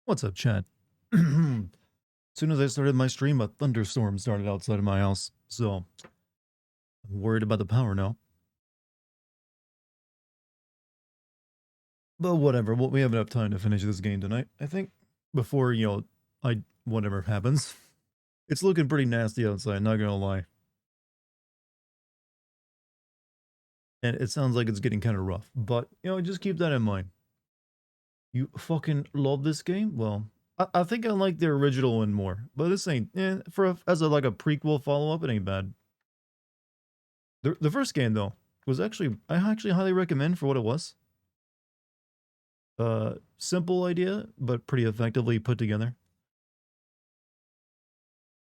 What's up, chat? As soon as I started my stream, a thunderstorm started outside of my house, so I'm worried about the power now. But whatever, we have enough time to finish this game tonight, I think, before, whatever happens. It's looking pretty nasty outside, not gonna lie. And it sounds like it's getting kind of rough, but, just keep that in mind. You fucking love this game? Well, I think I like the original one more, but this ain't, as a prequel follow-up, it ain't bad. The first game though was I actually highly recommend for what it was. Simple idea, but pretty effectively put together.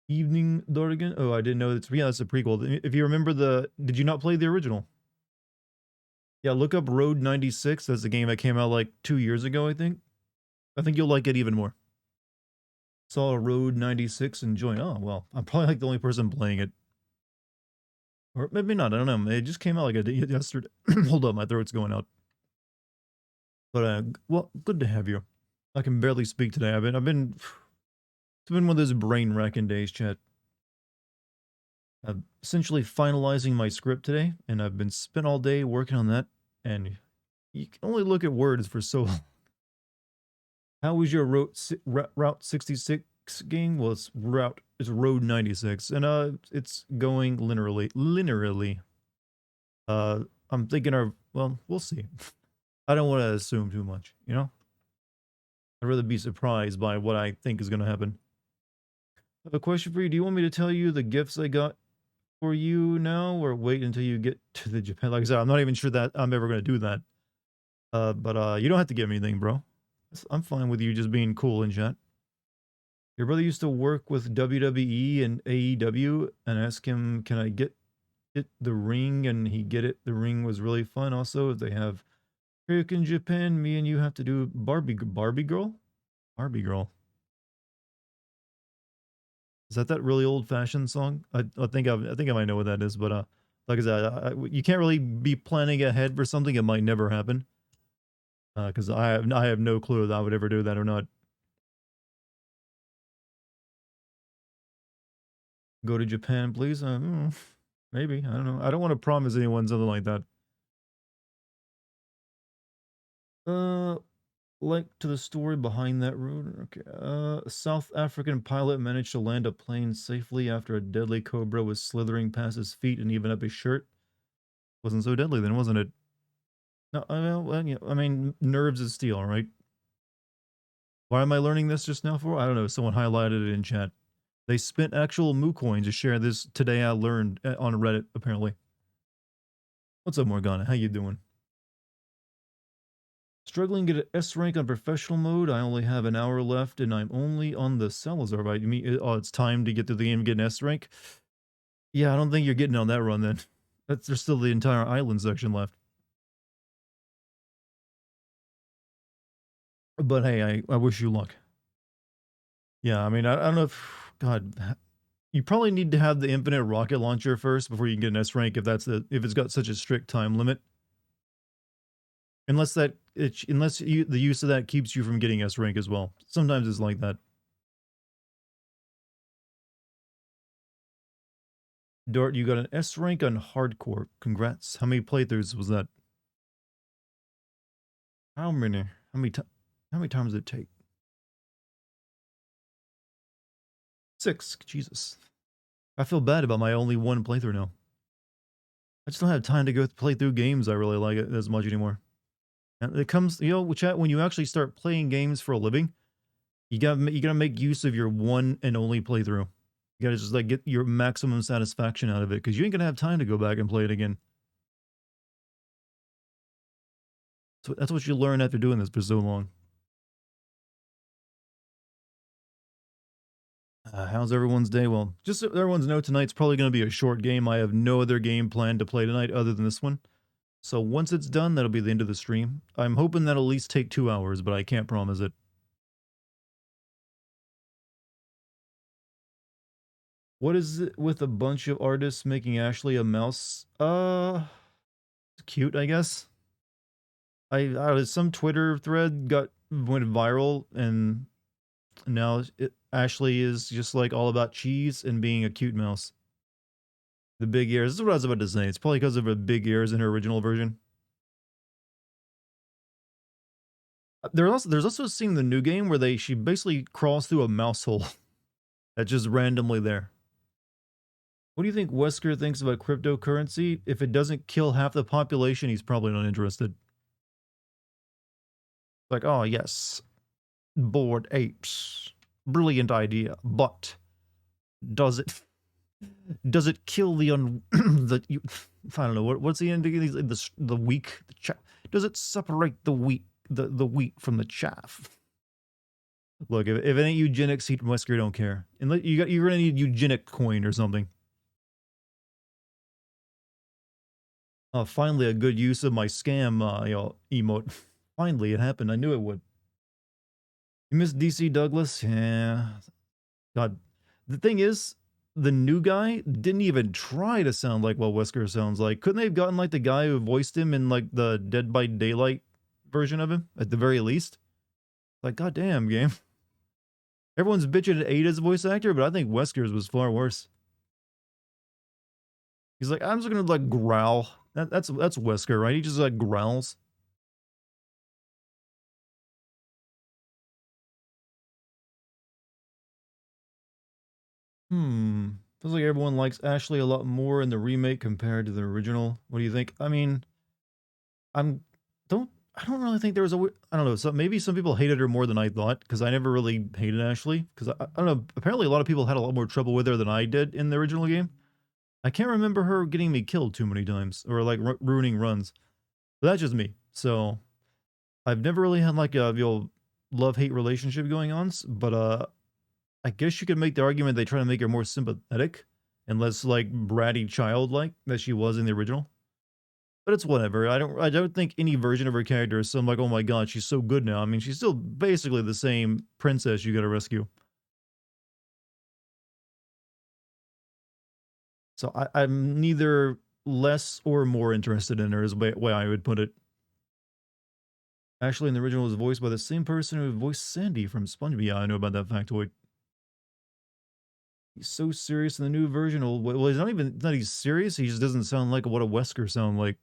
Evening Dartigan. Oh, I didn't know that's a prequel. If you remember did you not play the original? Yeah, look up Road 96. That's a game that came out like 2 years ago, I think. I think you'll like it even more. Saw Road 96 and joined. Oh, well, I'm probably like the only person playing it. Or maybe not, I don't know. It just came out like yesterday. Hold up, my throat's going out. But well, good to have you. I can barely speak today. It's been one of those brain wrecking days, chat. I'm essentially finalizing my script today, and I've been spent all day working on that. And you can only look at words for so long. How was your Route 66 game? Well, it's Road 96, and it's going linearly. I'm thinking well, we'll see. I don't want to assume too much, I'd rather be surprised by what I think is going to happen. I have a question for you. Do you want me to tell you the gifts I got for you now, or wait until you get to the Japan? Like I said, I'm not even sure that I'm ever going to do that. But you don't have to give me anything, bro. I'm fine with you just being cool in chat. Your brother used to work with WWE and AEW, and ask him, can I get the ring? And he get it. The ring was really fun. Also, if they have in Japan, me and you have to do Barbie Girl? Barbie Girl. Is that really old-fashioned song? I think I might know what that is, but like I said, you can't really be planning ahead for something. It might never happen. Because I have no clue that I would ever do that or not. Go to Japan, please. Maybe, I don't know. I don't want to promise anyone something like that. Link to the story behind that route. Okay. A South African pilot managed to land a plane safely after a deadly cobra was slithering past his feet and even up his shirt. Wasn't so deadly then, wasn't it? No, I mean, nerves of steel, right? Why am I learning this just now for? I don't know. Someone highlighted it in chat. They spent actual Moo coins to share this today. I learned on Reddit, apparently. What's up, Morgana? How you doing? Struggling to get an S rank on professional mode. I only have an hour left, and I'm only on the Salazar, right? You mean, it's time to get to the game and get an S rank? Yeah, I don't think you're getting on that run then. There's still the entire island section left. But hey, I wish you luck. Yeah, I mean, I don't know if, God, you probably need to have the infinite rocket launcher first before you can get an S rank if it's got such a strict time limit. Unless the use of that keeps you from getting S rank as well. Sometimes it's like that. Dart, you got an S rank on hardcore. Congrats. How many playthroughs was that? How many times did it take? 6. Jesus. I feel bad about my only one playthrough now. I just don't have time to go play through games I really like it as much anymore. And it comes, chat, when you actually start playing games for a living, you gotta make use of your one and only playthrough. You gotta just like get your maximum satisfaction out of it, because you ain't gonna have time to go back and play it again. So that's what you learn after doing this for so long. How's everyone's day? Well, just so everyone's know, tonight's probably going to be a short game. I have no other game planned to play tonight other than this one. So once it's done, that'll be the end of the stream. I'm hoping that'll at least take 2 hours, but I can't promise it. What is it with a bunch of artists making Ashley a mouse? Cute, I guess. Some Twitter thread went viral, and Now Ashley is just like all about cheese and being a cute mouse. The big ears. This is what I was about to say. It's probably because of her big ears in her original version. There's also a scene in the new game where she basically crawls through a mouse hole that's just randomly there. What do you think Wesker thinks about cryptocurrency? If it doesn't kill half the population, he's probably not interested. Like, oh yes, bored apes, brilliant idea, but does it kill the I don't know what's the end of the weak the chaff? Does it separate the wheat from the chaff? Look, if it ain't eugenics, Heat Wesker don't care. And you're gonna need eugenic coin or something. Finally, a good use of my scam emote. Finally, it happened. I knew it would. You miss DC Douglas? Yeah. God. The thing is, the new guy didn't even try to sound like what Wesker sounds like. Couldn't they have gotten like the guy who voiced him in like the Dead by Daylight version of him at the very least? Like, goddamn, game. Everyone's bitching at Ada's voice actor, but I think Wesker's was far worse. He's like, I'm just gonna like growl. That's Wesker, right? He just like growls. Feels like everyone likes Ashley a lot more in the remake compared to the original. What do you think? I mean, I don't really think there was I don't know. So maybe some people hated her more than I thought because I never really hated Ashley because I don't know. Apparently, a lot of people had a lot more trouble with her than I did in the original game. I can't remember her getting me killed too many times or like ruining runs. But that's just me. So I've never really had like a love-hate relationship going on. But I guess you could make the argument they try to make her more sympathetic and less like bratty childlike that she was in the original. But it's whatever. I don't think any version of her character is so like, oh my god, she's so good now. I mean, she's still basically the same princess you gotta rescue. So I'm neither less or more interested in her is the way I would put it. Actually, in the original was voiced by the same person who voiced Sandy from SpongeBob. Yeah, I know about that factoid. He's so serious in the new version. Well, he's not even that he's serious. He just doesn't sound like what a Wesker sound like.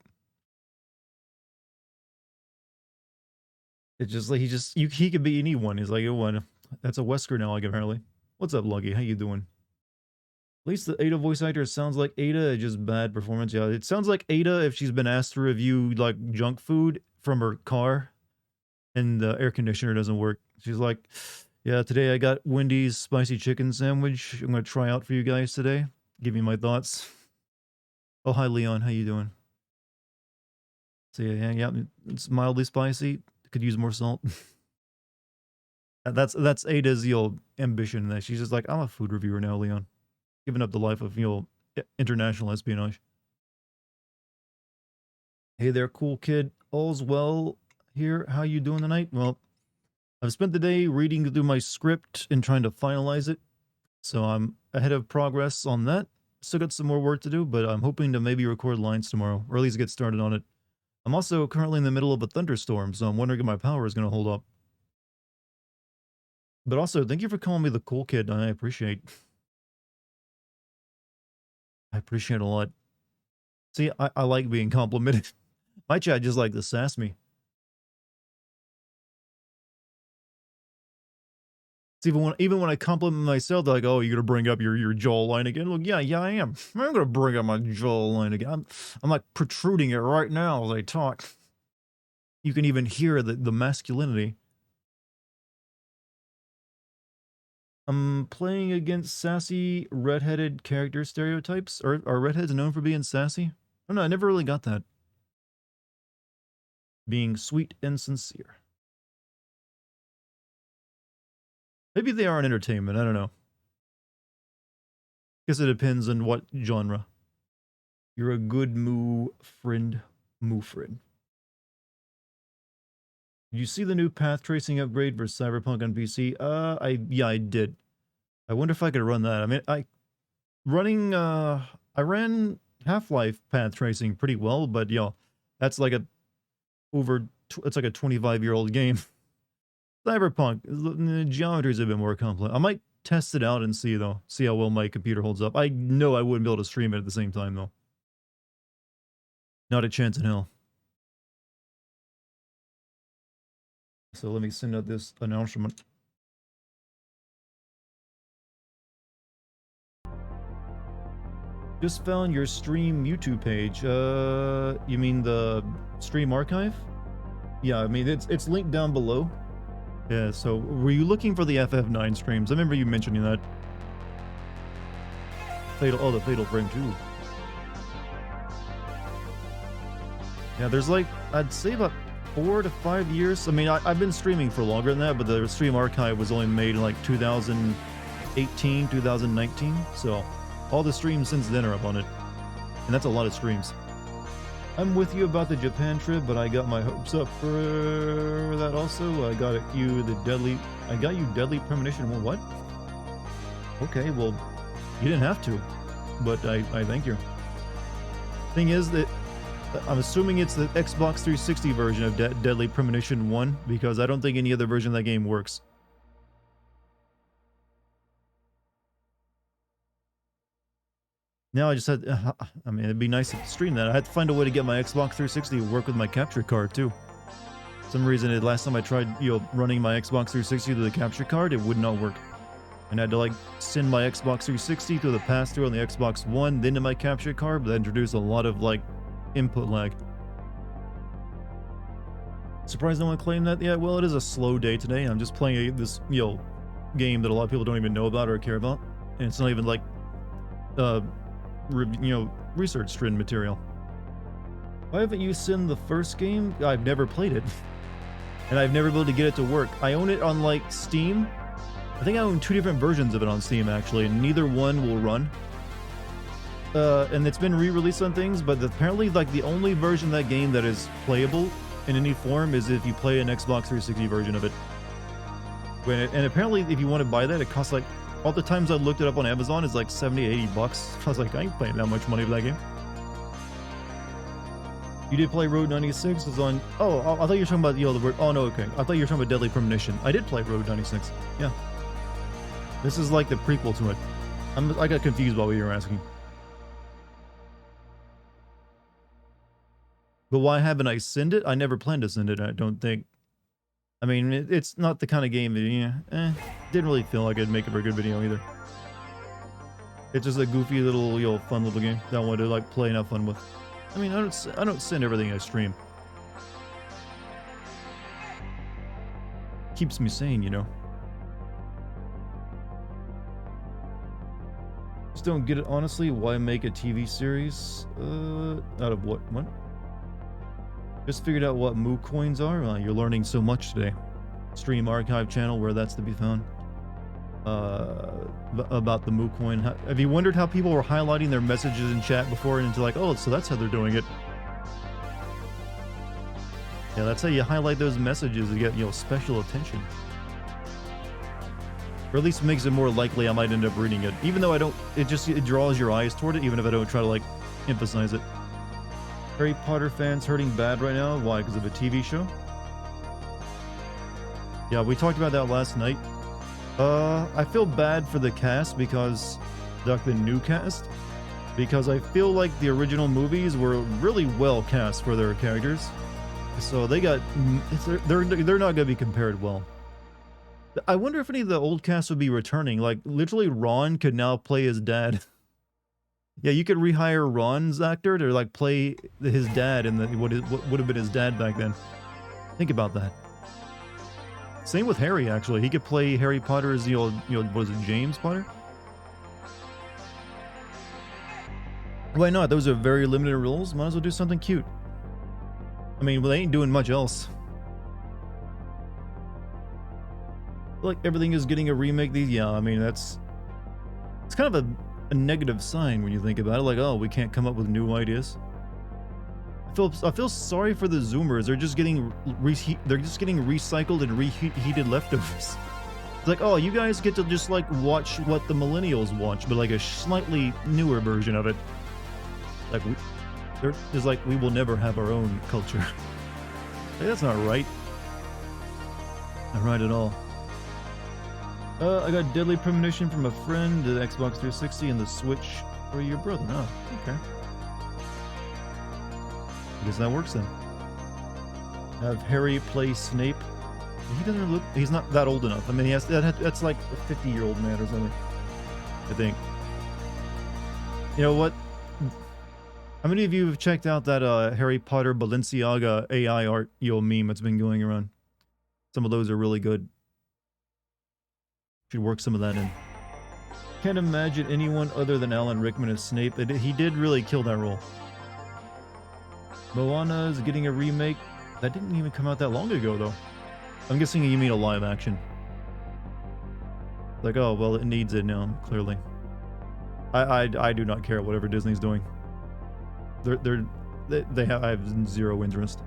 It's just like he could be anyone. He's like, oh, that's a Wesker now, like apparently. What's up, Lucky? How you doing? At least the Ada voice actor sounds like Ada, just bad performance. Yeah, it sounds like Ada if she's been asked to review like junk food from her car and the air conditioner doesn't work. She's like, yeah, today I got Wendy's spicy chicken sandwich. I'm going to try out for you guys today. Give you my thoughts. Oh, hi, Leon. How you doing? So yeah, it's mildly spicy. Could use more salt. That's Ada's ambition. That she's just like, I'm a food reviewer now, Leon. Giving up the life of international espionage. Hey there, cool kid. All's well here. How you doing tonight? Well, I've spent the day reading through my script and trying to finalize it, so I'm ahead of progress on that. Still got some more work to do, but I'm hoping to maybe record lines tomorrow, or at least get started on it. I'm also currently in the middle of a thunderstorm, so I'm wondering if my power is going to hold up. But also, thank you for calling me the cool kid. I appreciate a lot. See, I like being complimented. My chat just like to sass me. It's even when I compliment myself, they're like, "Oh, you're gonna bring up your jawline again?" Look, yeah, I am. I'm gonna bring up my jawline again. I'm like protruding it right now as I talk. You can even hear the masculinity. I'm playing against sassy redheaded character stereotypes. Are redheads known for being sassy? I don't know. I never really got that. Being sweet and sincere. Maybe they are in entertainment. I don't know. Guess it depends on what genre. You're a good moo friend. Did you see the new path tracing upgrade for Cyberpunk on PC? I did. I wonder if I could run that. I mean, I ran Half-Life path tracing pretty well, but that's like it's like a 25-year-old game. Cyberpunk, the geometry's a bit more complex. I might test it out and see, though. See how well my computer holds up. I know I wouldn't be able to stream it at the same time, though. Not a chance in hell. So let me send out this announcement. Just found your stream YouTube page. You mean the stream archive? Yeah, I mean, it's linked down below. Yeah, so were you looking for the FF9 streams? I remember you mentioning that. The Fatal Frame 2. Yeah, there's like, I'd say about 4 to 5 years. I mean, I've been streaming for longer than that, but the stream archive was only made in like 2018, 2019. So all the streams since then are up on it. And that's a lot of streams. I'm with you about the Japan trip, but I got my hopes up for that also. I got you Deadly Premonition. Well, what? Okay, well, you didn't have to, but I thank you. Thing is that I'm assuming it's the Xbox 360 version of Deadly Premonition 1, because I don't think any other version of that game works. Now I just had, I mean, it'd be nice to stream that. I had to find a way to get my Xbox 360 to work with my capture card too. For some reason, the last time I tried, running my Xbox 360 through the capture card, it would not work. And I had to like send my Xbox 360 through the pass-through on the Xbox One, then to my capture card, but that introduced a lot of like input lag. Surprised no one claimed that yet? Well, it is a slow day today. I'm just playing this, game that a lot of people don't even know about or care about. And it's not even like, research trend material. Why haven't you seen the first game? I've never played it. And I've never been able to get it to work. I own it on like Steam. I think I own 2 different versions of it on Steam actually, and neither one will run. And it's been re-released on things, but apparently like the only version of that game that is playable in any form is if you play an Xbox 360 version of it. And apparently if you want to buy that, it costs like, all the times I looked it up on Amazon, it's like 70, 80 bucks. I was like, I ain't paying that much money for that game. You did play Road 96? It's on... Oh, I thought you were talking about, oh no, okay. I thought you were talking about Deadly Premonition. I did play Road 96. Yeah. This is like the prequel to it. I got confused by what you were asking. But why haven't I sent it? I never planned to send it, I don't think. I mean, it's not the kind of game that, didn't really feel like it'd make a very good video either. It's just a goofy little, fun little game that I wanted to like play and have fun with. I mean, I don't send everything I stream. Keeps me sane, Just don't get it, honestly. Why make a TV series? Out of what? What? Just figured out what Moo coins are. You're learning so much today. Stream archive channel where that's to be found. About the Moo coin. Have you wondered how people were highlighting their messages in chat before and into like, oh, so that's how they're doing it. Yeah, that's how you highlight those messages to get, special attention. Or at least makes it more likely I might end up reading it. Even though I don't, it draws your eyes toward it, even if I don't try to like emphasize it. Harry Potter fans hurting bad right now. Why? Because of a TV show? Yeah, we talked about that last night. I feel bad for the cast because, like the new cast, because I feel like the original movies were really well cast for their characters. So they're not going to be compared well. I wonder if any of the old cast would be returning. Like literally, Ron could now play his dad. Yeah, you could rehire Ron's actor to like play his dad in what would have been his dad back then. Think about that. Same with Harry, actually. He could play Harry Potter as the old, what is it, James Potter? Why not? Those are very limited rules. Might as well do something cute. I mean, well, they ain't doing much else. Like everything is getting a remake. Yeah, I mean it's kind of a negative sign when you think about it. Like, oh, we can't come up with new ideas. I feel sorry for the Zoomers. They're just getting recycled and reheated leftovers. It's like, oh, you guys get to just like watch what the millennials watch, but like a slightly newer version of it. Like there's like we will never have our own culture. Like, that's not right. Alright at all. I got Deadly Premonition from a friend, the Xbox 360, and the Switch for your brother. Oh, okay. I guess that works then. Have Harry play Snape. He doesn't look. He's not that old enough. I mean, he has. That's like a 50-year-old man or something. I think. You know what? How many of you have checked out that Harry Potter Balenciaga AI art meme that's been going around? Some of those are really good. Should work some of that in. Can't imagine anyone other than Alan Rickman as Snape. He did really kill that role. Moana is getting a remake. That didn't even come out that long ago, though. I'm guessing you mean a live action. Like, oh, well, it needs it now, clearly. I do not care whatever Disney's doing. I have zero interest.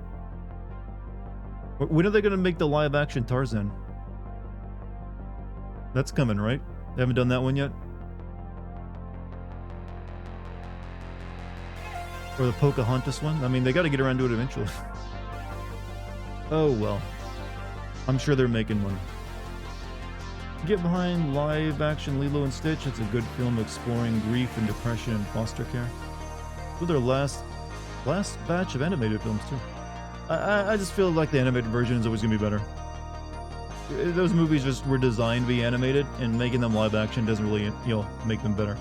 When are they going to make the live action Tarzan? That's coming, right? They haven't done that one yet? Or the Pocahontas one? I mean, they got to get around to it eventually. Oh, well. I'm sure they're making one. Get behind live action Lilo and Stitch. It's a good film exploring grief and depression and foster care. With their last batch of animated films, too. I just feel like the animated version is always going to be better. Those movies just were designed to be animated, and making them live action doesn't really, make them better.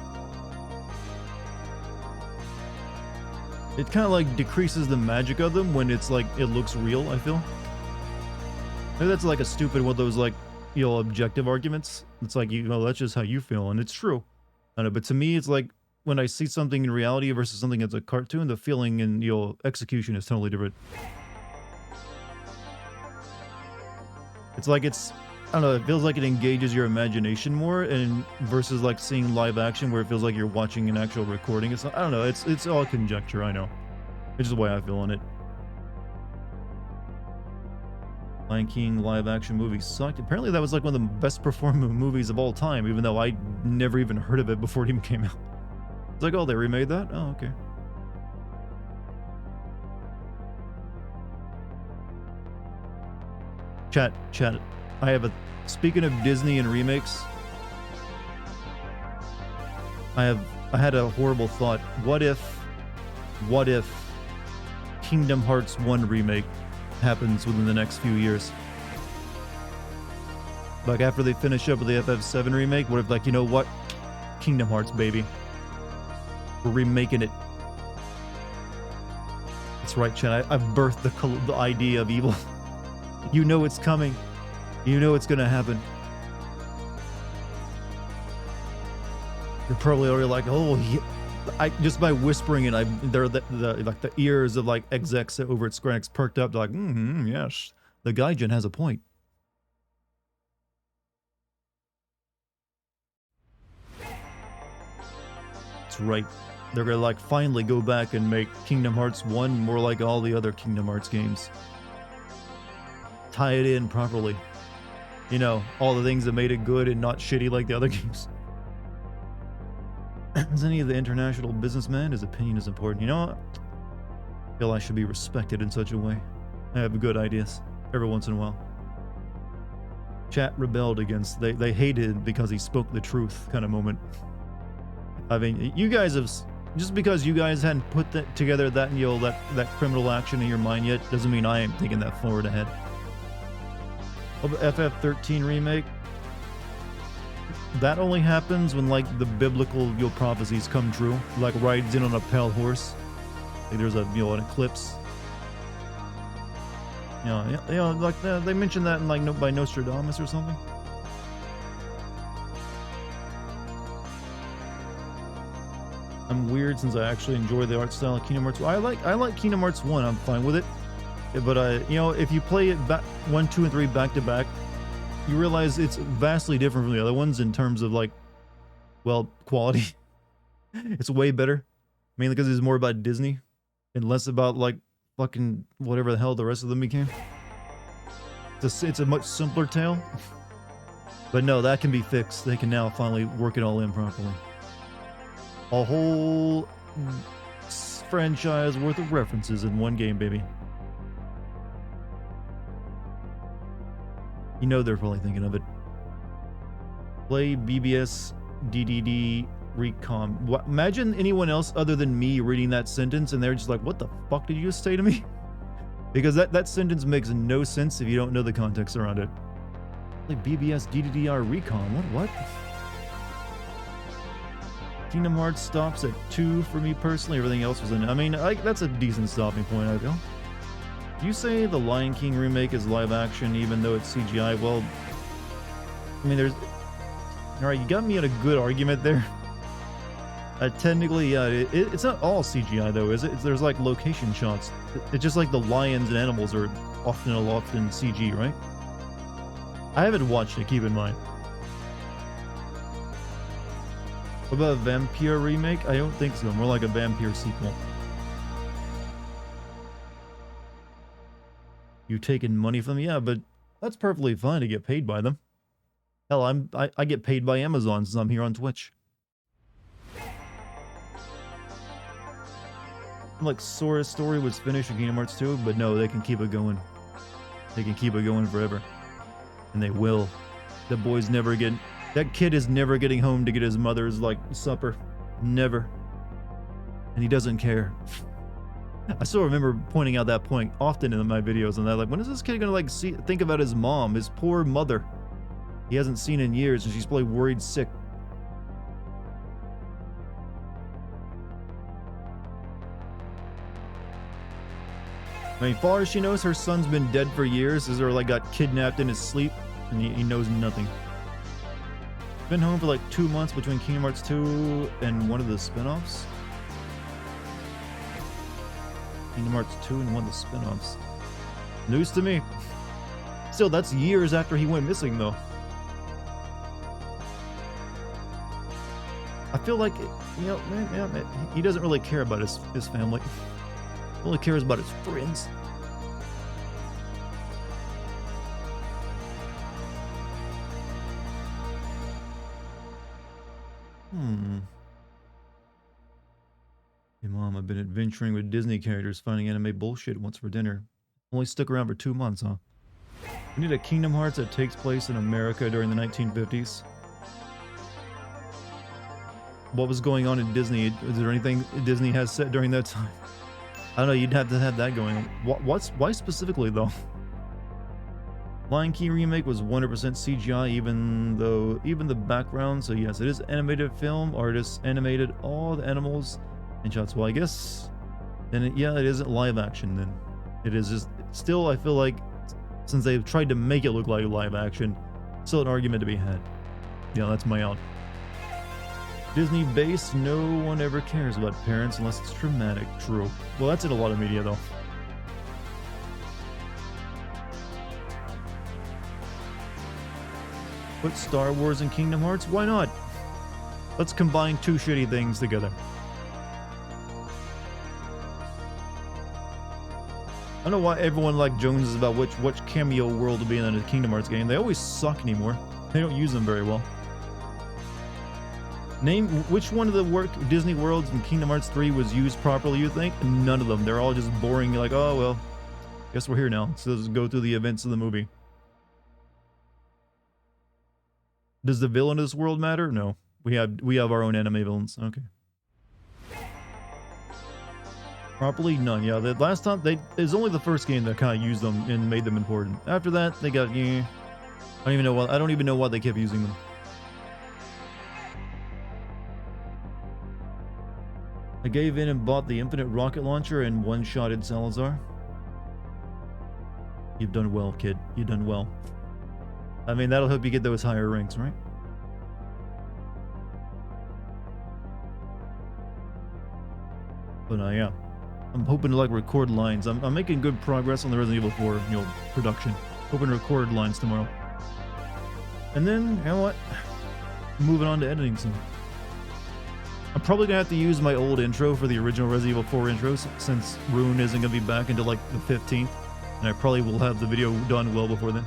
It kind of like decreases the magic of them when it's like, it looks real, I feel. Maybe that's like a stupid one of those like, objective arguments. It's like, that's just how you feel, and it's true. I don't know, but to me, it's like, when I see something in reality versus something that's a cartoon, the feeling and, execution is totally different. It's like I don't know, it feels like it engages your imagination more, and versus like seeing live action where it feels like you're watching an actual recording. I don't know, it's all conjecture, I know. It's just the way I feel on it. Lion King live action movie sucked. Apparently that was like one of the best performing movies of all time, even though I never even heard of it before it even came out. It's like, oh, they remade that? Oh, okay. Chat. Speaking of Disney and remakes, I had a horrible thought. What if Kingdom Hearts 1 remake happens within the next few years? Like after they finish up with the FF7 remake, what if, like, you know what? Kingdom Hearts, baby. We're remaking it. That's right, chat. I've birthed the idea of evil. You know it's coming. You know it's gonna happen. You're probably already like, oh, just by whispering it, they're the ears of like execs over at Square Enix perked up. They're like, yes, the Gaijin has a point. That's right. They're gonna like finally go back and make Kingdom Hearts 1 more like all the other Kingdom Hearts games. Tie it in properly. All the things that made it good and not shitty like the other games. As any of the international businessmen, his opinion is important. I feel I should be respected in such a way. I have good ideas every once in a while. Chat rebelled against, they hated because he spoke the truth kind of moment. I mean, you guys have, just because you guys hadn't put that together, that criminal action in your mind yet, doesn't mean I am taking that forward ahead. FF13 remake, that only happens when like the biblical prophecies come true. Like rides in on a pale horse. Like there's an eclipse. Like they mentioned that in like by Nostradamus or something. I'm weird since I actually enjoy the art style of Kingdom Hearts. I like Kingdom Hearts 1. I'm fine with it. But if you play it 1, 2, and 3 back to back, you realize it's vastly different from the other ones in terms of like, well, quality. It's way better, mainly because it's more about Disney and less about like fucking whatever the hell the rest of them became. It's a much simpler tale. But no, that can be fixed. They can now finally work it all in properly. A whole franchise worth of references in one game, baby. You know they're probably thinking of it. Play BBS DDD Recom. Imagine anyone else other than me reading that sentence and they're just like, what the fuck did you just say to me? Because that sentence makes no sense if you don't know the context around it. Play BBS DDR Recon. What? Kingdom Hearts stops at 2 for me personally. Everything else was in. I mean, that's a decent stopping point, I feel. Do you say the Lion King remake is live action even though it's CGI? Well, I mean, there's... Alright, you got me in a good argument there. Technically, yeah, it's not all CGI though, is it? There's like location shots. It's just like the lions and animals are often CG, right? I haven't watched it, keep in mind. What about a Vampire remake? I don't think so. More like a Vampire sequel. You taking money from them? Yeah, but that's perfectly fine to get paid by them. Hell, I get paid by Amazon since I'm here on Twitch. Like Sora's story was finished in Kingdom Hearts 2, but no, they can keep it going. They can keep it going forever. And they will. The boy's never getting... That kid is never getting home to get his mother's, like, supper. Never. And he doesn't care. I still remember pointing out that point often in my videos, and that, like, when is this kid gonna, like, think about his mom, his poor mother? He hasn't seen in years, and she's probably worried sick. I mean, far as she knows, her son's been dead for years, or like got kidnapped in his sleep, and he knows nothing. Been home for like 2 months between Kingdom Hearts 2 and one of the spin-offs. Kingdom Hearts 2 and one of the spin-offs. News to me. Still, that's years after he went missing, though. I feel like, you know, man, he doesn't really care about his family. He only cares about his friends. Hey mom, I've been adventuring with Disney characters, finding anime bullshit once for dinner. Only stuck around for 2 months, huh? We need a Kingdom Hearts that takes place in America during the 1950s. What was going on in Disney? Is there anything Disney has said during that time? I don't know, you'd have to have that going on. Why specifically, though? Lion King remake was 100% CGI, even the background, so yes, it is animated film. Artists animated all the animals and shots. Well, I guess, then it isn't live action then. It is just, still, I feel like, since they've tried to make it look like live action, still an argument to be had. Yeah, that's my out. Disney based, no one ever cares about parents unless it's traumatic. True. Well, that's in a lot of media, though. Put Star Wars and Kingdom Hearts? Why not? Let's combine two shitty things together. I don't know why everyone like Jones is about which cameo world to be in a Kingdom Hearts game. They always suck anymore. They don't use them very well. Name which one of the Disney worlds in Kingdom Hearts 3 was used properly, you think? None of them. They're all just boring. You're like, oh, well, guess we're here now. So let's go through the events of the movie. Does the villain of this world matter? No. We have our own anime villains. Okay. Properly? None. Yeah, the last time, it's only the first game that kind of used them and made them important. After that, they got, I don't even know why they kept using them. I gave in and bought the infinite rocket launcher and one-shotted Salazar. You've done well, kid. You've done well. I mean, that'll help you get those higher ranks, right? But yeah. I'm hoping to, like, record lines. I'm making good progress on the Resident Evil 4, production. Hoping to record lines tomorrow. And then, you know what? Moving on to editing soon. I'm probably gonna have to use my old intro for the original Resident Evil 4 intros, since Rune isn't gonna be back until like the 15th, and I probably will have the video done well before then.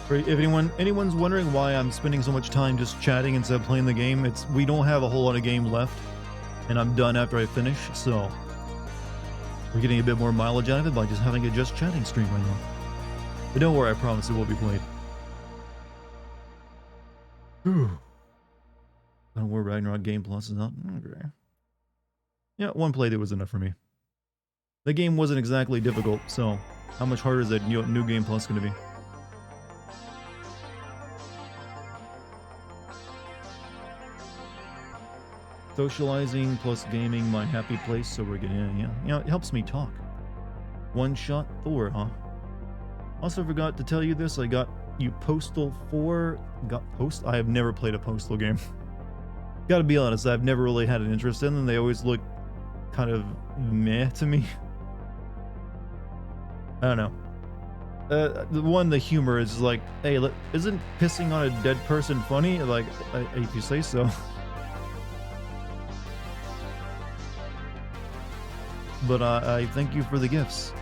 If anyone's wondering why I'm spending so much time just chatting instead of playing the game, we don't have a whole lot of game left, and I'm done after I finish, so We're getting a bit more mileage out of it by just having a just chatting stream right now. But don't worry, I promise it will be played. Don't worry, Ragnarok Game Plus is out. Okay. Yeah, one playthrough was enough for me. The game wasn't exactly difficult, so how much harder is that new Game Plus going to be? Socializing plus gaming, my happy place, so we're getting, yeah. You know, it helps me talk. One Shot Thor, huh? Also forgot to tell you this, I got you Postal 4, I have never played a Postal game. Gotta be honest, I've never really had an interest in them, they always look kind of meh to me. I don't know. The humor is like, hey, isn't pissing on a dead person funny? Like, if you say so. But I thank you for the gifts.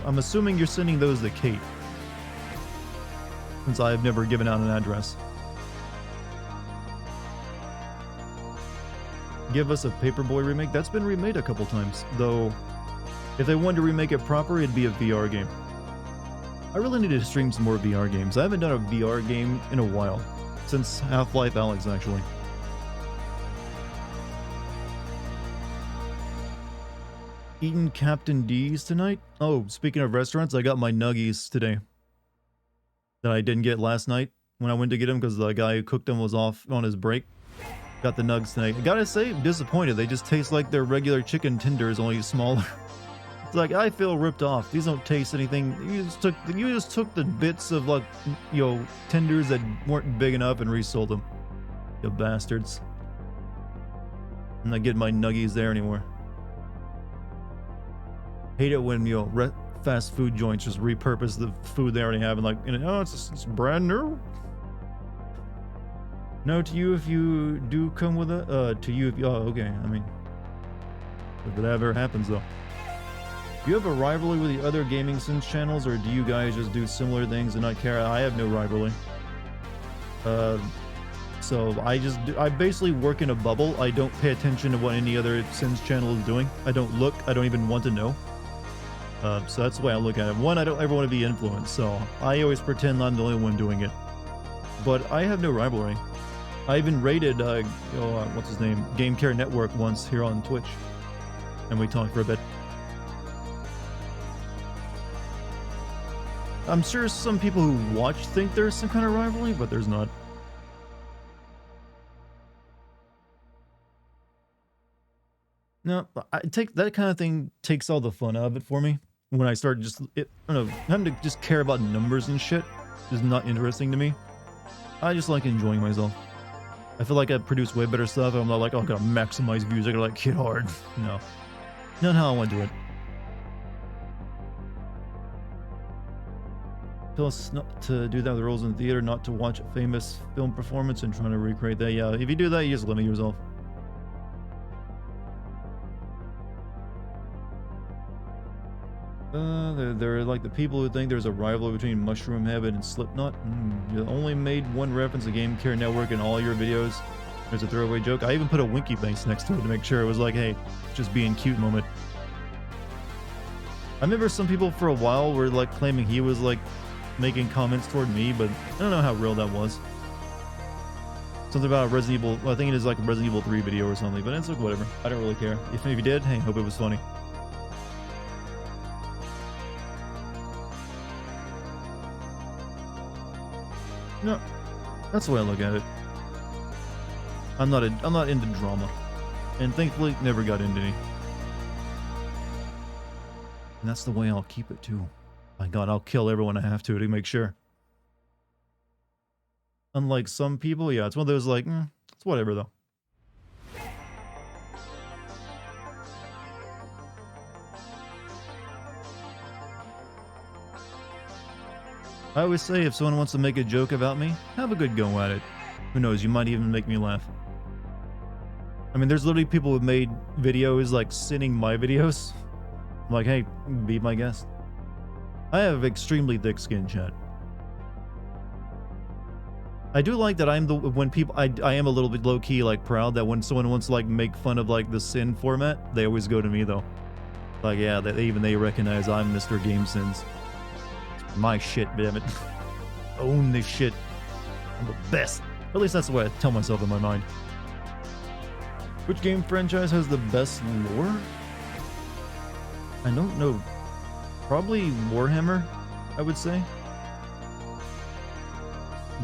I'm assuming you're sending those to Kate, since I have never given out an address. Give us a Paperboy remake. That's been remade a couple times, though. If they wanted to remake it proper, it'd be a VR game. I really need to stream some more VR games. I haven't done a VR game in a while, since Half-Life Alyx, actually. Eating Captain D's tonight? Oh, speaking of restaurants, I got my nuggies today that I didn't get last night when I went to get them because the guy who cooked them was off on his break. Got the nugs tonight. I gotta say, I'm disappointed. They just taste like their regular chicken tenders, only smaller. It's like, I feel ripped off. These don't taste anything. You just took the bits of, like, you know, tenders that weren't big enough and resold them. You bastards. I'm not getting my nuggies there anymore. Hate it when, you know, fast food joints just repurpose the food they already have and like, oh, it's brand new. No to you if you do come with it. To you if you, oh, okay. I mean, if that ever happens though. Do you have a rivalry with the other gaming sims channels, or do you guys just do similar things and not care? I have no rivalry. So I basically work in a bubble. I don't pay attention to what any other sims channel is doing. I don't look. I don't even want to know. So that's the way I look at it. One, I don't ever want to be influenced, so I always pretend I'm the only one doing it. But I have no rivalry. I even raided, what's his name? Game Care Network once here on Twitch. And we talked for a bit. I'm sure some people who watch think there's some kind of rivalry, but there's not. No, that kind of thing takes all the fun out of it for me. When I start I don't know, having to just care about numbers and shit is not interesting to me. I just like enjoying myself. I feel like I produce way better stuff. I'm not like, oh, I gotta maximize views. I gotta like hit hard. No, not how I want to do it. Tell us not to do that with the roles in the theater, not to watch a famous film performance and trying to recreate that. Yeah, if you do that, you just limit yourself. They're like the people who think there's a rivalry between Mushroom Heaven and Slipknot. You only made one reference to Game Care Network in all your videos. There's a throwaway joke. I even put a Winky Face next to it to make sure it was like, hey, just being cute moment. I remember some people for a while were like claiming he was like making comments toward me, but I don't know how real that was. Something about Resident Evil, well, I think it is like a Resident Evil 3 video or something, but it's like whatever. I don't really care. If you did, hey, hope it was funny. No, that's the way I look at it. I'm not into drama, and thankfully never got into any. And that's the way I'll keep it too. My God, I'll kill everyone I have to make sure. Unlike some people, yeah, it's one of those like, it's whatever though. I always say if someone wants to make a joke about me, have a good go at it. Who knows, you might even make me laugh. I mean, there's literally people who've made videos like sending my videos. I'm like, hey, be my guest. I have extremely thick skin, chat. I do like that I am a little bit low-key, like, proud that when someone wants to, like, make fun of, like, the sin format, they always go to me, though. Like, yeah, even they recognize I'm Mr. GameSins. It's my shit, damn it. Own this shit. I'm the best. At least that's the way I tell myself in my mind. Which game franchise has the best lore? I don't know. Probably Warhammer, I would say.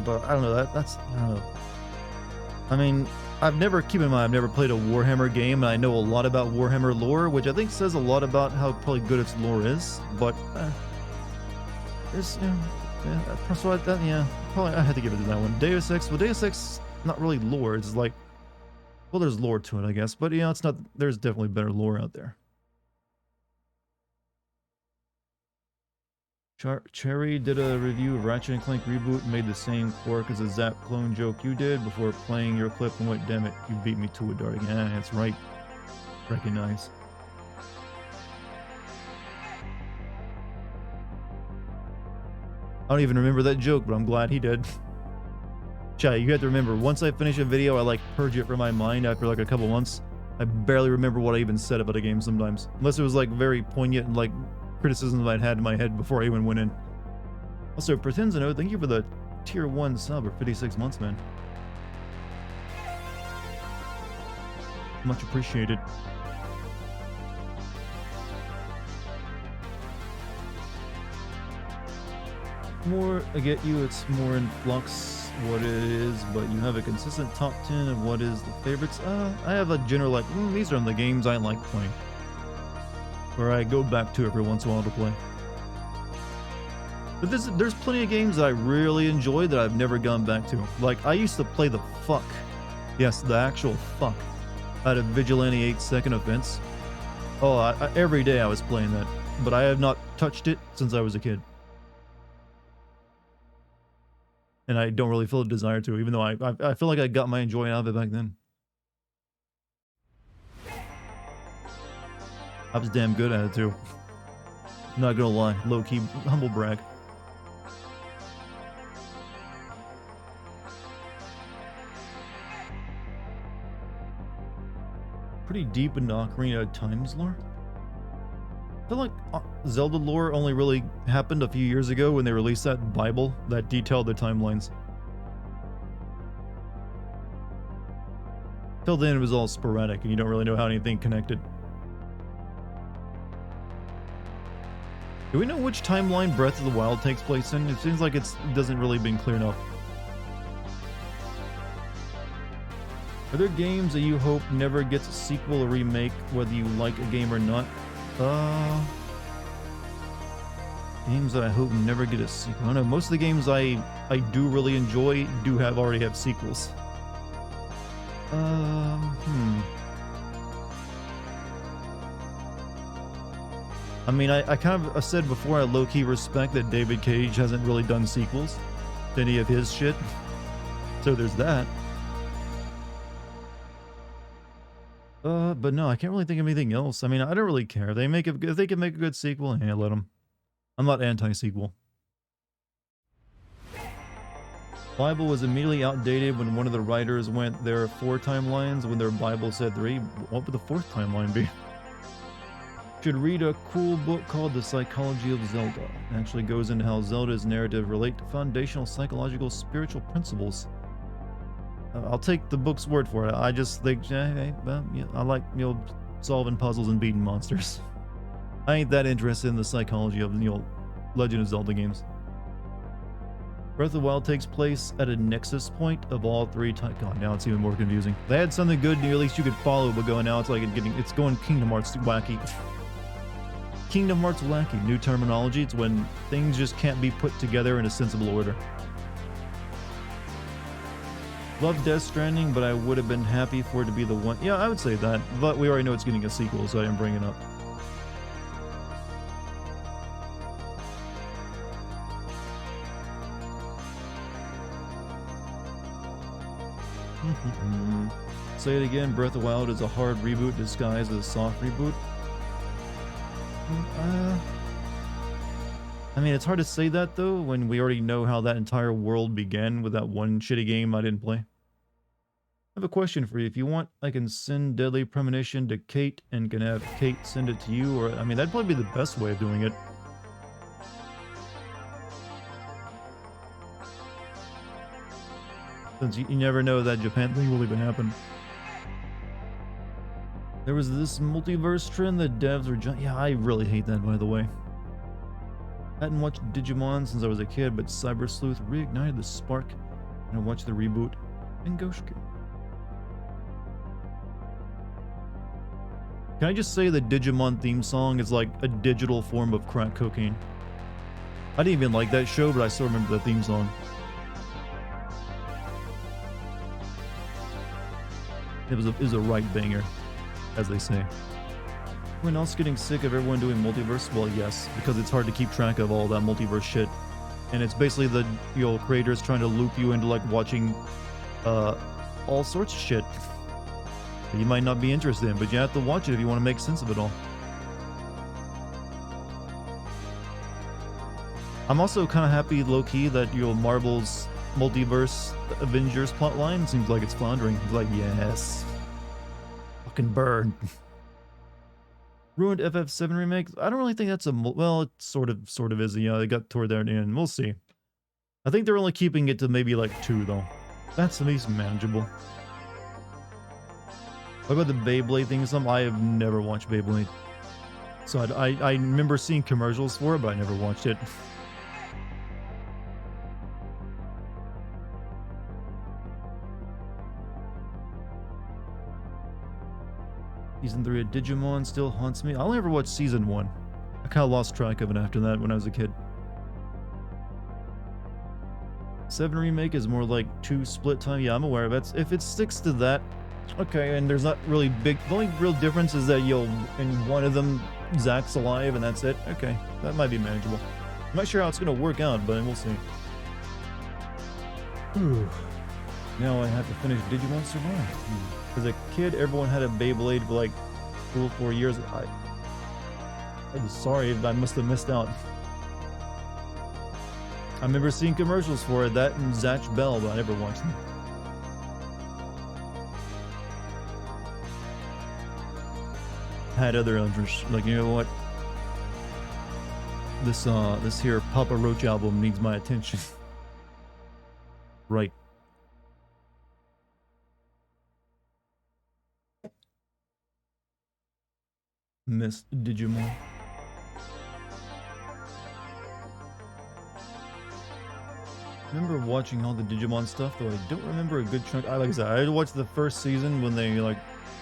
But I don't know, that's I don't know. I mean, keep in mind, I've never played a Warhammer game, and I know a lot about Warhammer lore, which I think says a lot about how probably good its lore is, but it's, yeah, so probably I had to give it to that one. Deus Ex, well, Deus Ex, not really lore, it's like, well, there's lore to it, I guess, but yeah, it's not, there's definitely better lore out there. Cherry did a review of Ratchet & Clank Reboot and made the same quirk as a Zap clone joke you did before playing your clip and went, damn it, you beat me to it, Dartigan. Yeah, that's right. Recognize. I don't even remember that joke, but I'm glad he did. Chat, you have to remember, once I finish a video, I like purge it from my mind after like a couple months. I barely remember what I even said about a game sometimes. Unless it was like very poignant and like criticism that I'd had in my head before I even went in. Also, Pretenzino, thank you for the tier 1 sub, or 56 months, man. Much appreciated. More, I get you, it's more in flux what it is, but you have a consistent top 10 of what is the favorites. I have a general like, these are the games I like playing, where I go back to every once in a while to play. But there's plenty of games that I really enjoy that I've never gone back to. Like, I used to play the fuck, yes, the actual fuck, out of Vigilante 8 Second Offense. Oh, every day I was playing that, but I have not touched it since I was a kid. And I don't really feel a desire to, even though I feel like I got my enjoyment out of it back then. I was damn good at it too. Not gonna lie, low-key, humble brag. Pretty deep in the Ocarina of Time's lore. I feel like Zelda lore only really happened a few years ago when they released that Bible that detailed the timelines. Till then it was all sporadic and you don't really know how anything connected. Do we know which timeline Breath of the Wild takes place in? It seems like it doesn't really been clear enough. Are there games that you hope never gets a sequel or remake, whether you like a game or not? Games that I hope never get a sequel. I don't know, most of the games I do really enjoy already have sequels. I mean, I kind of said before, I low-key respect that David Cage hasn't really done sequels to any of his shit. So there's that. But no, I can't really think of anything else. I mean, I don't really care. If they can make a good sequel, hey, let them. I'm not anti-sequel. Bible was immediately outdated when one of the writers went, there are 4 timelines, when their Bible said 3. What would the 4th timeline be? Should read a cool book called The Psychology of Zelda. It actually goes into how Zelda's narrative relate to foundational psychological spiritual principles. I'll take the book's word for it. I just think, I like, solving puzzles and beating monsters. I ain't that interested in the psychology of, Legend of Zelda games. Breath of the Wild takes place at a nexus point of all 3 times. God, now it's even more confusing. They had something good, at least you could follow, but now it's like it's going Kingdom Hearts wacky. Kingdom Hearts wacky. New terminology. It's when things just can't be put together in a sensible order. Love Death Stranding, but I would have been happy for it to be the one. Yeah, I would say that, but we already know it's getting a sequel, so I didn't bring it up. Say it again, Breath of the Wild is a hard reboot disguised as a soft reboot. I mean, it's hard to say that though, when we already know how that entire world began with that one shitty game I didn't play. have a question for you. If you want, I can send Deadly Premonition to Kate and can have Kate send it to you. Or, I mean, that'd probably be the best way of doing it. Since you never know that Japan thing will even happen. There was this multiverse trend that devs were... Yeah, I really hate that, by the way. Hadn't watched Digimon since I was a kid, but Cyber Sleuth reignited the spark, and I watched the reboot and Ghoshku. Can I just say the Digimon theme song is like a digital form of crack cocaine? I didn't even like that show, but I still remember the theme song. It was a right banger, as they say. Everyone else getting sick of everyone doing multiverse? Well, yes, because it's hard to keep track of all that multiverse shit. And it's basically the creators trying to loop you into like watching all sorts of shit that you might not be interested in, but you have to watch it if you want to make sense of it all. I'm also kind of happy, low-key, that Marvel's multiverse Avengers plotline seems like it's floundering. It's like, yes. Fucking burn. Ruined FF7 remake? I don't really think that's a... Well, it sort of is. Yeah, they got toward there at the end. We'll see. I think they're only keeping it to maybe like 2, though. That's at least manageable. What about the Beyblade thing or something? I have never watched Beyblade. So I remember seeing commercials for it, but I never watched it. Season 3 of Digimon still haunts me. I only ever watched Season 1. I kind of lost track of it after that when I was a kid. 7 Remake is more like 2 split time. Yeah, I'm aware of it. If it sticks to that, okay, and there's not really big... The only real difference is that in one of them, Zack's alive and that's it. Okay, that might be manageable. I'm not sure how it's going to work out, but we'll see. Now I have to finish Digimon Survive. As a kid, everyone had a Beyblade for like 2 or 4 years. I'm sorry, I must have missed out. I remember seeing commercials for it, that and Zatch Bell, but I never watched them. Had other interests, like, you know what? This here Papa Roach album needs my attention. Right. Missed Digimon. I remember watching all the Digimon stuff, though I don't remember a good chunk. Like I said, I watched the first season when they like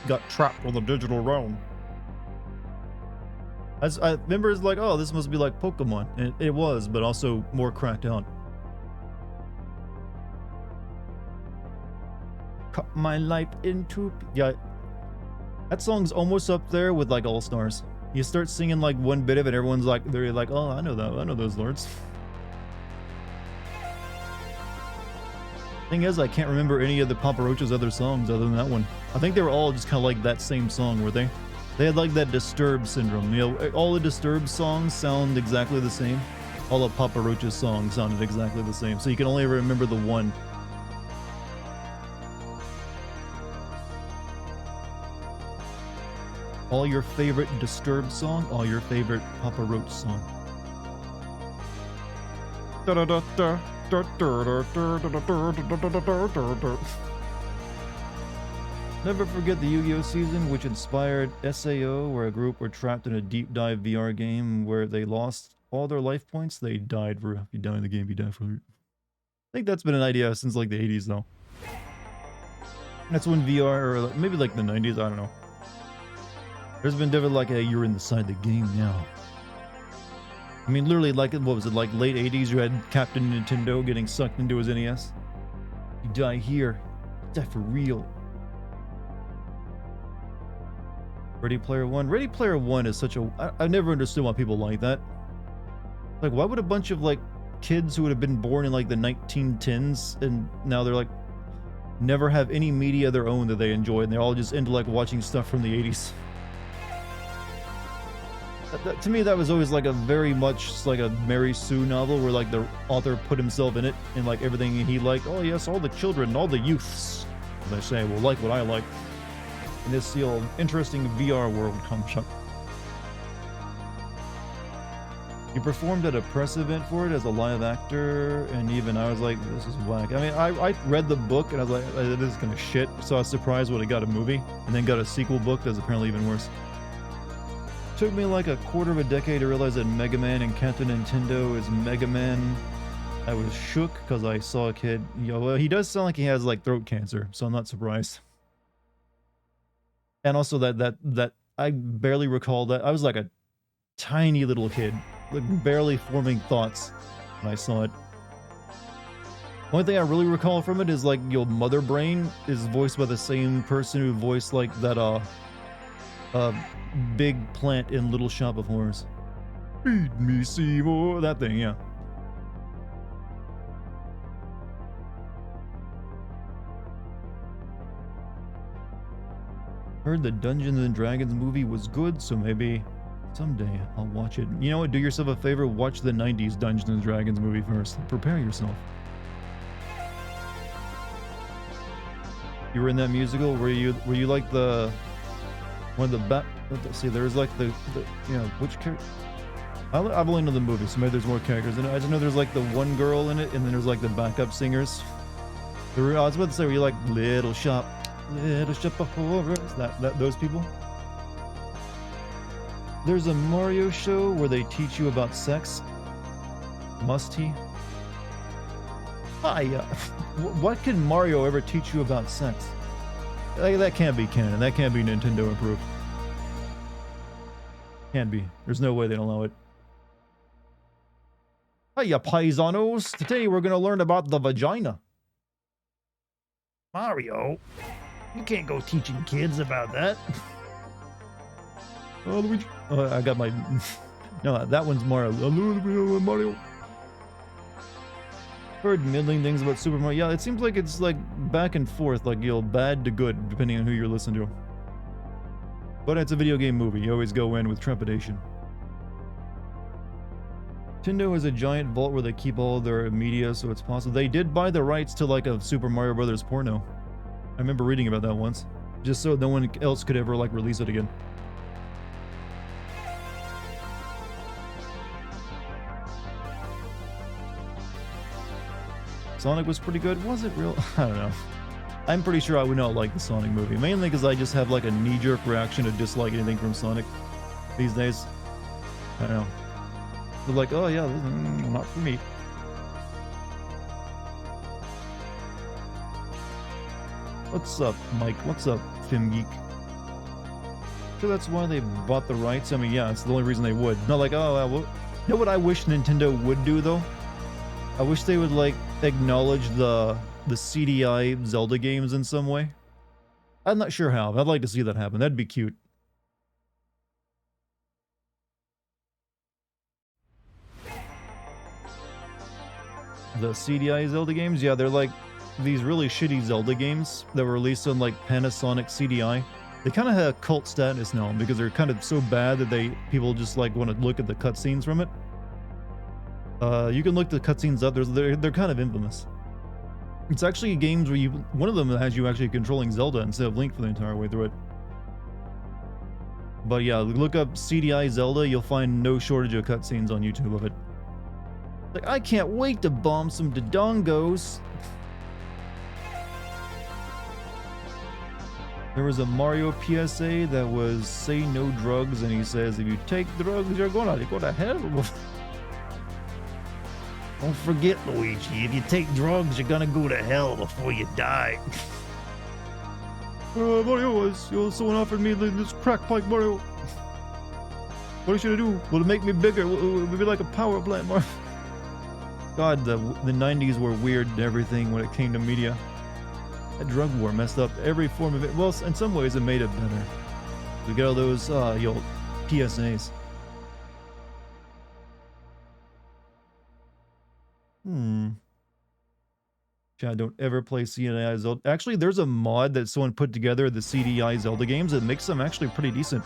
got trapped on the digital realm. I remember it's like, oh, this must be like Pokemon. And it was, but also more cracked out. Cut my life into... Yeah. That song's almost up there with like All Stars. You start singing like one bit of it, everyone's like, they're like, oh, I know that, I know those lords. Thing is, I can't remember any of the Papa Roach's other songs other than that one. I think they were all just kind of like that same song, were they? They had like that Disturbed syndrome. You know, all the Disturbed songs sound exactly the same. All of Papa Roach's songs sounded exactly the same, so you can only remember the one. All your favorite Disturbed song, all your favorite Papa Roach song. Never forget the Yu-Gi-Oh season, which inspired SAO, where a group were trapped in a deep dive VR game where they lost all their life points. They died for... If you die in the game, you die for... I think that's been an idea since like the 80s, though. That's when VR, or maybe like the 90s, I don't know. There's been different, like, hey, you're inside the game now. I mean, literally, like, what was it, like late 80s, you had Captain Nintendo getting sucked into his NES? You die here. You die for real. Ready Player One? Ready Player One is such a... I never understood why people like that. Like, why would a bunch of, like, kids who would have been born in, like, the 1910s, and now they're, like, never have any media of their own that they enjoy, and they're all just into, like, watching stuff from the 80s? To me, that was always like a very much like a Mary Sue novel where like the author put himself in it and like everything he liked. Oh yes, all the children, all the youths. They say, well, like what I like. And this interesting VR world comes up. You performed at a press event for it as a live actor, and even I was like, this is whack. I mean, I read the book, and I was like, this is gonna shit. So I was surprised when it got a movie, and then got a sequel book that's apparently even worse. Took me like a quarter of a decade to realize that Mega Man and Captain Nintendo is Mega Man. I was shook because I saw a kid. Well, he does sound like he has like throat cancer, so I'm not surprised. And also that I barely recall that. I was like a tiny little kid, like barely forming thoughts when I saw it. Only thing I really recall from it is like your Mother Brain is voiced by the same person who voiced like that big plant in Little Shop of Horrors. Feed me, Seymour. That thing, yeah. Heard the Dungeons and Dragons movie was good, so maybe someday I'll watch it. You know what? Do yourself a favor. Watch the 90s Dungeons and Dragons movie first. Prepare yourself. You were in that musical? Were you like the one of the let's see, there's like the you know, which character? I've only known the movie, so maybe there's more characters in it. I just know there's like the one girl in it, and then there's like the backup singers. I was about to say, were you like Little Shop of Horrors? That those people? There's a Mario show where they teach you about sex. Must he? Hi, what can Mario ever teach you about sex? That can't be canon. That can't be Nintendo approved. Can't be. There's no way they'd allow it. Hiya, paisanos. Today we're gonna learn about the vagina. Mario, you can't go teaching kids about that. Oh, Luigi. Oh, I got my... No, that one's Mario. Mario. Heard middling things about Super Mario. Yeah, it seems like it's like back and forth, like bad to good, depending on who you're listening to. But it's a video game movie. You always go in with trepidation. Nintendo has a giant vault where they keep all their media, so it's possible. They did buy the rights to like a Super Mario Brothers porno. I remember reading about that once. Just so no one else could ever like release it again. Sonic was pretty good. Was it real? I don't know. I'm pretty sure I would not like the Sonic movie. Mainly because I just have like a knee-jerk reaction to dislike anything from Sonic these days. I don't know. They're like, oh yeah, not for me. What's up, Mike? What's up, FimGeek? Sure, that's why they bought the rights. I mean, yeah, it's the only reason they would. Not like, oh, well, you know what I wish Nintendo would do though? I wish they would like acknowledge the CDI Zelda games in some way. I'm not sure how. I'd like to see that happen. That'd be cute. The CDI Zelda games? Yeah, they're like these really shitty Zelda games that were released on like Panasonic CDI. They kind of have cult status now because they're kind of so bad that people just like want to look at the cutscenes from it. You can look the cutscenes up. They're kind of infamous. It's actually games where one of them has you actually controlling Zelda instead of Link for the entire way through it. But yeah, look up CDI Zelda. You'll find no shortage of cutscenes on YouTube of it. Like, I can't wait to bomb some Dodongos. There was a Mario PSA that was say no drugs, and he says if you take drugs, you're gonna go to hell. Don't forget, Luigi, if you take drugs, you're gonna go to hell before you die. Mario, someone offered me this crack pipe, Mario. What should I do? Will it make me bigger? Will it be like a power plant, Mario? God, the 90s were weird and everything when it came to media. That drug war messed up every form of it. Well, in some ways it made it better. We got all those, PSAs. Chad, don't ever play CDI Zelda. Actually, there's a mod that someone put together the CDI Zelda games that makes them actually pretty decent.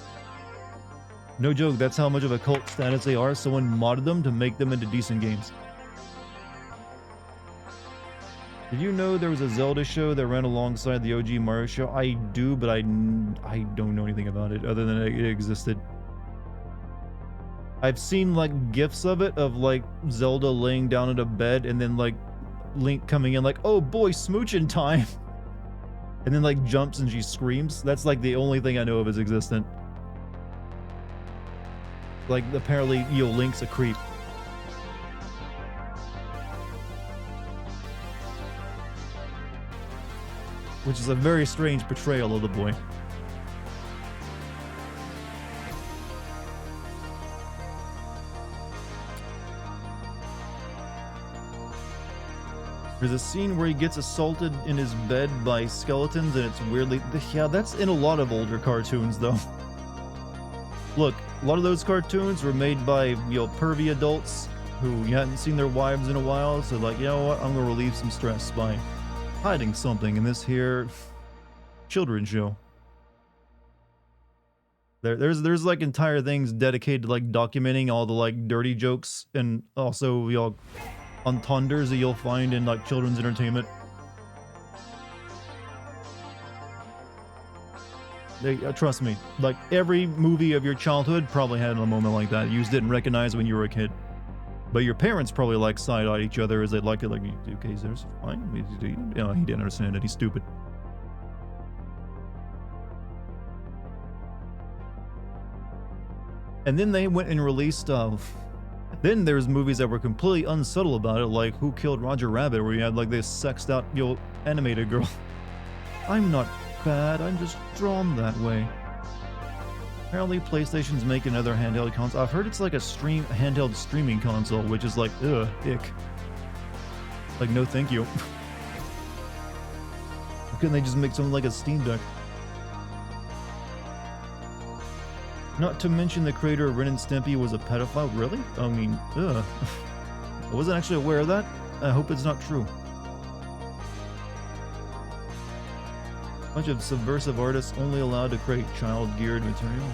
No joke, that's how much of a cult status they are. Someone modded them to make them into decent games. Did you know there was a Zelda show that ran alongside the OG Mario show? I do, but I don't know anything about it other than it existed. I've seen like gifs of it, of like Zelda laying down in a bed and then like Link coming in like, oh boy, smooching time. And then like jumps and she screams. That's like the only thing I know of is existent. Like apparently, Link's a creep. Which is a very strange portrayal of the boy. There's a scene where he gets assaulted in his bed by skeletons and it's weirdly... Yeah, that's in a lot of older cartoons, though. Look, a lot of those cartoons were made by, pervy adults who hadn't seen their wives in a while, so like, you know what, I'm gonna relieve some stress by hiding something in this here children's show. There's like entire things dedicated to like documenting all the like dirty jokes and also entendres that you'll find in like children's entertainment. Trust me, like every movie of your childhood probably had a moment like that you just didn't recognize when you were a kid. But your parents probably like side-eyed each other as they liked it, like, okay, there's fine. You know, he didn't understand it, he's stupid. And then they went and released, then there's movies that were completely unsubtle about it, like Who Killed Roger Rabbit, where you had like this sexed out, animated girl. I'm not bad, I'm just drawn that way. Apparently PlayStation's making another handheld console. I've heard it's like a handheld streaming console, which is like, ugh, ick. Like, no thank you. Why couldn't they just make something like a Steam Deck? Not to mention the creator of Ren and Stimpy was a pedophile. Really? I mean, ugh. I wasn't actually aware of that. I hope it's not true. Bunch of subversive artists only allowed to create child-geared material.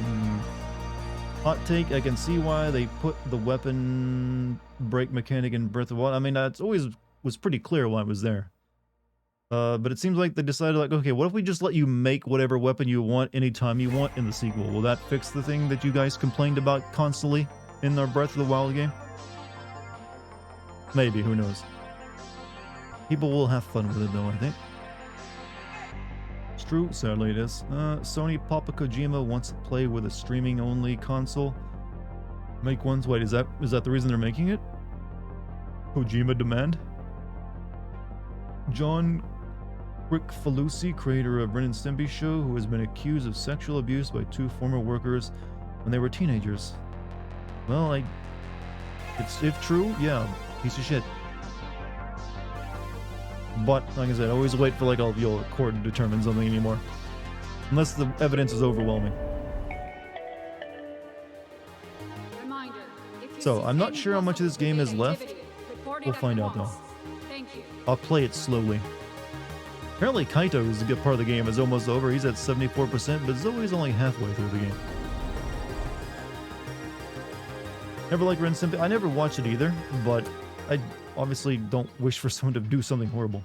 Hot take, I can see why they put the weapon break mechanic in Breath of the Wild. I mean, that's always was pretty clear why it was there. But it seems like they decided, like, okay, what if we just let you make whatever weapon you want anytime you want in the sequel? Will that fix the thing that you guys complained about constantly in our Breath of the Wild game? Maybe, who knows? People will have fun with it though, I think. It's true, sadly it is. Sony Papa Kojima wants to play with a streaming-only console. Make ones. Wait, is that the reason they're making it? Kojima demand? John Kricfalusi, creator of Ren and Stimpy Show, who has been accused of sexual abuse by two former workers when they were teenagers. Well, if true, yeah, piece of shit. But, like I said, I always wait for like a court to determine something anymore. Unless the evidence is overwhelming. So, I'm not sure how much of this game is left. We'll find out though. I'll play it slowly. Apparently Kaito is a good part of the game. Is almost over. He's at 74%, but Zoe's only halfway through the game. Never liked Ren and Stimpy. I never watched it either, but I obviously don't wish for someone to do something horrible.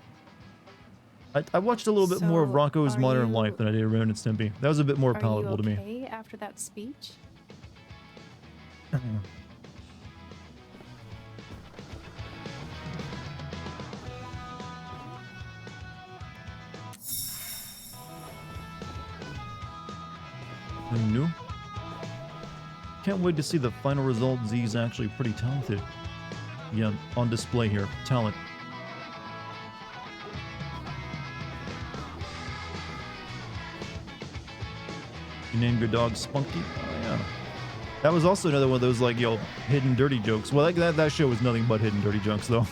I watched a little bit more of Rocco's Modern Life than I did Ren and Stimpy. That was a bit more palatable to me. Are you okay after that speech? New. Can't wait to see the final result. Z's actually pretty talented. Yeah, on display here. Talent. You named your dog Spunky? Oh, yeah. That was also another one of those, like, hidden dirty jokes. Well, that show was nothing but hidden dirty jokes, though.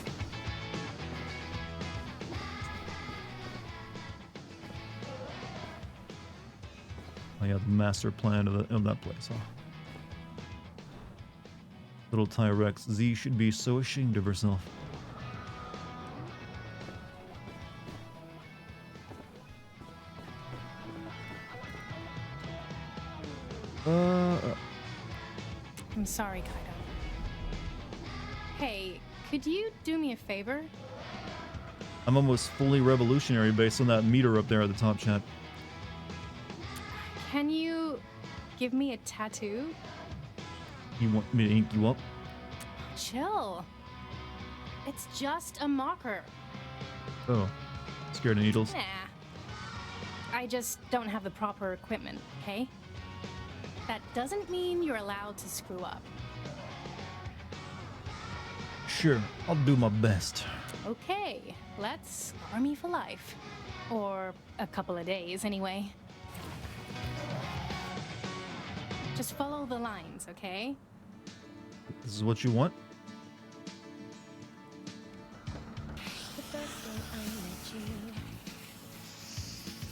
I got the master plan of that place, huh? Little Tyrex. Z should be so ashamed of herself. I'm sorry, Kaito. Hey, could you do me a favor? I'm almost fully revolutionary based on that meter up there at the top, chat. Can you give me a tattoo? You want me to ink you up? Chill. It's just a marker. Oh, scared of needles? Nah. I just don't have the proper equipment, okay? That doesn't mean you're allowed to screw up. Sure, I'll do my best. Okay, let's scar me for life. Or a couple of days, anyway. Just follow the lines, okay? This is what you want? The first day I met you,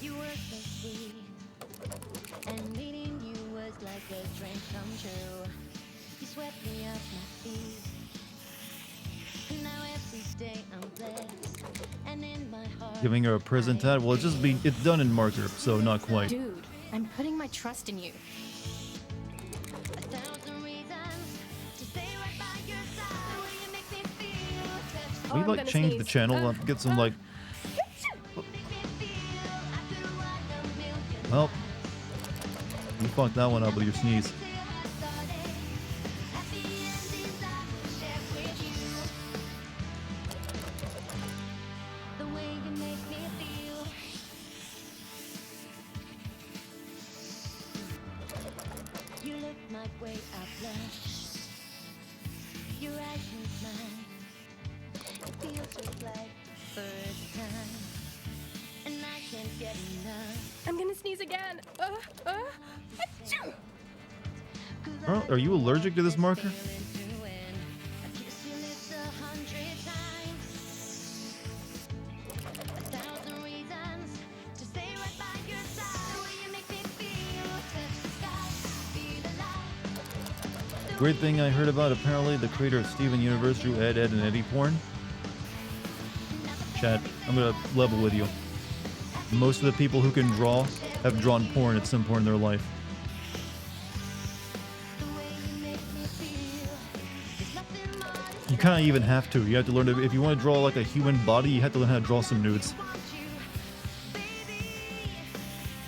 you were so sweet, and meeting you was like a dream come true. You swept me off my feet, and now every day I'm blessed, and in my heart. Giving her a present tat? Well, it's done in marker, so not quite. Dude, I'm putting my trust in you. We I'm like gonna change the sneeze. channel, get some like. Well, you fucked that one up with your sneeze. You look my way, I blush. Your eyes meet mine. It feels just like first time, and I can't get enough. I'm gonna sneeze again. Achoo! Oh, are you allergic to this marker? Great thing I heard about, apparently the creator of Steven Universe drew Ed, Ed, and Eddie porn. Chat, I'm gonna level with you. Most of the people who can draw have drawn porn at some point in their life. You kind of even have to. You have to learn to, if you want to draw like a human body, you have to learn how to draw some nudes.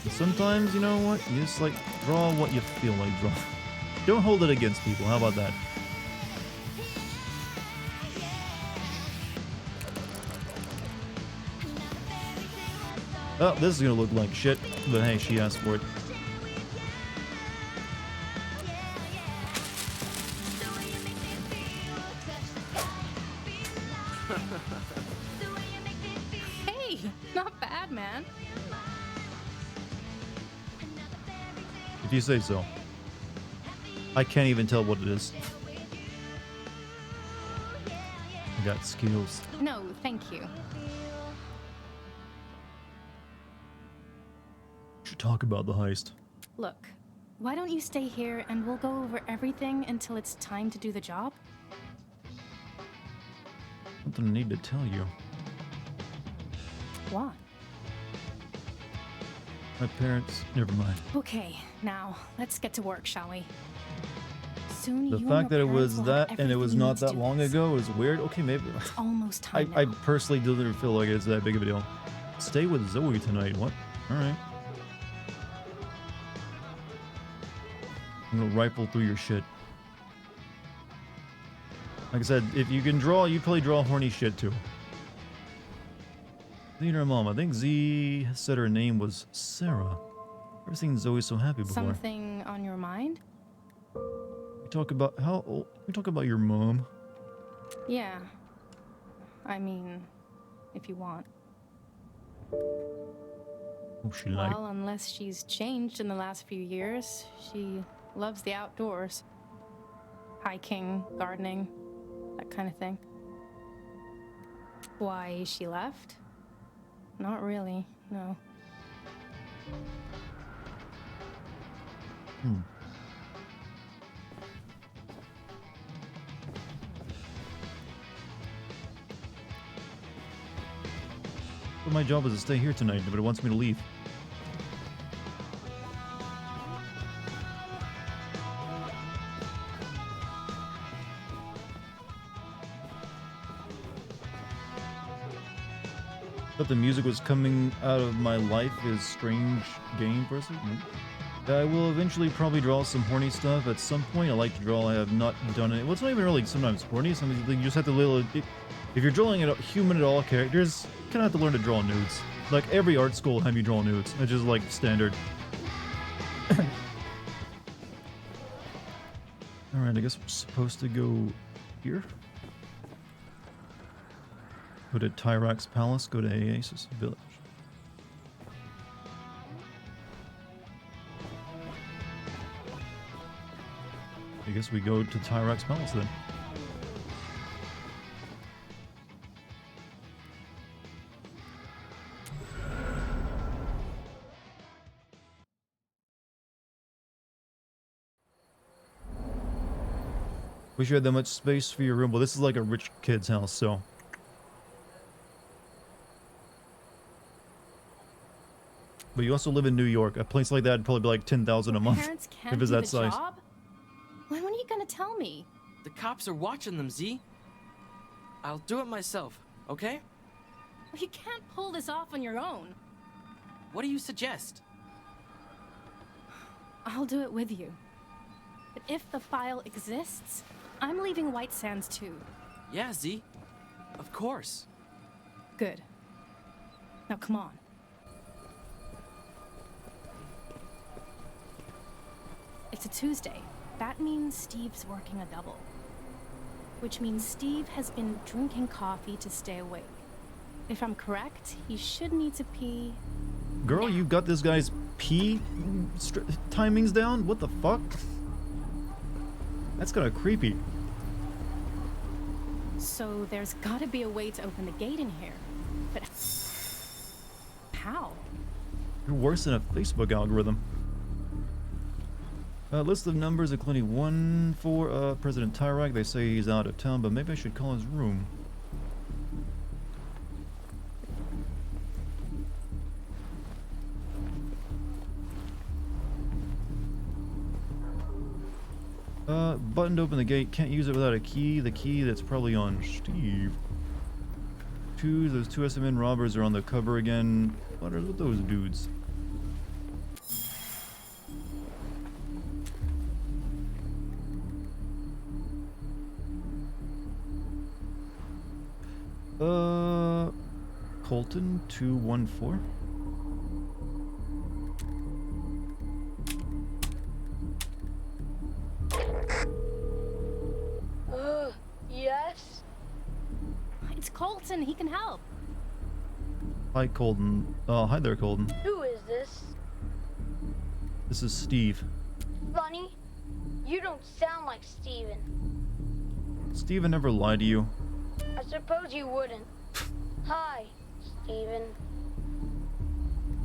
And sometimes, you know what? You just like draw what you feel like drawing. Don't hold it against people. How about that? Oh, this is gonna look like shit, but hey, she asked for it. Hey, not bad, man. If you say so. I can't even tell what it is. I got skills. No, thank you. Should talk about the heist. Look, why don't you stay here and we'll go over everything until it's time to do the job? Something I need to tell you. What? My parents, never mind. Okay, now let's get to work, shall we? Soon The you fact and that your it was parents will have that and it was everything you not need to that do long this. ago is weird. Okay, maybe. It's almost time I now. personally didn't feel like it's that big of a deal. Stay with Zoe tonight. What? Alright. I'm gonna rifle through your shit. Like I said, if you can draw, you probably draw horny shit too. Z and her mom. I think Z said her name was Sarah. Never seen Zoe so happy before. Something on your mind? We talk about how old? We talk about your mom. Yeah. I mean, if you want. Oh, she like. Well, unless she's changed in the last few years, she loves the outdoors. Hiking, gardening, that kind of thing. Why she left? Not really, no. But my job is to stay here tonight, but it wants me to leave. Thought the music was coming out of my life is strange game person. I will eventually probably draw some horny stuff at some point. I like to draw. I have not done it. Well, it's not even really sometimes horny. Sometimes you just have to little. If you're drawing a human at all characters, you kind of have to learn to draw nudes. Like every art school will have you draw nudes. It's just like standard. Alright, I guess we're supposed to go here. Go to Tyrax Palace, go to Oasis Village. I guess we go to Tyrax Palace then. Wish you had that much space for your room. Well, this is like a rich kid's house, so. But you also live in New York. A place like that would probably be like 10,000 a month. Parents can't If it's do that the size. job? When are you gonna tell me? The cops are watching them, Z. I'll do it myself, okay? You can't pull this off on your own. What do you suggest? I'll do it with you. But if the file exists, I'm leaving White Sands too. Yeah, Z. Of course. Good. Now come on. It's a Tuesday. That means Steve's working a double. Which means Steve has been drinking coffee to stay awake. If I'm correct, he should need to pee. Girl, you got this guy's pee timings down? What the fuck? That's kind of creepy. So there's gotta be a way to open the gate in here. But how? You're worse than a Facebook algorithm. List of numbers including one for President Tyrak. They say he's out of town, but maybe I should call his room. Button to open the gate. Can't use it without a key. The key that's probably on Steve. Those two SMN robbers are on the cover again. What are those dudes? Colton 214. Yes? It's Colton, he can help. Hi, Colton. Hi there, Colton. Who is this? This is Steve. Funny, you don't sound like Steven. Steven never lied to you. I suppose you wouldn't. Hi, Steven.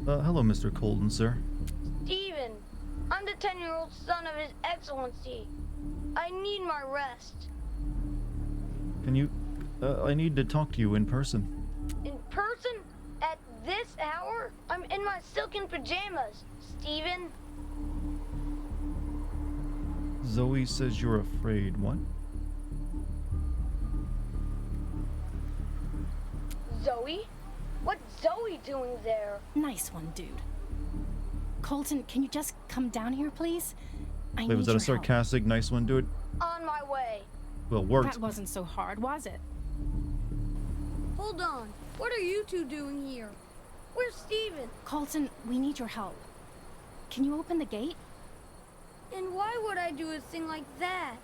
Hello, Mr. Colton, sir. Steven, I'm the 10-year-old son of His Excellency. I need my rest. Can you... I need to talk to you in person. In person? At this hour? I'm in my silken pajamas, Steven. Zoe says you're afraid. What? Zoe? What's Zoe doing there? Nice one, dude. Colton, can you just come down here, please? I Wait, need was that a your help. sarcastic, nice one, dude? On my way. Well, worked. That wasn't so hard, was it? Hold on. What are you two doing here? Where's Steven? Colton, we need your help. Can you open the gate? And why would I do a thing like that?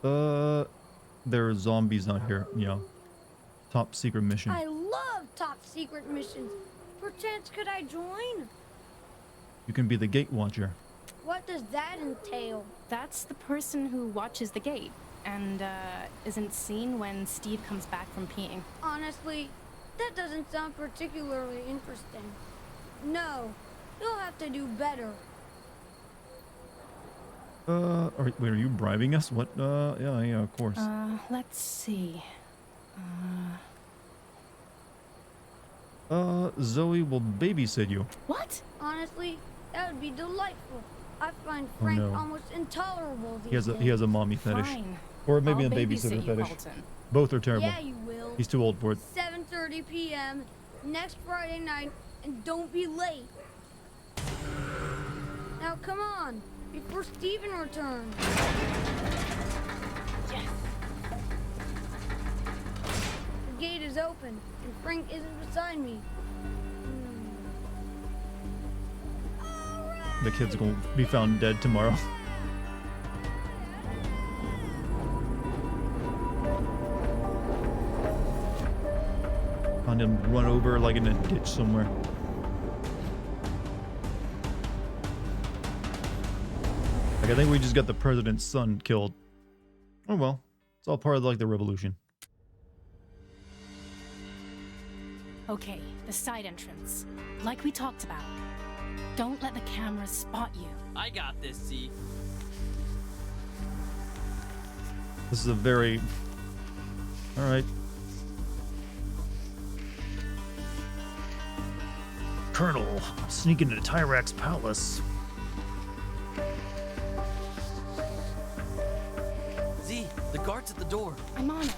There are zombies out here, yeah. Top secret mission. I love top secret missions. Perchance could I join? You can be the gate watcher. What does that entail? That's the person who watches the gate and isn't seen when Steve comes back from peeing. Honestly, that doesn't sound particularly interesting. No, you'll have to do better. Wait, are you bribing us? What? Yeah, of course. Let's see. Zoe will babysit you. What? Honestly, that would be delightful. I find Oh, Frank no. almost intolerable these He has a mommy fetish. Fine. Or maybe I'll a babysitter babysit you, fetish. Colton. Both are terrible. Yeah, you will. He's too old for it. 7:30 p.m. next Friday night, and don't be late. Now come on, before Steven returns. Yes. The gate is open, and Frank isn't beside me. The kid's gonna be found dead tomorrow. Found him run over like in a ditch somewhere. Like, I think we just got the president's son killed. Oh well, it's all part of like the revolution. Okay, the side entrance. Like we talked about. Don't let the cameras spot you. I got this, Z. This is a very... Alright. Colonel, sneaking into Tyrak's palace. Z, the guard's at the door. I'm on it.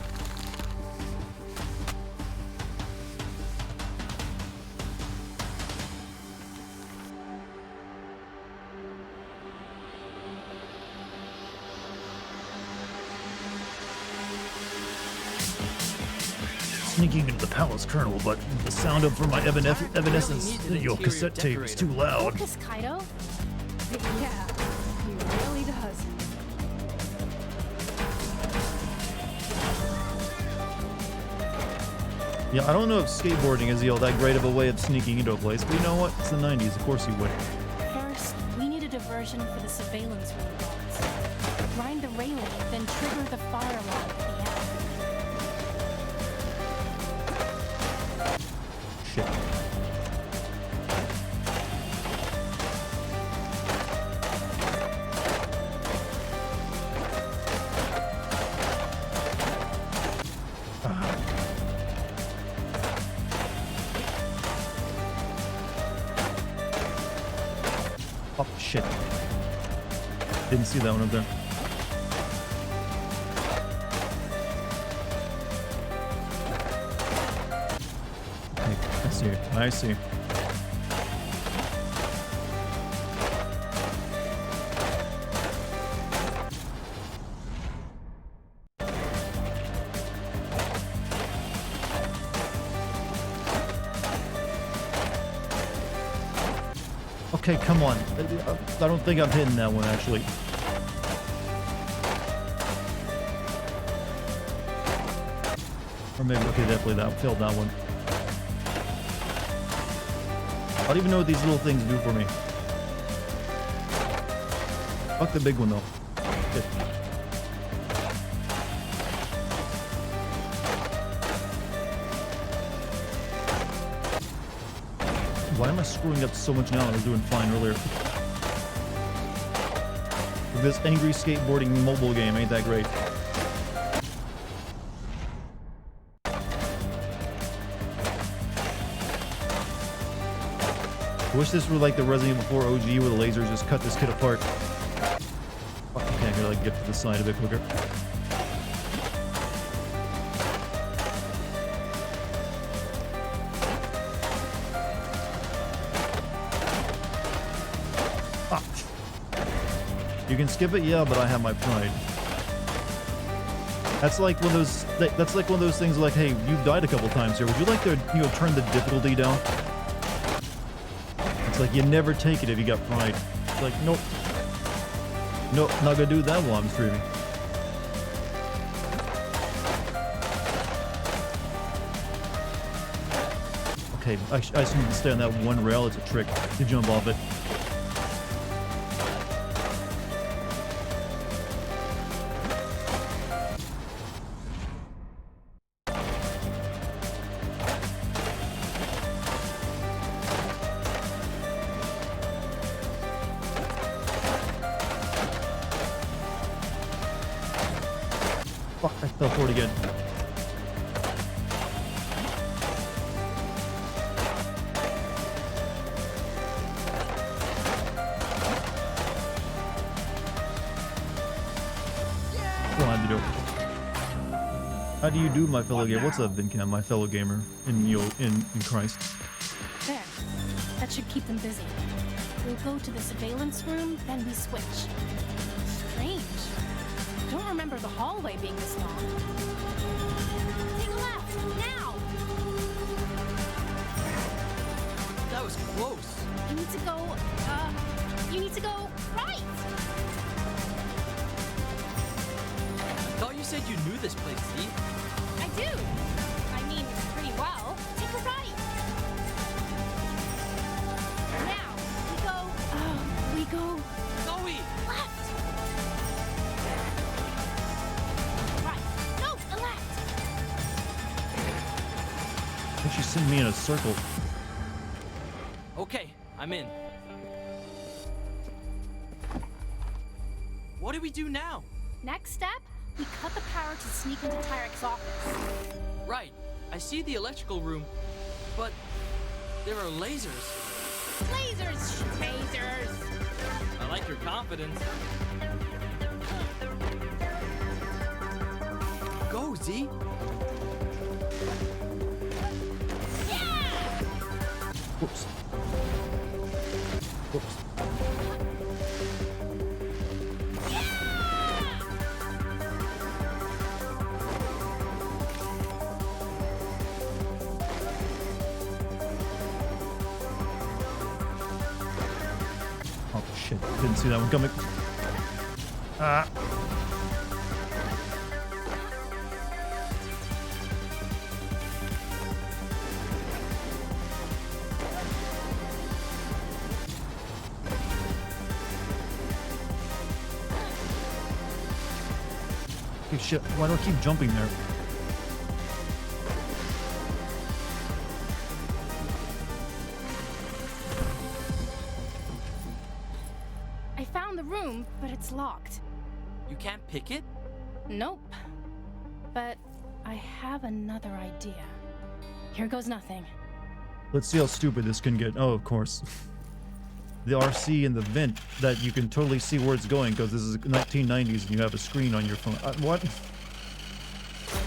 Sneaking into the palace, Colonel, but the sound up from my Evanescence, needs an your interior cassette tape is too loud. Focus, Kaido. Yeah, he really does. Yeah, I don't know if skateboarding is that great of a way of sneaking into a place, but you know what? It's the 90s, of course you would. First, we need a diversion for the surveillance room guards. Grind the railing, then trigger the fire alarm at the end. Shit. Oh, shit. Didn't see that one up there. Okay, I see it. I see. Okay, come on. I don't think I'm hitting that one, actually. Or maybe, okay, definitely that failed that one. I don't even know what these little things do for me. Fuck the big one, though. Shit. Why am I screwing up so much now? I was doing fine earlier. This angry skateboarding mobile game ain't that great. I wish this were like the Resident Evil 4 OG where the lasers just cut this kid apart. Fuck, I can't really get to the side a bit quicker. You can skip it, yeah, but I have my pride. That's like one of those. That's like one of those things. Like, hey, you've died a couple times here. Would you like to, turn the difficulty down? It's like you never take it if you got pride. It's like, nope, nope, not gonna do that while I'm streaming. Okay, I just need to stay on that one rail. It's a trick to jump off it. Fuck, I fell for it again. go. How do you do, my fellow gamer? What's up, Vincam, my fellow gamer in Christ? There. That should keep them busy. We'll go to the surveillance room, then we switch. Strange. I don't remember the hallway being this long. Take a left, now! That was close. You need to go right! I thought you said you knew this place, Z. I do! I mean, pretty well. Take a right! Now, we go Zoe! left! Right. No, the left! I think she's sending me in a circle. Okay, I'm in. What do we do now? Next step, we cut the power to sneak into Tyrek's office. Right, I see the electrical room, but there are lasers. Lasers, phasers! I like your confidence. Go, Z! Whoops. Whoops. Oh shit, didn't see that one coming. Ah. Okay, shit, why do I keep jumping there? I found the room, but it's locked. You can't pick it? Nope. But I have another idea. Here goes nothing. Let's see how stupid this can get. Oh, of course. The RC and the vent that you can totally see where it's going because this is 1990s and you have a screen on your phone. What?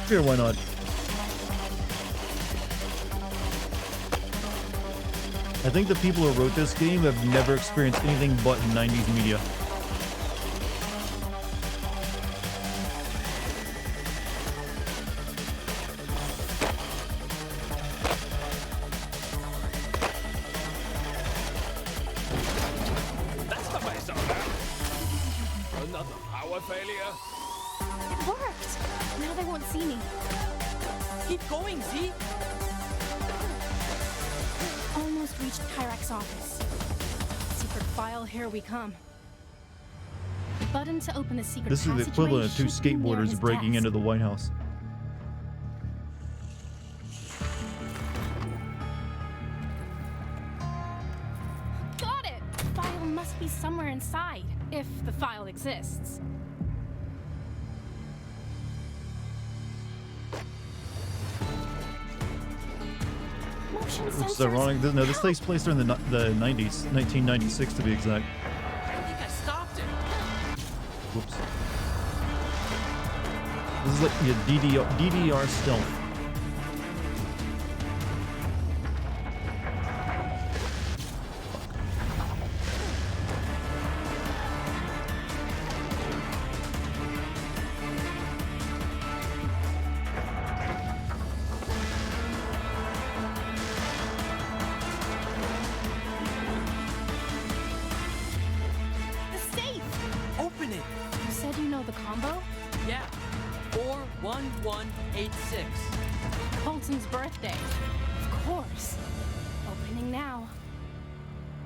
Sure, why not? I think the people who wrote this game have never experienced anything but 90s media. That's the way, Zona. Another power failure. It worked! Now they won't see me. Keep going, Z! Almost reached Kyrak's office. Secret file, here we come. The button to open the secret This is the passageway equivalent of two should be near skateboarders his breaking desk. into the White House. Got it! The file must be somewhere inside, if the file exists. Motion Which is sensors. ironic. No, this Help! takes place during the 90s, 1996 to be exact. I think I stopped it. Whoops. This is like your DDR stealth. The safe! Open it! You said you know the combo? Yeah. 41186. Colton's birthday. Of course. Opening now.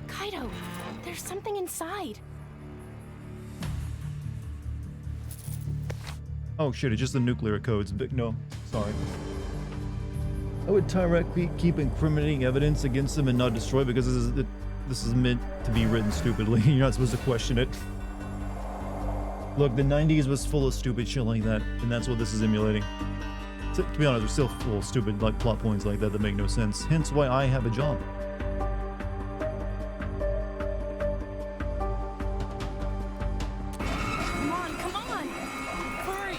Kaido, there's something inside. Oh shit, it's just the nuclear codes. But no, sorry. How would Tyrek keep incriminating evidence against him and not destroy it? Because this is meant to be written stupidly. You're not supposed to question it. Look, the 90s was full of stupid shit like that, and that's what this is emulating. To be honest, we're still full of stupid like plot points like that make no sense. Hence why I have a job. Come on, come on! Hurry!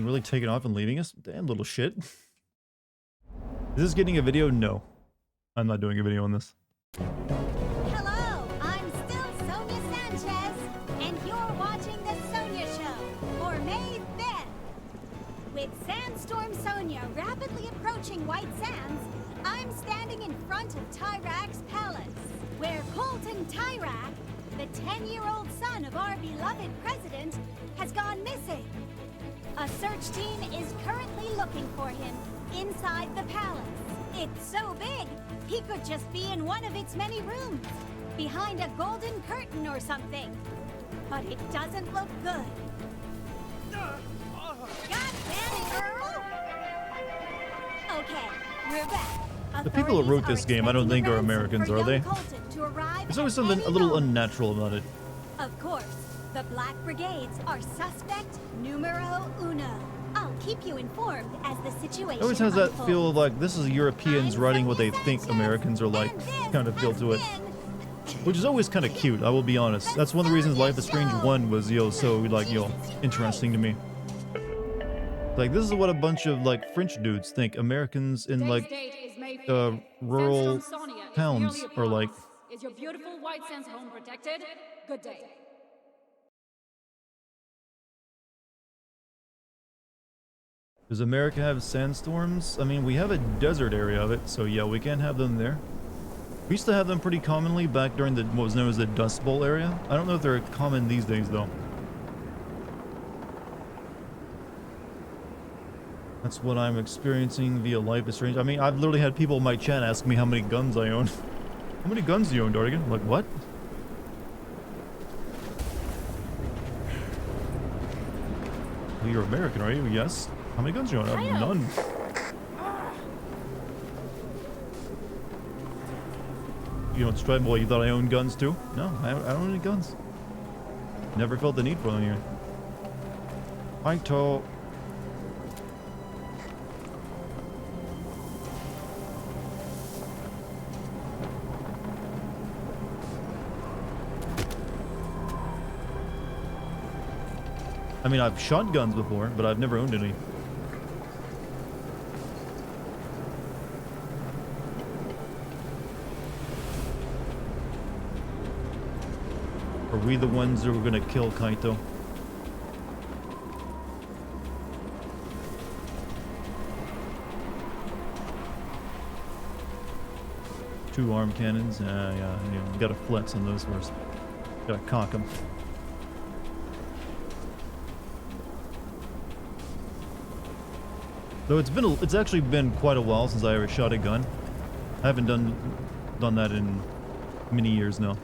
Really taking off and leaving us? Damn little shit. Is this getting a video? No. I'm not doing a video on this. Hello, I'm still Sonia Sanchez, and you're watching The Sonia Show for May 5th. With Sandstorm Sonia rapidly approaching White Sands, I'm standing in front of Tyrak's palace, where Colton Tyrak, the 10-year-old son of our beloved president, has gone missing. A search team is currently looking for him inside the palace. It's so big, he could just be in one of its many rooms, behind a golden curtain or something. But it doesn't look good. God damn it, Earl! Okay, we're back. The people who wrote this game, I don't think are Americans, are they? There's always something a little unnatural about it. Of course, the Black Brigades are suspect numero uno. I'll keep you informed as the situation It always has that unfolds. feel of like this is Europeans writing what they think Americans are like kind of feel to it. Which is always kind of cute, I will be honest. That's one of the reasons Life is Strange 1 was, so like, interesting to me. Like, this is what a bunch of, like, French dudes think Americans in, like, rural towns are like. Is your beautiful White Sands home protected? Good day. Does America have sandstorms? I mean, we have a desert area of it, so yeah, we can't have them there. We used to have them pretty commonly back during the what was known as the Dust Bowl area. I don't know if they're common these days, though. That's what I'm experiencing via Life is Strange. I mean, I've literally had people in my chat ask me how many guns I own. How many guns do you own, Dartigan? I'm like, what? Well, you're American, are you? Yes. How many guns do you own? I have none. You don't strive. Well, you thought I owned guns too? No, I don't own any guns. Never felt the need for them here. Fighto. I mean, I've shot guns before, but I've never owned any. Are we the ones that were gonna kill Kaito? Two arm cannons? Yeah, you gotta flex on those first. Gotta cock them. Though it's actually been quite a while since I ever shot a gun. I haven't done that in many years now.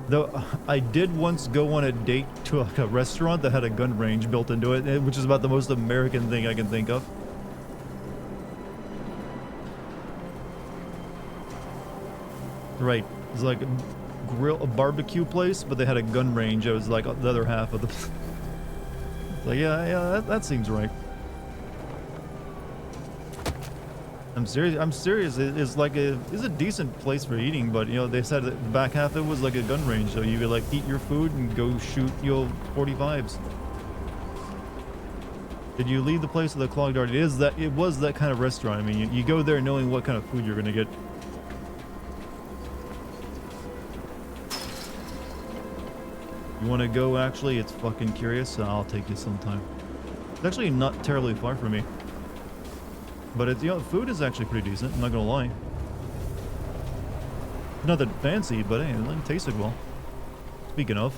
Though I did once go on a date to like a restaurant that had a gun range built into it, which is about the most American thing I can think of. Right, it's like a barbecue place, but they had a gun range. It was like the other half of the. Like yeah, that seems right. I'm serious. It's like it's a decent place for eating, but they said that the back half of it was like a gun range, so you could like eat your food and go shoot 45s. Did you leave the place with a clogged dart? It was that kind of restaurant. I mean, you go there knowing what kind of food you're gonna get. You want to go? Actually, it's fucking curious. I'll take you sometime. It's actually not terribly far from me. But it's, food is actually pretty decent, I'm not gonna lie. Not that fancy, but hey, it tasted well. Speaking of.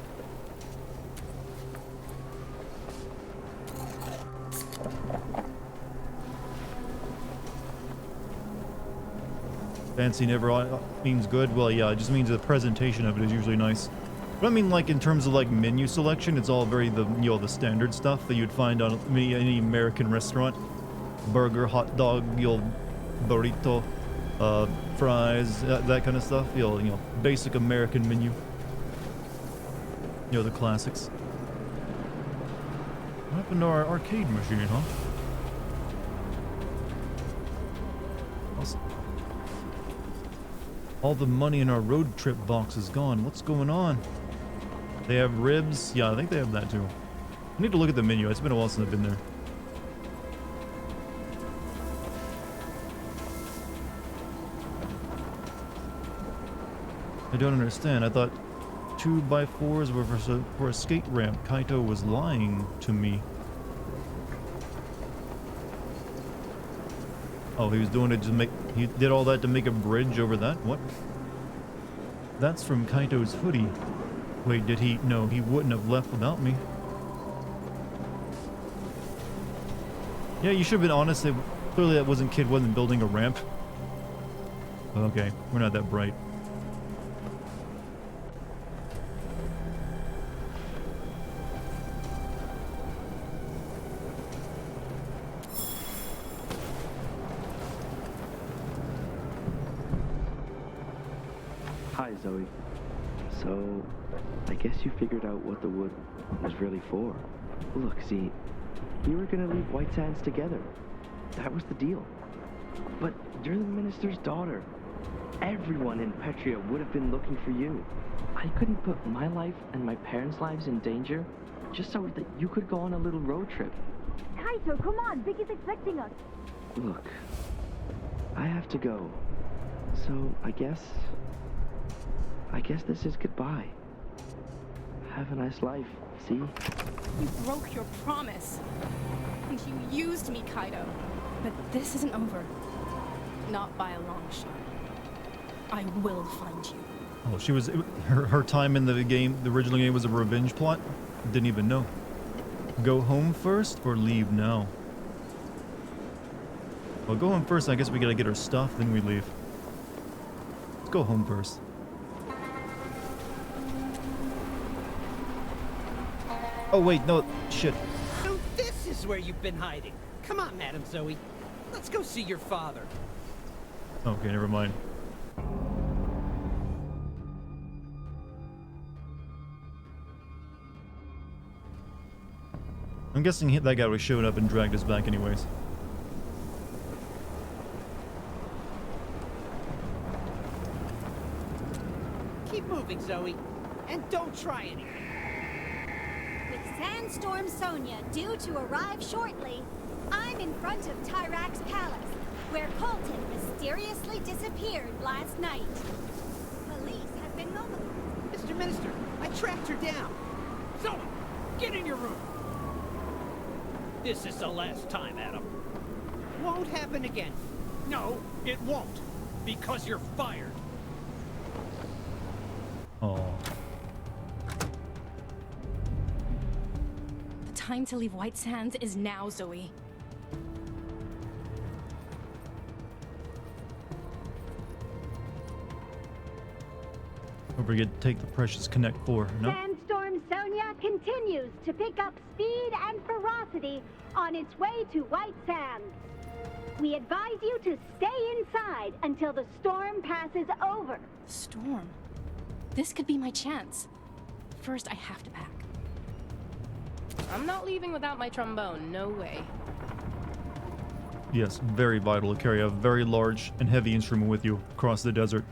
Fancy never means good. Well, yeah, it just means the presentation of it is usually nice. But I mean, like, in terms of, like, menu selection, it's all very, the standard stuff that you'd find on any American restaurant. Burger, hot dog, burrito, fries, that kind of stuff. Basic American menu. The classics. What happened to our arcade machine, huh? Awesome. All the money in our road trip box is gone. What's going on? They have ribs. Yeah, I think they have that too. I need to look at the menu. It's been a while since I've been there. I don't understand. I thought 2x4s were for a skate ramp. Kaito was lying to me. Oh, he was doing it to make... He did all that to make a bridge over that? What? That's from Kaito's hoodie. Wait, did he... No, he wouldn't have left without me. Yeah, you should have been honest. Clearly that kid wasn't building a ramp. Okay, we're not that bright. Hi, Zoe. So, I guess you figured out what the wood was really for. Look, see, you were gonna leave White Sands together. That was the deal. But you're the minister's daughter. Everyone in Petria would have been looking for you. I couldn't put my life and my parents' lives in danger just so that you could go on a little road trip. Kaito, come on. Vicky's expecting us. Look, I have to go. So, I guess this is goodbye. Have a nice life, see? You broke your promise. And you used me, Kaito. But this isn't over. Not by a long shot. I will find you. Oh, she was... Her time in the game, the original game, was a revenge plot? Didn't even know. Go home first or leave now? Well, go home first. I guess we gotta get our stuff, then we leave. Let's go home first. Oh, wait, no, shit. So this is where you've been hiding. Come on, Madam Zoe. Let's go see your father. Okay, never mind. I'm guessing that guy was showed up and dragged us back anyways. Keep moving, Zoe. And don't try anything. With Sandstorm Sonia due to arrive shortly, I'm in front of Tyrak's palace, where Colton mysteriously disappeared last night. Police have been mobilized. Mr. Minister, I tracked her down. Zoe, get in your room. This is the last time, Adam. Won't happen again. No, it won't. Because you're fired. Oh. The time to leave White Sands is now, Zoe. Don't forget to take the precious Connect 4, no? Sandstorm Sonia continues to pick up speed and ferocity on its way to White Sands. We advise you to stay inside until the storm passes over. Storm. This could be my chance. First, I have to pack. I'm not leaving without my trombone, no way. Yes, very vital to carry a very large and heavy instrument with you across the desert.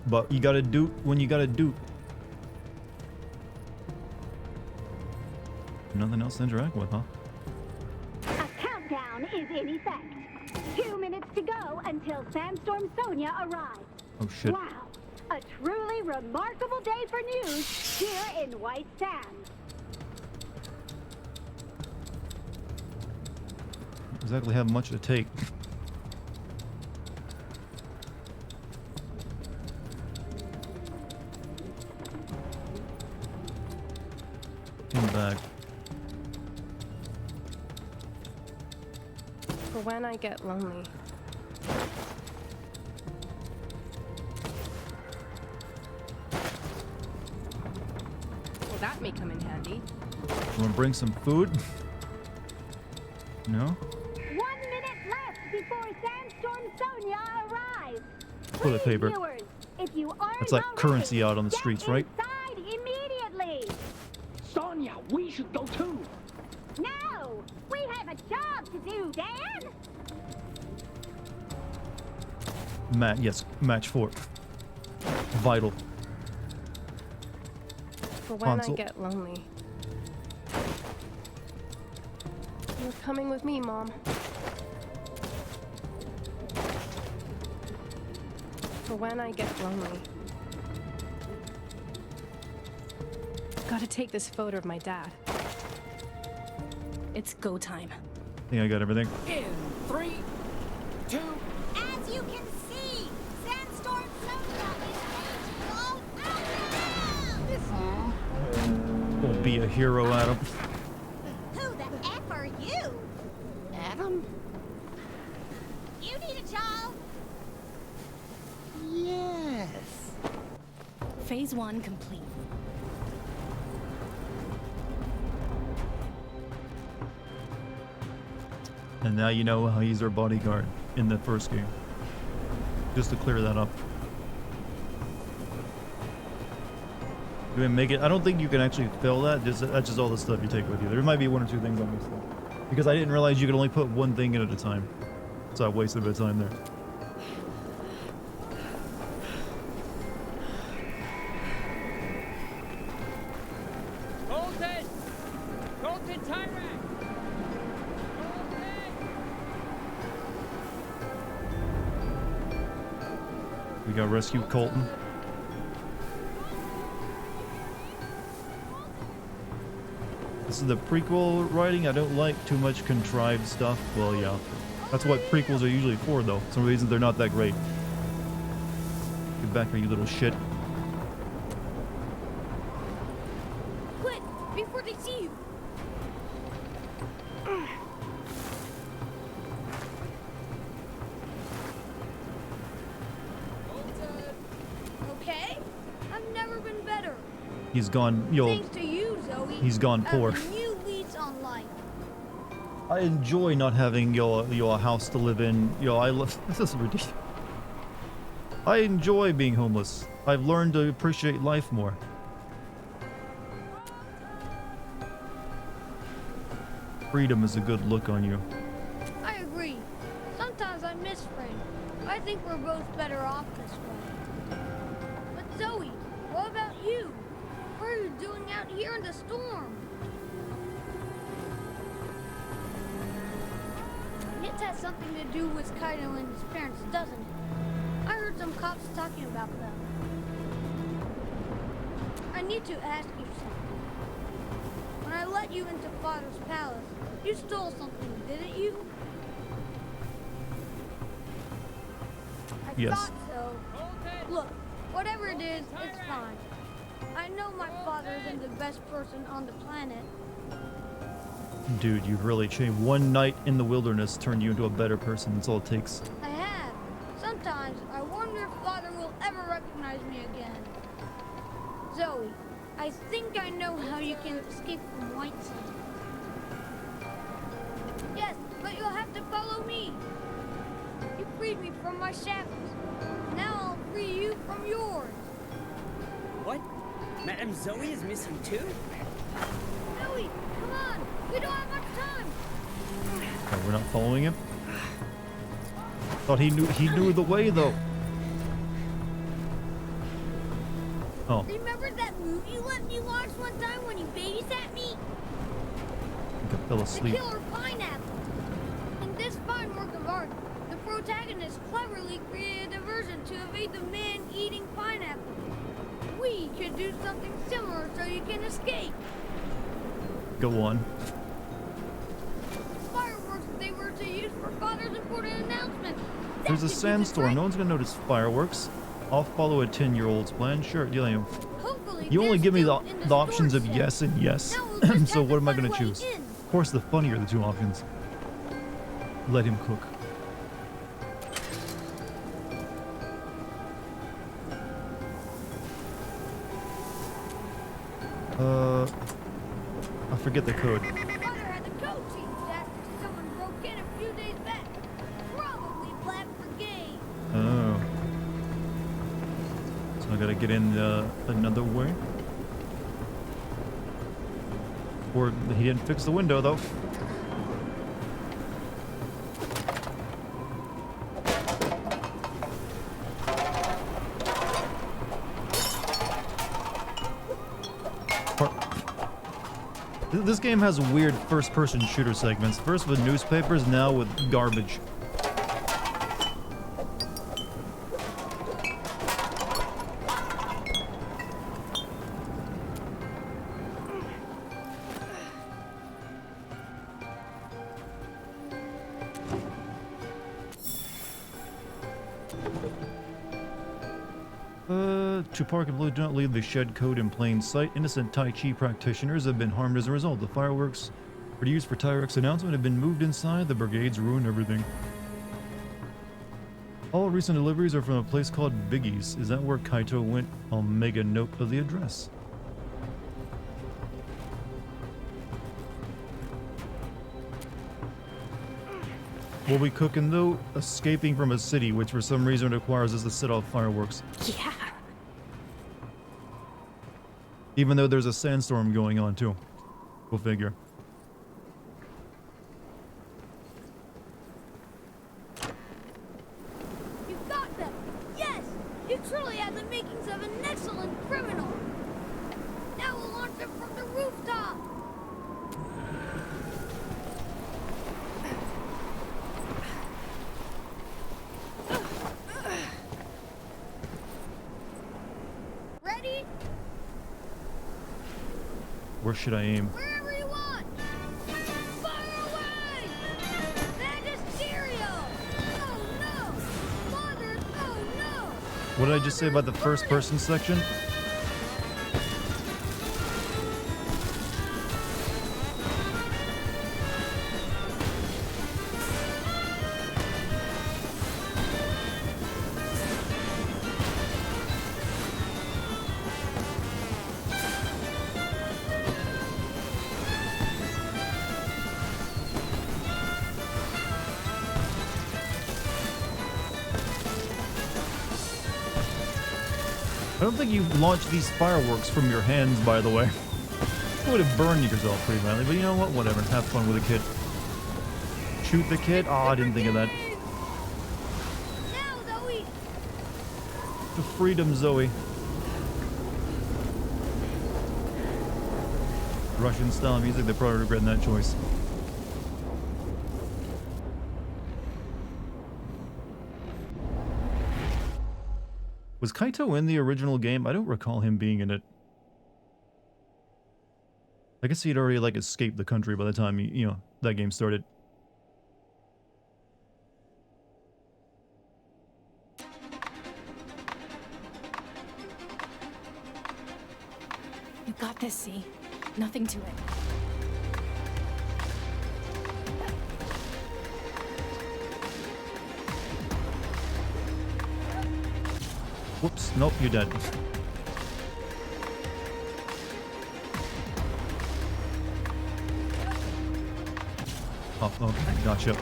But you gotta do when you gotta do. Nothing else to interact with, huh? A countdown is in effect. 2 minutes to go until Sandstorm Sonia arrives. Oh shit. Wow, a truly remarkable day for news here in White Sands. Don't exactly have much to take. Come back. For when I get lonely. Well, that may come in handy. Wanna bring some food? No? 1 minute left before Sandstorm Sonia arrives. Toilet paper. Viewers, if you aren't That's like already, currency out on the get streets, right? Inside immediately. Sonia, we should go too. No, we have a job to do, Dan. Yes, match 4. vital. For when Console. I get lonely. You're coming with me, Mom. For when I get lonely. Gotta take this photo of my dad. It's go time. I think I got everything. In 3, 2. As you can see, Sandstorm Sonia is raging all out now! Don't be a hero, Adam. Who the F are you? Adam? You need a job? Yes. Phase 1 complete. And now you know how he's our bodyguard in the first game. Just to clear that up. You can make it. I don't think you can actually fill that. That's just all the stuff you take with you. There might be 1 or 2 things I missed out. Because I didn't realize you could only put 1 thing in at a time. So I wasted a bit of time there. Colton! Colton Tyrant! Colton! We got rescue Colton. This is the prequel writing. I don't like too much contrived stuff. Well, yeah. That's what prequels are usually for, though. Some reasons they're not that great. Get back here, you little shit. Quick, before they see you. Okay? I've never been better. He's gone, yo. Thanks to you, Zoe. He's gone poor. New leads on life. I enjoy not having a house to live in. I love. This is ridiculous. I enjoy being homeless. I've learned to appreciate life more. Freedom is a good look on you. I agree. Sometimes I miss Frank. I think we're both better off this way. But Zoe, what about you? What are you doing out here in the storm? It has something to do with Kaido and his parents, doesn't it? I heard some cops talking about them. I need to ask you something. When I let you into Father's palace, you stole something, didn't you? I Yes. thought so. Look, whatever it is, it's fine. I know my father isn't the best person on the planet. Dude, you've really changed. 1 night in the wilderness turned you into a better person. That's all it takes. I have. Sometimes I wonder if Father will ever recognize me again. Zoe, I think I know how you can escape from White Sands. Yes, but you'll have to follow me. You freed me from my shackles. Now I'll free you from yours. What? Madame Zoe is missing too? Zoe, come on. We don't have much time. Oh, we're not following him? Thought he knew the way though. Oh. Remember that movie you let me watch one time when you babysat me? I think I fell The asleep. Killer Pineapple. In this fine work of art, the protagonist cleverly created a diversion to evade the man-eating pineapple. We could do something similar so you can escape. Go on. Fireworks they were to use for Father's important announcement. There's a sandstorm. No one's gonna notice fireworks. I'll follow a 10-year-old's plan. Sure, yeah, you. Hopefully You only they're give me the, still in the options of storage yes and yes. Now we'll just So have what to am I find gonna a way choose? in. Of course, the funnier the 2 options. Let him cook. I forget the code. Father had the code changed after someone broke in a few days back. Probably Black Brigade. Oh. So I gotta get in another way. Or he didn't fix the window though. This game has weird first-person shooter segments. First with newspapers, now with garbage. To park and do not leave the shed code in plain sight. Innocent Tai Chi practitioners have been harmed as a result. The fireworks used for Tyrek's announcement have been moved inside. The brigades ruined everything. All recent deliveries are from a place called Biggie's. Is that where Kaito went? I'll make a note of the address. What we cooking though? Escaping from a city, which for some reason requires us to set off fireworks. Yeah. Even though there's a sandstorm going on too. Go figure. You got them! Yes! You truly have the makings of an excellent criminal! Now we'll launch them from the rooftop! Ready? Where should I aim? Wherever you want! Fire away! Magisterial! Oh no! Father, oh no! What did I just say about the first person section? I don't think you launch these fireworks from your hands, by the way. You would have burned yourself pretty badly, but you know what? Whatever. Have fun with a kid. Shoot the kid? Oh, I didn't think of that. Now, Zoe! To freedom, Zoe. Russian style music, they probably regret that choice. Was Kaito in the original game? I don't recall him being in it. I guess he'd already, like, escaped the country by the time, you know, that game started. You got this, see? Nothing to it. Whoops, nope, you're dead. Oh, okay, gotcha.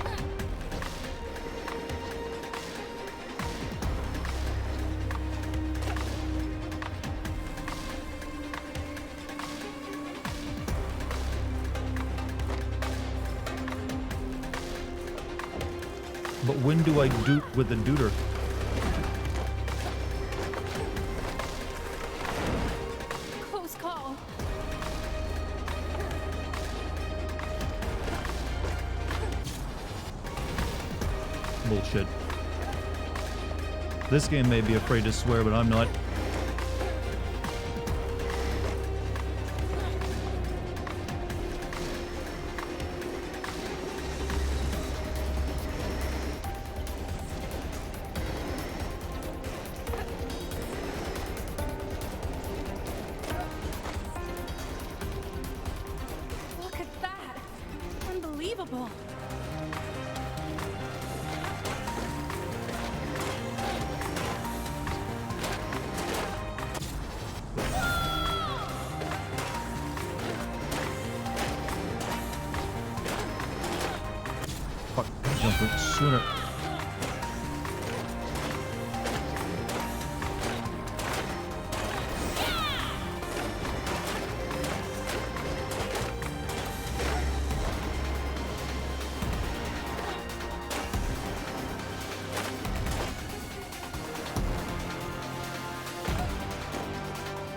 But when do I do with the duder? Close call. Bullshit. This game may be afraid to swear, but I'm not. Look at that. Unbelievable. Fuck, jump it sooner.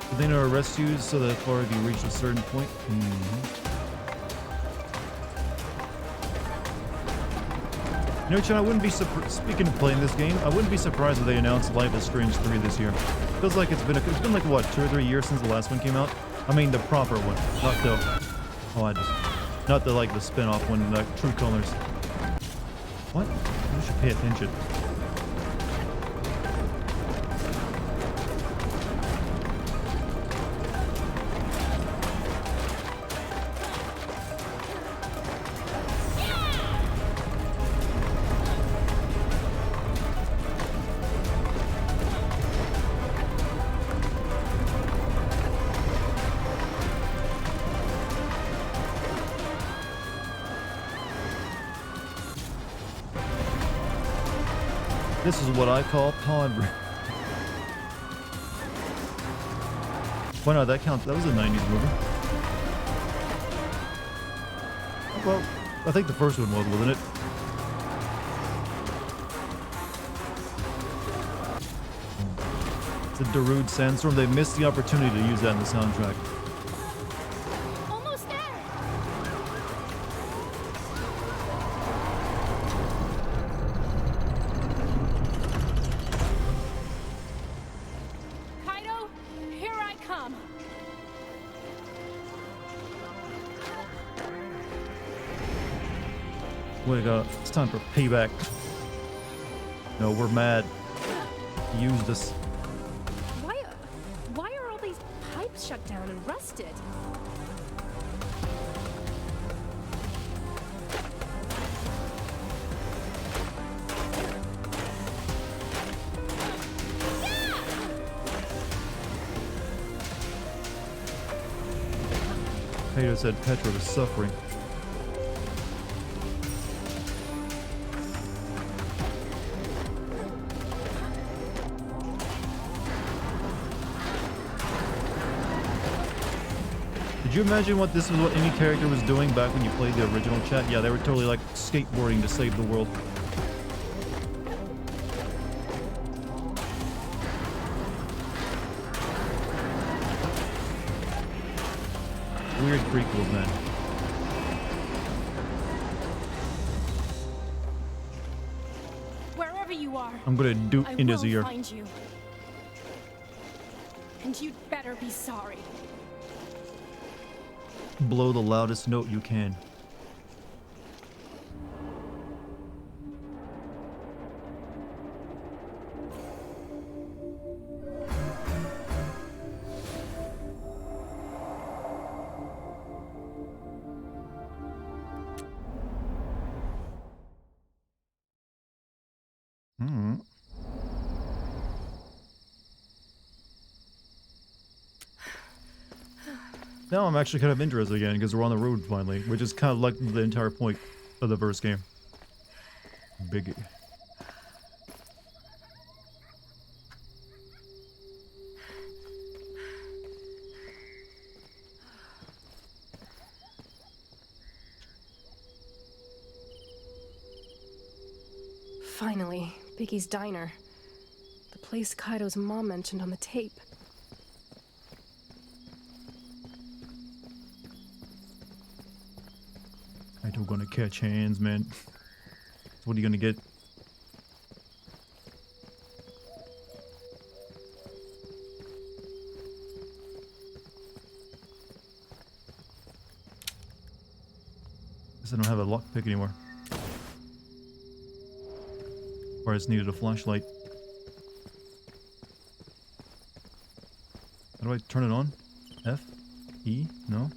Did they not arrest you so that far if you reach a certain point? Mm-hmm. You know, Chen, I wouldn't be speaking of playing this game, I wouldn't be surprised if they announced Life is Strange 3 this year. Feels like it's been like what, 2 or 3 years since the last one came out? I mean the proper one, not the like the spin-off one, like True Colors. What? You should pay attention. This is what I call pod. Why not? That counts. That was a 90s movie. Well, I think the first one was, wasn't it? It's a Darude Sandstorm. They missed the opportunity to use that in the soundtrack. Almost there. Kaido, here I come. Way to go. It's time for payback. No, we're mad. He used us. Why are all these pipes shut down and rusted? Kaido said Petra was suffering. Did you imagine what this was, what any character was doing back when you played the original chat? Yeah, they were totally like skateboarding to save the world. Weird prequels, man. Wherever you are, I'm gonna do I in his will ear. find you. And you'd better be sorry. Blow the loudest note you can. Now I'm actually kind of interested again because we're on the road finally, which is kind of like the entire point of the first game. Biggie. Finally, Biggie's diner. The place Kaido's mom mentioned on the tape. Kaido gonna catch hands, man. What are you gonna get? Guess I don't have a lockpick anymore. Or I just needed a flashlight. How do I turn it on? F? E? No?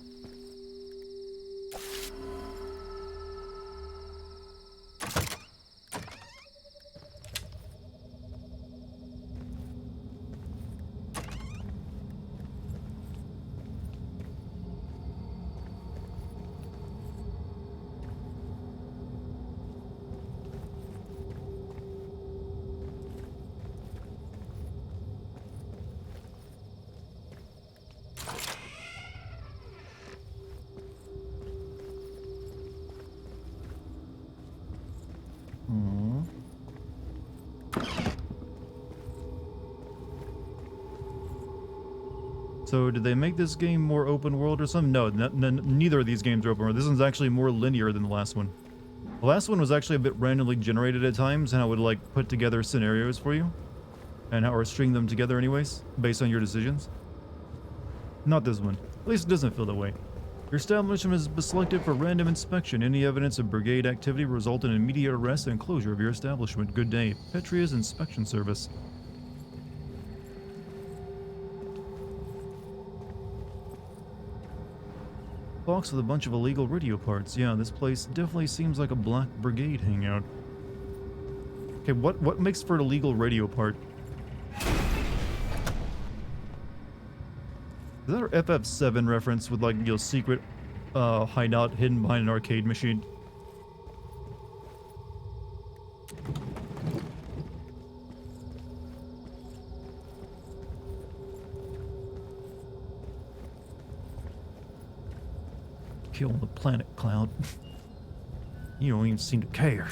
So did they make this game more open world or something? No, neither of these games are open world. This one's actually more linear than the last one. The last one was actually a bit randomly generated at times, and I would like put together scenarios for you, or string them together anyways, based on your decisions. Not this one. At least it doesn't feel that way. Your establishment has been selected for random inspection. Any evidence of brigade activity result in immediate arrest and closure of your establishment. Good day. Petria's Inspection Service. Box with a bunch of illegal radio parts. Yeah, this place definitely seems like a Black Brigade hangout. Okay, what makes for an illegal radio part? Is that our FF7 reference with like, you know, secret hideout hidden behind an arcade machine? Kill the planet, Cloud. You don't even seem to care.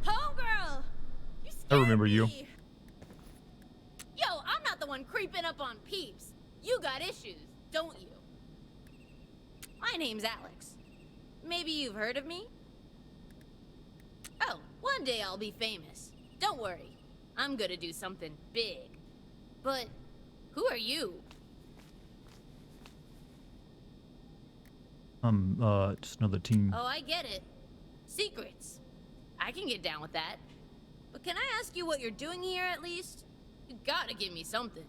Homegirl! You I remember you. me. Yo, I'm not the one creeping up on peeps. You got issues, don't you? My name's Alex. Maybe you've heard of me? Oh, one day I'll be famous. Don't worry. I'm gonna do something big. But who are you? Just another team. Oh, I get it. Secrets. I can get down with that. But can I ask you what you're doing here at least? You gotta give me something.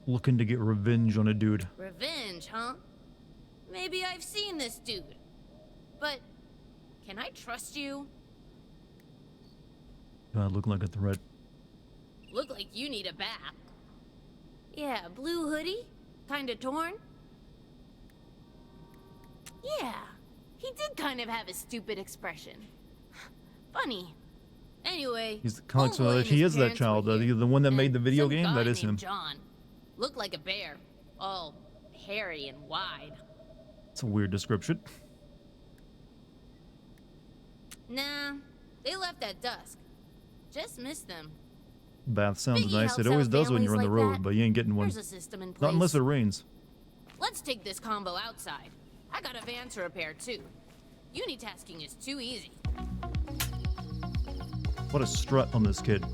Looking to get revenge on a dude. Revenge, huh? Maybe I've seen this dude. But can I trust you? I look like a threat. Look like you need a bath. Yeah, blue hoodie? Kinda torn? Yeah, he did kind of have a stupid expression. Funny. Anyway, He's the comics one. He is that child, the one that made the video game. That is him. John. Looked like a bear, all hairy and wide. It's a weird description. Nah, they left at dusk. Just missed them. Bath sounds Biggie nice. helps It always out does when you're on the families like road, that. but you ain't getting one. There's a system in Not place. unless it rains. Let's take this combo outside. I got a van to repair too. Unitasking is too easy. What a strut on this kid.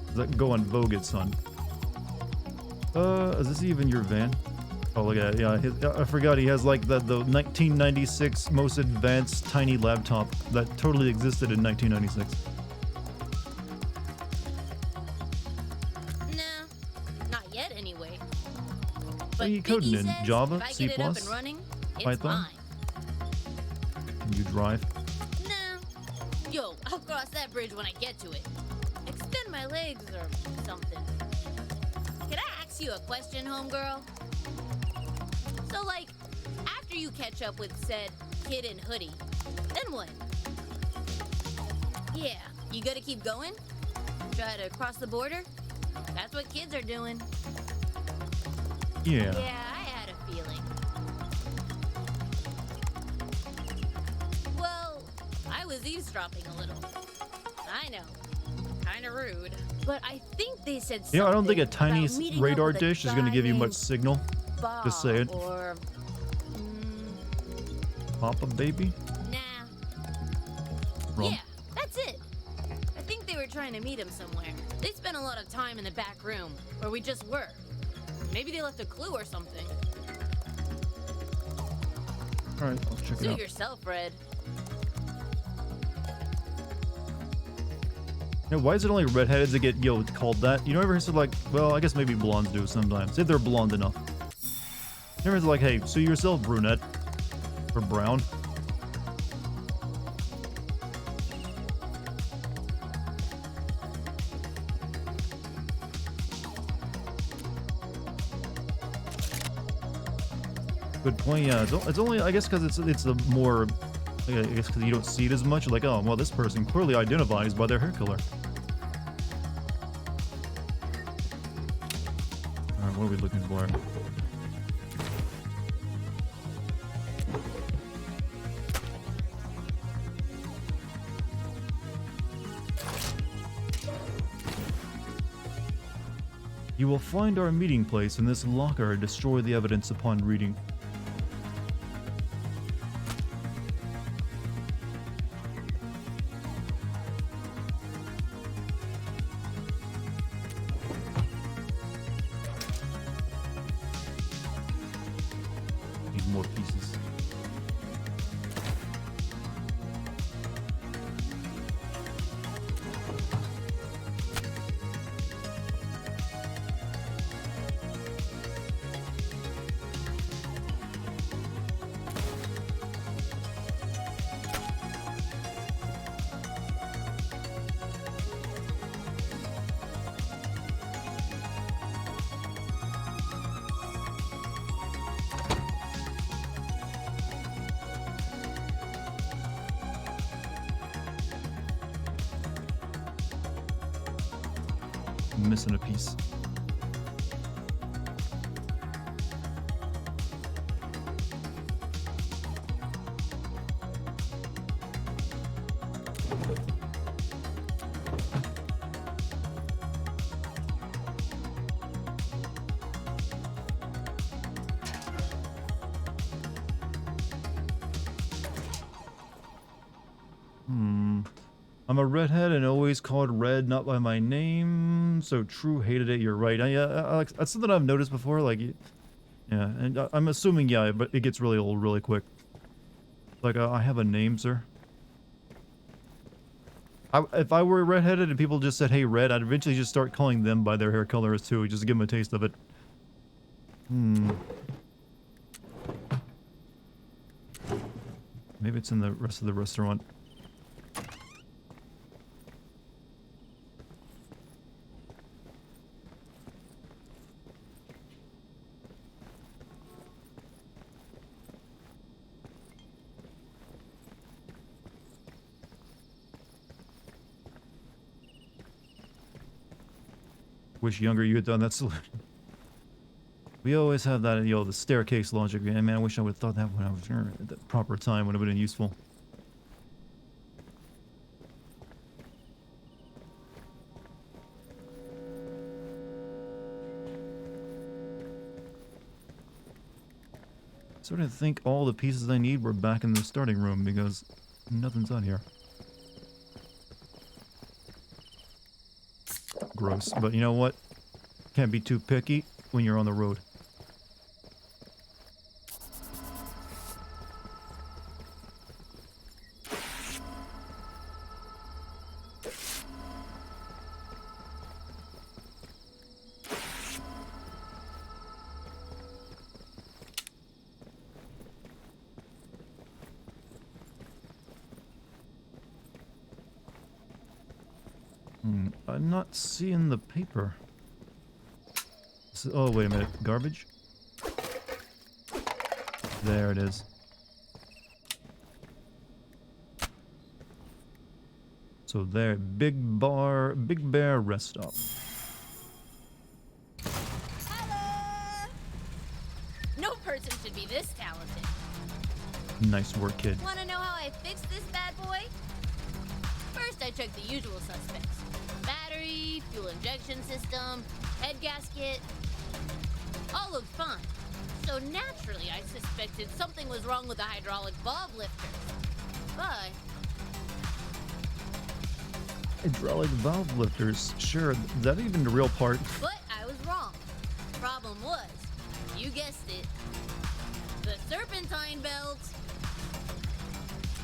Does that go on Vogue, son? Is this even your van? Oh, look at it. Yeah, I forgot he has like the 1996 most advanced tiny laptop that totally existed in 1996. Nah, not yet anyway. What But are you coding Biggie in? says Java? if I C++? get it up and running, it's Python? mine. Can you drive? Nah. Yo, I'll cross that bridge when I get to it. Extend my legs or something. Can I ask you a question, homegirl? So, like, after you catch up with said kid in hoodie, then what? Yeah, you gotta keep going? Try to cross the border? That's what kids are doing. Yeah. Yeah, I had a feeling. Well, I was eavesdropping a little. I know. Kinda rude. But I think they said something You know, I don't think a tiny about meeting up radar with a dish is going to guy give you much named signal. Just say it. Bob Or, Papa baby? nah. Wrong. Yeah, that's it. I think they were trying to meet him somewhere. They spent a lot of time in the back room, where we just were. Maybe they left a clue or something. Alright, let's check it Suit out. yourself, Red. You know, why is it only redheads that get, called that? You know, ever said like, well, I guess maybe blondes do sometimes, if they're blonde enough. Never like, hey, sue yourself, brunette. Or brown. Good point. Yeah, it's only, I guess, because it's the more, I guess, because you don't see it as much. Like, oh, well, this person clearly identifies by their hair color. All right, what are we looking for? You will find our meeting place in this locker and destroy the evidence upon reading. Need more pieces. I'm missing a piece. I'm a redhead and always called Red, not by my name. So true, hated it. You're right. That's something I've noticed before. Like, yeah, and I'm assuming, yeah, but it gets really old really quick. Like, I have a name, sir. If I were redheaded and people just said, "Hey, Red," I'd eventually just start calling them by their hair colors too, just to give them a taste of it. Maybe it's in the rest of the restaurant. Wish younger you had done that solution. We always have that, you know, the staircase logic. Man, I wish I would have thought that when I was at the proper time. Would have been useful. Sort of think all the pieces I need were back in the starting room because nothing's on here. Gross, but you know what? Can't be too picky when you're on the road. I'm not seeing the paper. Oh, wait a minute. Garbage? There it is. So there, Big Bear Rest Stop. Hello! No person should be this talented. Nice work, kid. Wanna know how I fixed this bad boy? First, I checked the usual suspects. Battery, fuel injection system, head gasket. All looked fine. So naturally, I suspected something was wrong with the hydraulic valve lifter. But Hydraulic valve lifters. Sure, is that even the real part? But I was wrong. Problem was, you guessed it, the serpentine belt.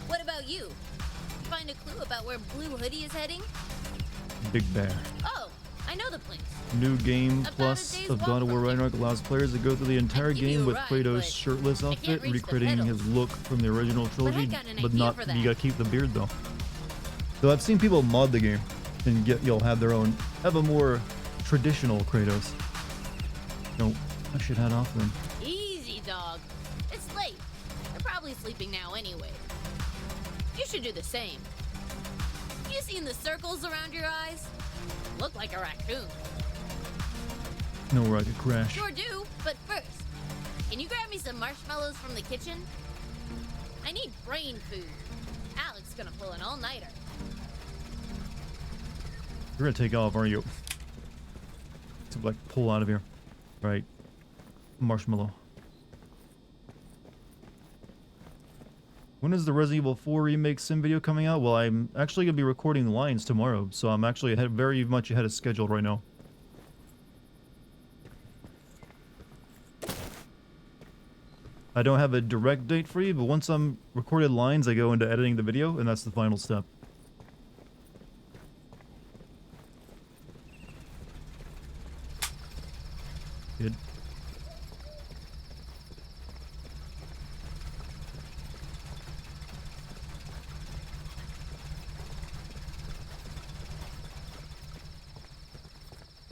What about you? Find a clue about where Blue Hoodie is heading? Big Bear. Oh, I know the place. New game About a plus day's of walk God of War from here. Ragnarok allows players to go through the entire give you game a with ride, Kratos' but shirtless I can't outfit, reach the recreating pedals. his look from the original trilogy, got an but idea not, for that. you gotta keep the beard though. So I've seen people mod the game and you'll have their own, have a more traditional Kratos. No, I should head off then. Easy, dog. It's late. They're probably sleeping now anyway. You should do the same. You seen the circles around your eyes? Look like a raccoon. Know where I could crash. Sure do, but first, can you grab me some marshmallows from the kitchen? I need brain food. Alec's gonna pull an all-nighter. You're gonna take off, aren't you? to like pull out of here. Right. Marshmallow. When is the Resident Evil 4 remake sim video coming out? Well, I'm actually gonna be recording the lines tomorrow, so I'm actually very much ahead of schedule right now. I don't have a direct date for you, but once I'm recorded lines, I go into editing the video, and that's the final step. Good.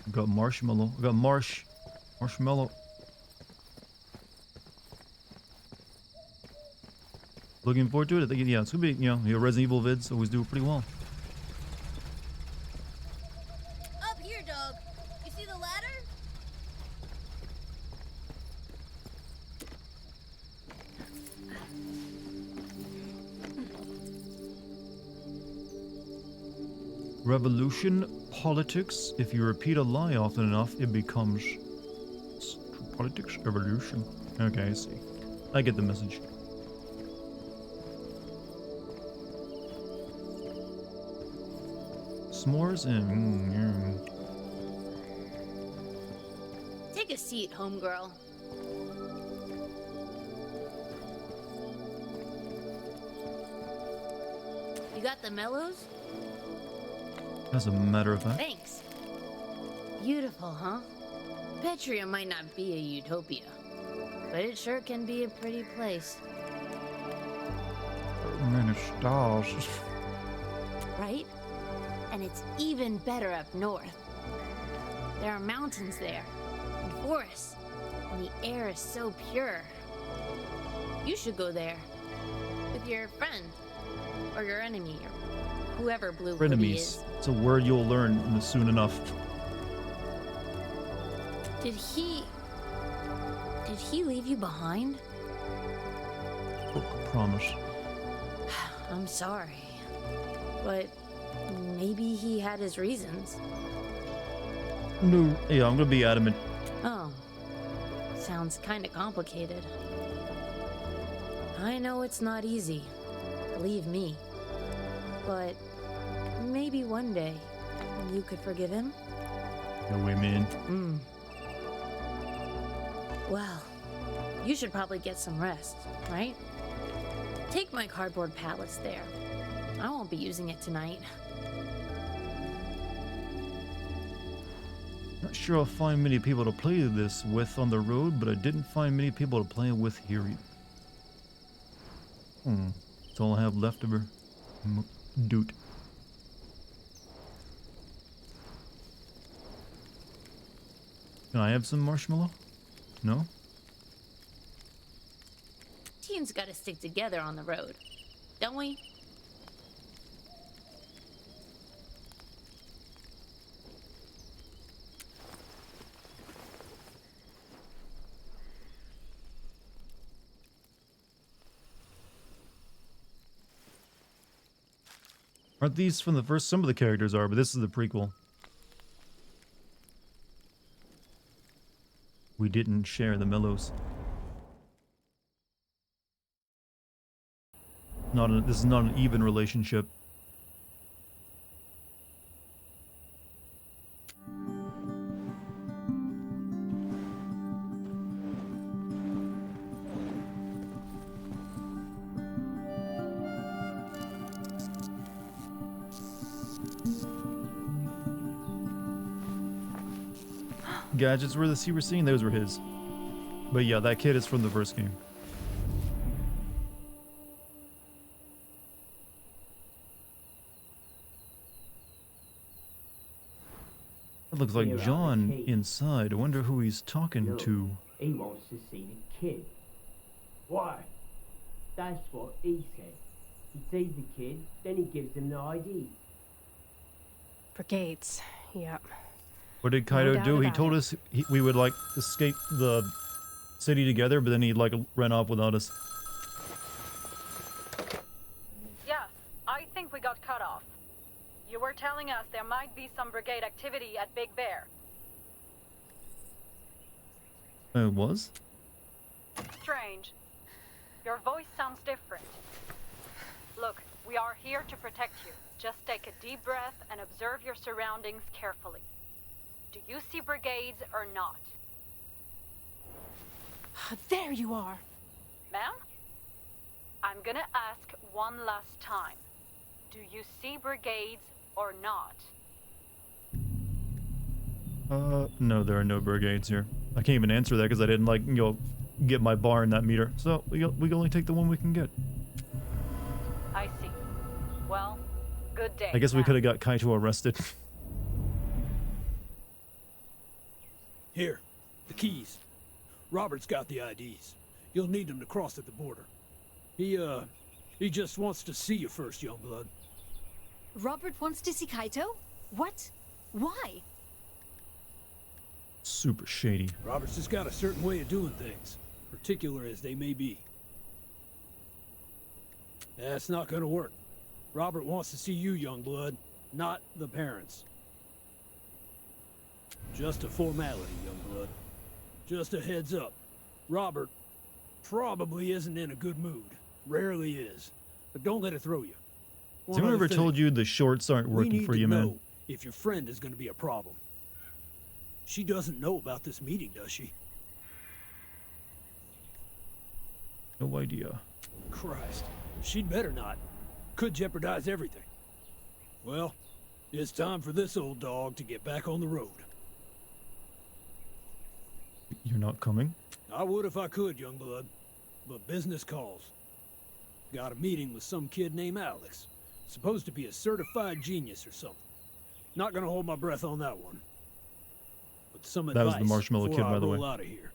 I've got marshmallow. I've got marshmallow. Looking forward to it. I think, yeah, it's gonna be, you know, your Resident Evil vids always do pretty well. Up here, dog. You see the ladder? Revolution politics. If you repeat a lie often enough, it becomes politics. Evolution. Okay, I see. I get the message. S'mores and Take a seat, homegirl. You got the mellows? as a matter of fact. Thanks. Beautiful, huh? Petria might not be a utopia, but it sure can be a pretty place. Many stars. Right? And it's even better up north. There are mountains there, and forests, and the air is so pure. You should go there, with your friend, or your enemy, or whoever Blue Hoodie Frenemies. is. It's a word you'll learn soon enough. Did he leave you behind? Promise. I'm sorry, but maybe he had his reasons. No, yeah, I'm gonna be adamant. Oh, sounds kinda complicated. I know it's not easy, believe me. But maybe one day you could forgive him? No way, man. Hmm. Well, you should probably get some rest, right? Take my cardboard pallets there. I won't be using it tonight. Not sure I'll find many people to play this with on the road, but I didn't find many people to play with here. That's all I have left of her. Doot. Can I have some marshmallow? No? Teens gotta stick together on the road, don't we? Aren't these from the first? Some of the characters are, but this is the prequel. We didn't share the mellows. This is not an even relationship. Gadgets were the scene, those were his. But yeah, that kid is from the first game. That looks like John inside. I wonder who he's talking to. He wants to see the kid. Why? That's what he said. He sees the kid, then he gives him the ID. Brigades, yep. What did No Kaido doubt do? He about told it. us we would like escape the city together, but then he like ran off without us. Yeah, I think we got cut off. You were telling us there might be some brigade activity at Big Bear. It was? Strange. Your voice sounds different. Look, we are here to protect you. Just take a deep breath and observe your surroundings carefully. Do you see brigades or not? There you are. Ma'am? I'm gonna ask one last time. Do you see brigades or not? No, there are no brigades here. I can't even answer that because I didn't, like, you know, get my bar in that meter. So we can only take the one we can get. I see. Well, good day. I guess we could have got Kaito arrested. Here, the keys. Robert's got the IDs. You'll need them to cross at the border. He just wants to see you first, young blood. Robert wants to see Kaito? What? Why? Super shady. Robert's just got a certain way of doing things, particular as they may be. That's not gonna work. Robert wants to see you, young blood, not the parents. Just a formality, young blood. Just a heads up. Robert probably isn't in a good mood. Rarely is. But don't let it throw you. Has anyone ever told you the shorts aren't working for you, man? If your friend is going to be a problem. She doesn't know about this meeting, does she? No idea. Christ. She'd better not. Could jeopardize everything. Well, it's time for this old dog to get back on the road. You're not coming? I would if I could, young blood. But business calls. Got a meeting with some kid named Alex. Supposed to be a certified genius or something. Not gonna hold my breath on that one. But some That advice was the marshmallow kid, before by the I way. roll out of here.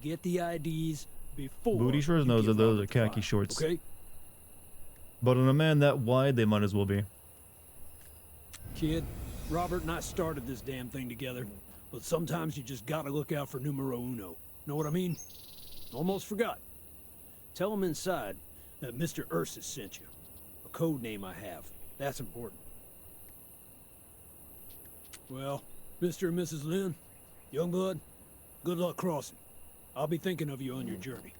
Get the IDs before Booty shorts you knows that give those Robert are the khaki file, shorts. Okay? But on a man that wide, they might as well be. Kid, Robert and I started this damn thing together, but sometimes you just gotta look out for numero uno. Know what I mean? Almost forgot. Tell him inside that Mr. Ursus sent you. A code name I have. That's important. Well, Mr. and Mrs. Lynn, Youngblood, good luck crossing. I'll be thinking of you on your journey.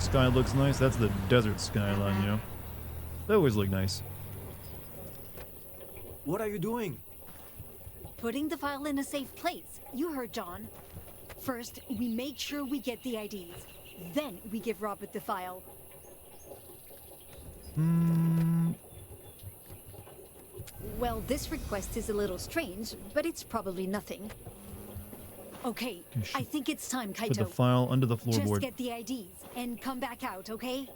Sky looks nice. That's the desert skyline, you know. They always look nice. What are you doing? Putting the file in a safe place. You heard John. First, we make sure we get the IDs. Then we give Robert the file. Well, this request is a little strange, but it's probably nothing. Okay, I think it's time, Kaito. Put the file under the Just floorboard. get the IDs and come back out, okay?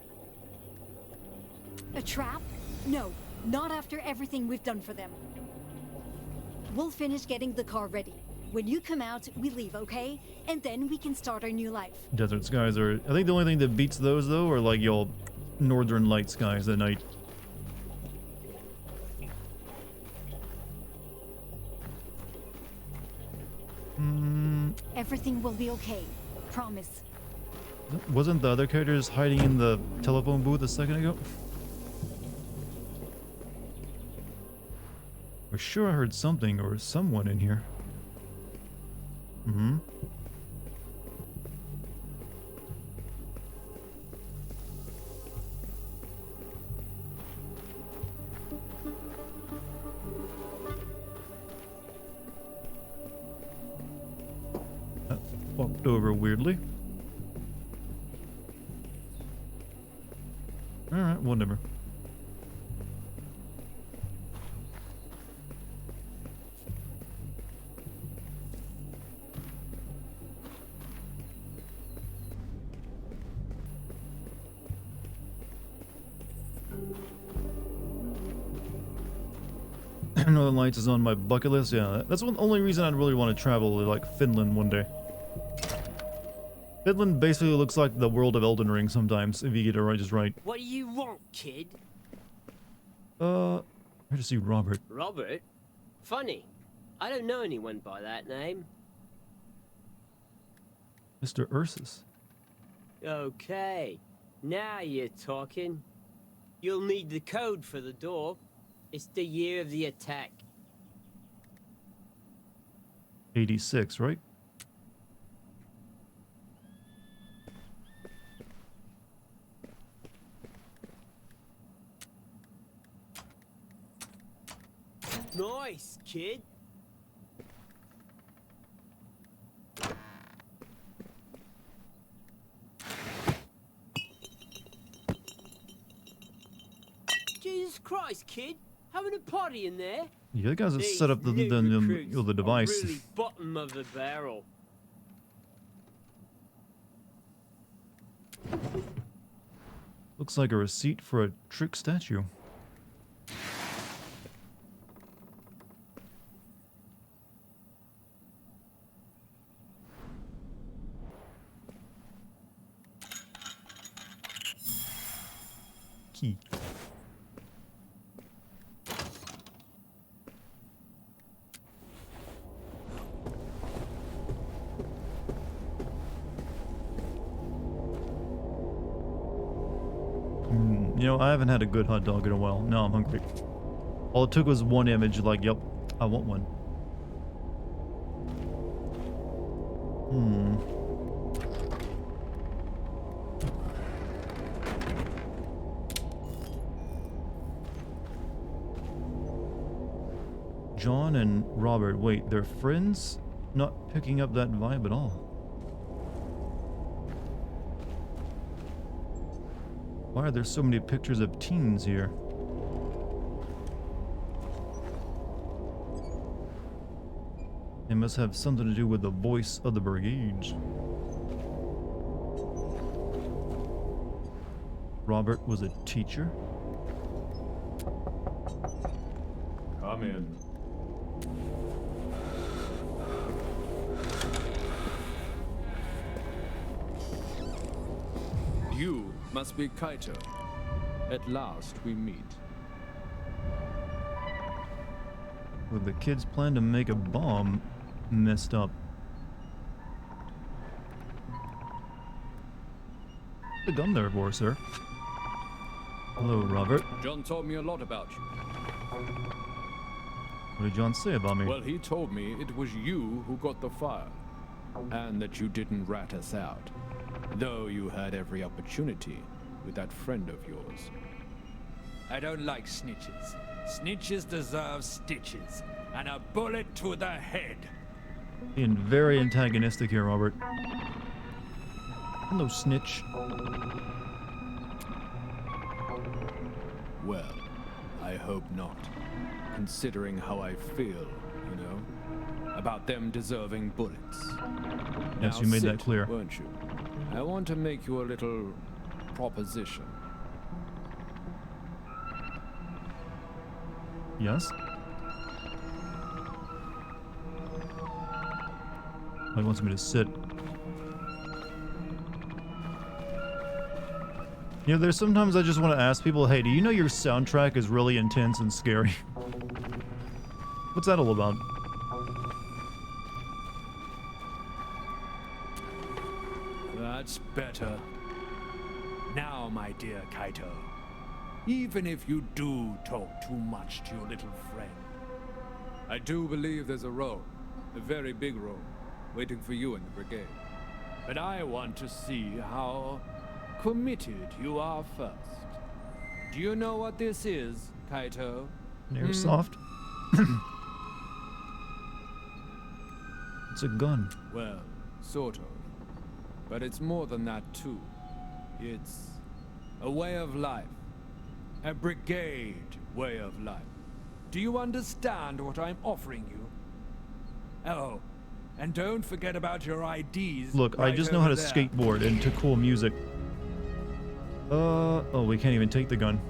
A trap? No, not after everything we've done for them. We'll finish getting the car ready. When you come out, we leave, okay? And then we can start our new life. Desert skies are... I think the only thing that beats those, though, are like your northern light skies at night. Everything will be okay. Promise. Wasn't the other characters hiding in the telephone booth a second ago? I'm sure I heard something or someone in here. That walked over weirdly. Alright, whatever. Northern Lights is on my bucket list. Yeah, that's the only reason I'd really want to travel to, like, Finland one day. Finland basically looks like the world of Elden Ring sometimes, if you get it right, just right. What do you want, kid? I to see Robert. Robert? Funny. I don't know anyone by that name. Mr. Ursus. Okay. Now you're talking. You'll need the code for the door. It's the year of the attack. 86, right? Nice, kid. Jesus Christ, kid. Having a party in there? Yeah, the guys that These set up the recruits device. are really bottom of the barrel. Looks like a receipt for a trick statue. Key. You know, I haven't had a good hot dog in a while. Now I'm hungry. All it took was one image, like, yep, I want one. John and Robert, wait, they're friends? Not picking up that vibe at all. Why are there so many pictures of teens here? It must have something to do with the voice of the brigades. Robert was a teacher? Come in. You must be Kaito. At last we meet. With the kids' plan to make a bomb messed up. The gun there for, sir. Hello, Robert. John told me a lot about you. What did John say about me? Well, he told me it was you who got the fire, and that you didn't rat us out, though you had every opportunity with that friend of yours. I don't like snitches. Snitches deserve stitches, and a bullet to the head. Being very antagonistic here, Robert. Hello, snitch. Well, I hope not, considering how I feel, you know, about them deserving bullets. Yes, Now you made that sit, clear. Weren't you? I want to make you a little proposition. Yes? He wants me to sit. You know, there's sometimes I just want to ask people, hey, do you know your soundtrack is really intense and scary? What's that all about? That's better. Now, my dear Kaito, even if you do talk too much to your little friend, I do believe there's a role, a very big role, waiting for you in the brigade. but I want to see how committed you are first. Do you know what this is, Kaito? An airsoft? It's a gun. Well, sort of. But it's more than that, too. It's a way of life. A brigade way of life. Do you understand what I'm offering you? Oh, and don't forget about your IDs. Look, right I just know how to over there. skateboard and to cool music. Oh, we can't even take the gun.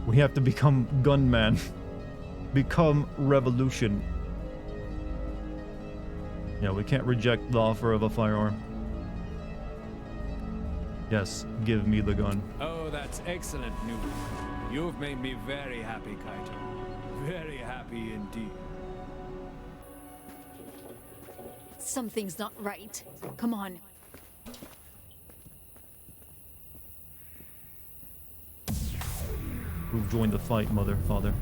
We have to become gunman. Become revolution. Yeah, we can't reject the offer of a firearm. Yes, give me the gun. Oh, that's excellent news. You've made me very happy, Kaito. Very happy indeed. Something's not right. Come on. We've joined the fight, father.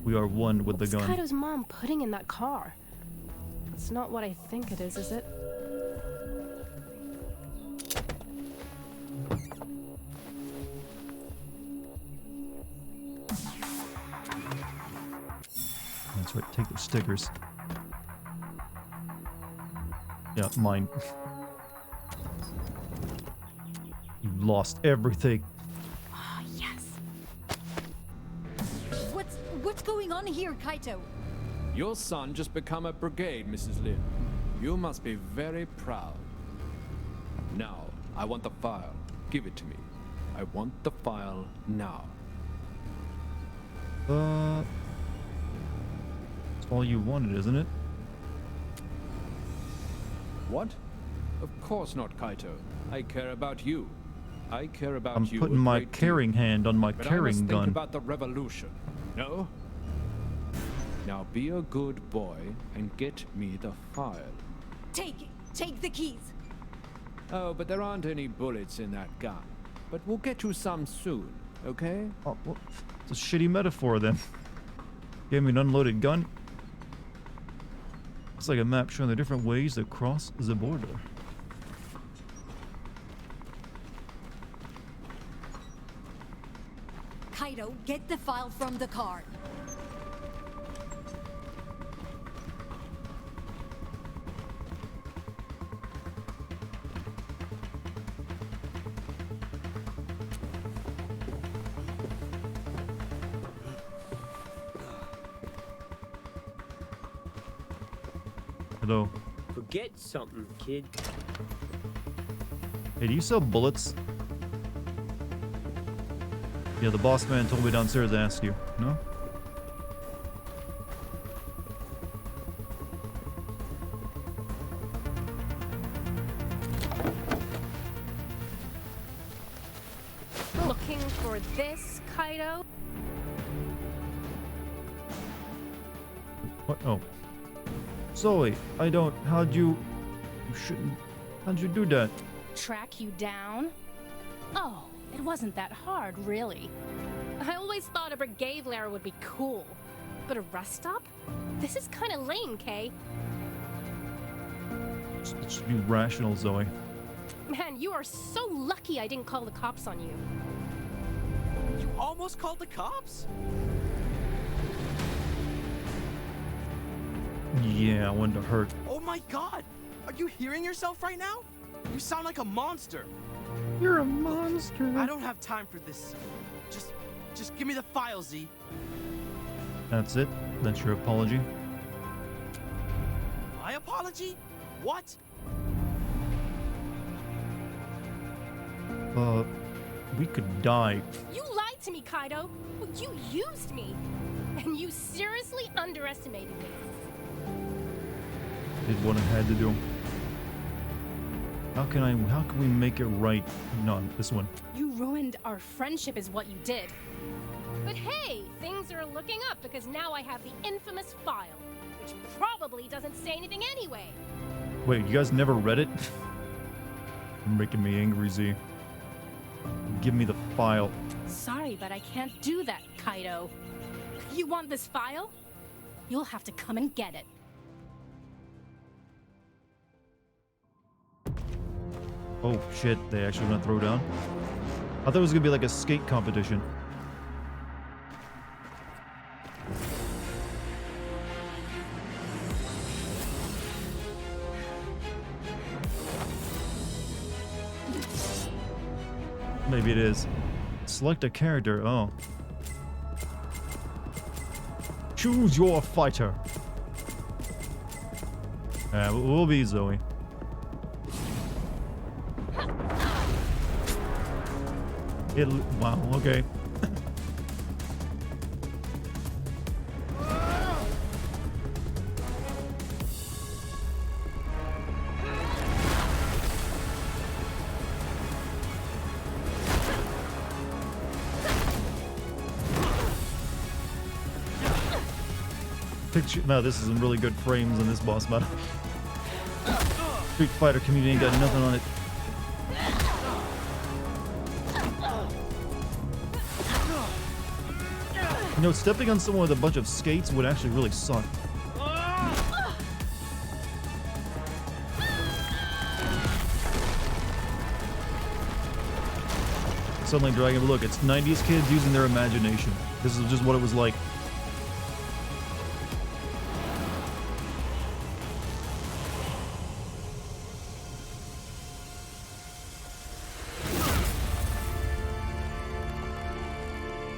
We are one with the What's gun. Kaido's mom putting in that car? It's not what I think it is it? That's right, take the stickers. Yeah, mine. You lost everything. Ah, yes. What's going on here, Kaito? Your son just become a brigade, Mrs. Lin. You must be very proud. Now, I want the file. Give it to me. I want the file now. That's all you wanted, isn't it? What? Of course not, Kaito. I care about you. I care about I'm you. putting a my great deal. carrying hand on my But I carrying must gun. think about the revolution. No? Now be a good boy and get me the file. Take the keys. Oh, but there aren't any bullets in that gun. But we'll get you some soon, okay? Oh, well, it's a shitty metaphor then. Gave me an unloaded gun. It's like a map showing the different ways to cross the border. Kaito, get the file from the car. Hello. Forget something, kid. Hey, do you sell bullets? Yeah, the boss man told me downstairs to ask you. No? Looking for this, Kaido? What? Oh. Zoe, I don't. How'd you. You shouldn't. How'd you do that? Track you down? Oh, it wasn't that hard, really. I always thought a brigade lair would be cool. But a rest stop? This is kind of lame, Kay. Let's be rational, Zoe. Man, you are so lucky I didn't call the cops on you. You almost called the cops? Yeah, I wanted to hurt. Oh my god! Are you hearing yourself right now? You sound like a monster. You're a monster. I don't have time for this. Just give me the file, Z. That's it? That's your apology? My apology? What? We could die. You lied to me, Kaido. You used me. And you seriously underestimated me. Did what I had to do. How can we make it right? No, this one. You ruined our friendship is what you did. But hey, things are looking up because now I have the infamous file, which probably doesn't say anything anyway. Wait, you guys never read it? You're making me angry, Z. Give me the file. Sorry, but I can't do that, Kaido. You want this file? You'll have to come and get it. Oh shit, they actually gonna throw down? I thought it was gonna be like a skate competition. Maybe it is. Select a character, oh. Choose your fighter. We'll be Zoe. Wow, okay. No, this is some really good frames in this boss battle. Street Fighter community ain't got nothing on it. You know, stepping on someone with a bunch of skates would actually really suck. Suddenly, Dragon, look, it's 90s kids using their imagination. This is just what it was like.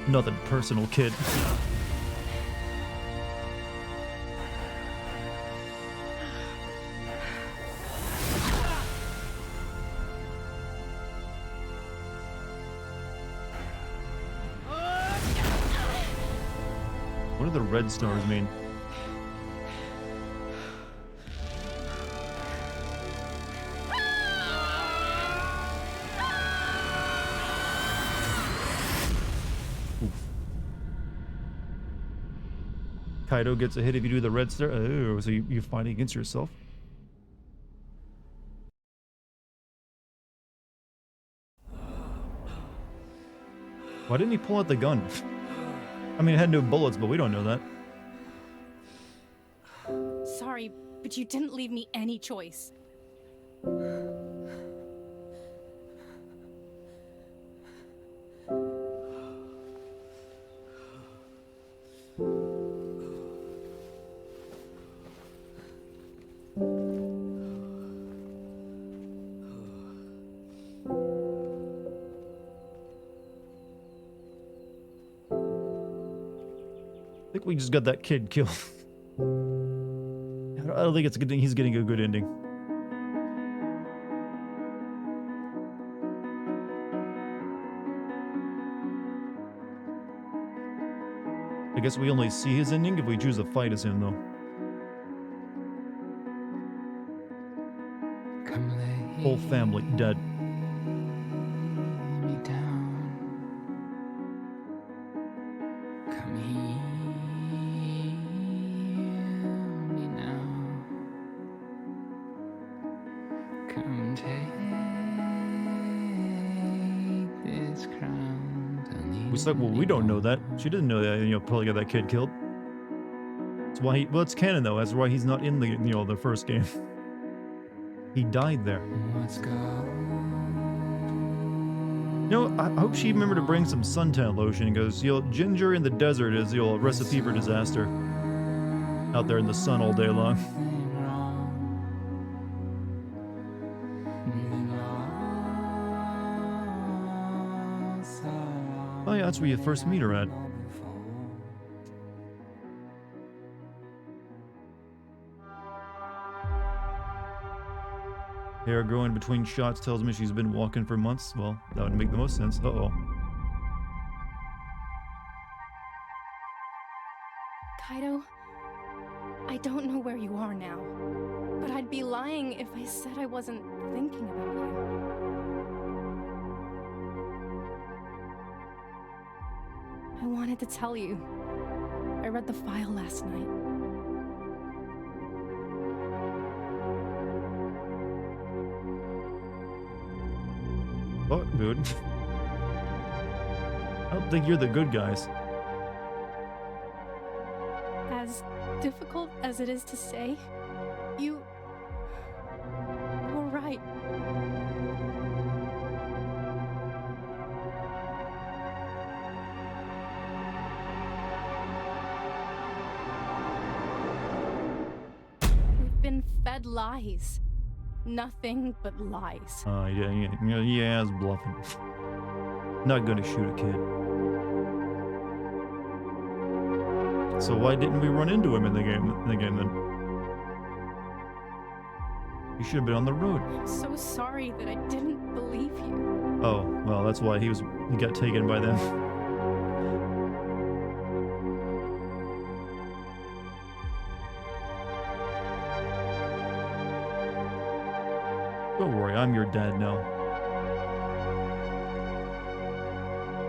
Nothing personal, kid. What do the red stars mean? Kaido gets a hit if you do the red star. Oh, so you're fighting against yourself? Why didn't he pull out the gun? I mean, it had no bullets, but we don't know that. Sorry, but you didn't leave me any choice. I think we just got that kid killed. I don't think it's a good thing he's getting a good ending. I guess we only see his ending if we choose to fight as him, though. Whole family dead. Well, we don't know that. She didn't know that, probably got that kid killed. That's why well, it's canon though. That's why he's not in the, the first game. He died there. Let's go. I hope she remembered to bring some suntan lotion. Because, ginger in the desert is, a recipe for disaster. Out there in the sun all day long. Oh yeah, that's where you first meet her at. Hair growing between shots tells me she's been walking for months. Well, that would make the most sense. Uh-oh. Kaido, I don't know where you are now, but I'd be lying if I said I wasn't thinking about you. I wanted to tell you. I read the file last night. Fuck, dude. I don't think you're the good guys. As difficult as it is to say, you were right. We've been fed lies. Nothing but lies. Yeah, it's bluffing. Not gonna shoot a kid. So why didn't we run into him in the game then? You should have been on the road. I'm so sorry that I didn't believe you. Oh, well, that's why he got taken by them. Don't worry, I'm your dad now.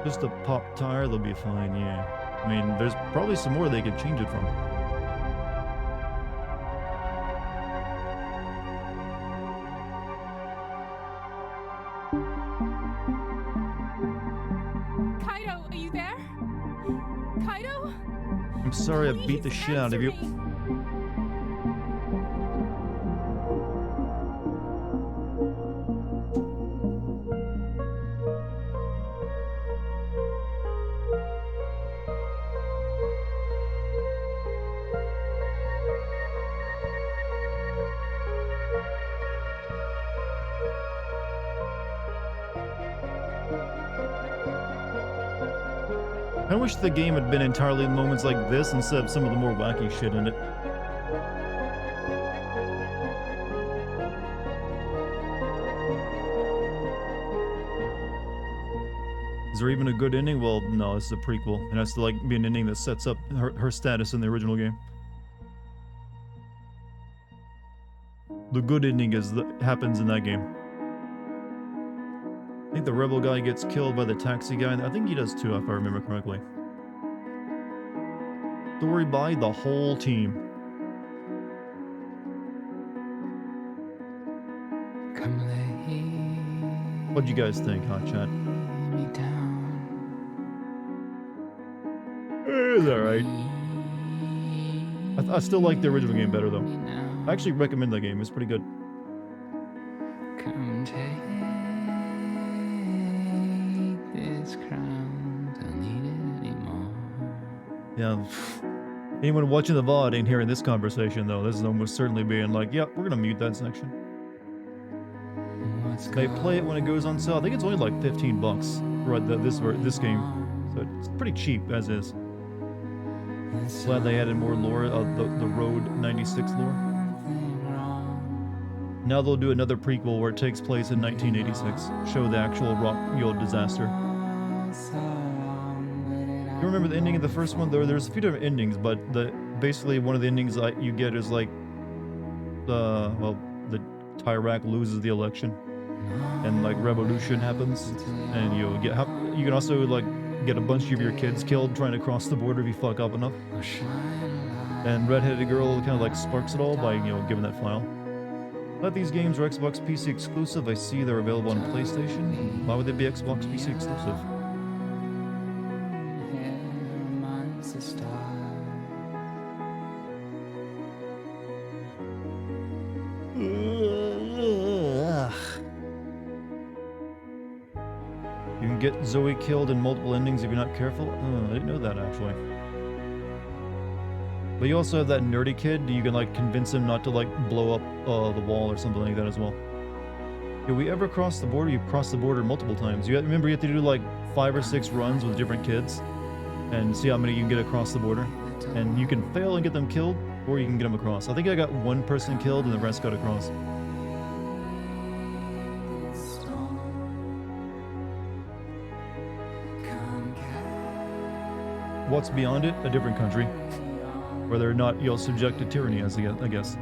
Just a pop tire, they'll be fine, yeah. I mean, there's probably some more they could change it from. Kaido, are you there? Kaido? I'm sorry I beat the shit out of you. I wish the game had been entirely in moments like this instead of some of the more wacky shit in it. Is there even a good ending? Well, no, this is a prequel. It has to like be an ending that sets up her status in the original game. The good ending is happens in that game. I think the rebel guy gets killed by the taxi guy. I think he does too, if I remember correctly. Story by the whole team. What'd you guys think, Hot Chat? It's alright. I still like the original game better, though. I actually recommend that game. It's pretty good. Come take this crown, don't need it anymore. Yeah. Anyone watching the VOD ain't hearing this conversation, though. This is almost certainly being like, yep, we're gonna mute that section. They play it when it goes on sale. I think it's only like $15 for this game. So it's pretty cheap, as is. Glad they added more lore, the Road 96 lore. Now they'll do another prequel where it takes place in 1986. Show the actual rock disaster. You remember the ending of the first one? There's a few different endings, but basically one of the endings you get is like, the Tyrak loses the election, and like revolution happens, and you can also like get a bunch of your kids killed trying to cross the border if you fuck up enough. And redheaded girl kind of like sparks it all by giving that file. But these games are Xbox PC exclusive. I see they're available on PlayStation. Why would they be Xbox PC exclusive? You can get Zoe killed in multiple endings if you're not careful. Oh, I didn't know that actually. But you also have that nerdy kid. You can like convince him not to like blow up the wall or something like that as well. Did we ever cross the border? You crossed the border multiple times. Remember you have to do like 5 or 6 runs with different kids and see how many you can get across the border. And you can fail and get them killed, or you can get them across. I think I got one person killed and the rest got across. What's beyond it? A different country. Where they're not, subject to tyranny, I guess.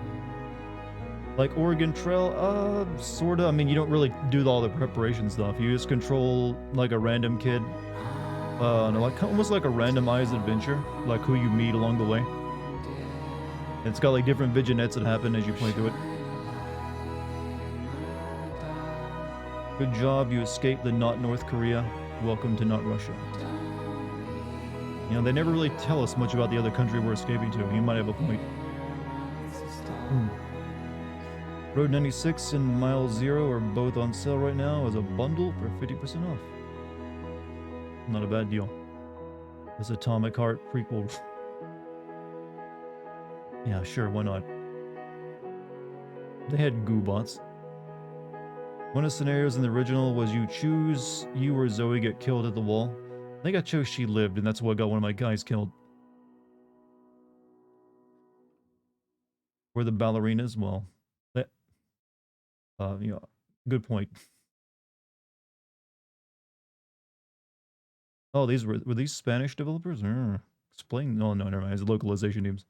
Like Oregon Trail, sorta. I mean, you don't really do all the preparation stuff. You just control, like, a random kid. Almost like a randomized adventure. Like, who you meet along the way. And it's got, like, different vignettes that happen as you play through it. Good job, you escaped the not North Korea. Welcome to not Russia. They never really tell us much about the other country we're escaping to. You might have a point. Road 96 and Mile Zero are both on sale right now as a bundle for 50% off. Not a bad deal. This Atomic Heart prequel. Yeah, sure, why not? They had goobots. One of the scenarios in the original was you or Zoe get killed at the wall. I think I chose she lived, and that's what got one of my guys killed. Were the ballerinas? Well, that, good point. Oh, were these Spanish developers? Explain. No, never mind. It's localization teams.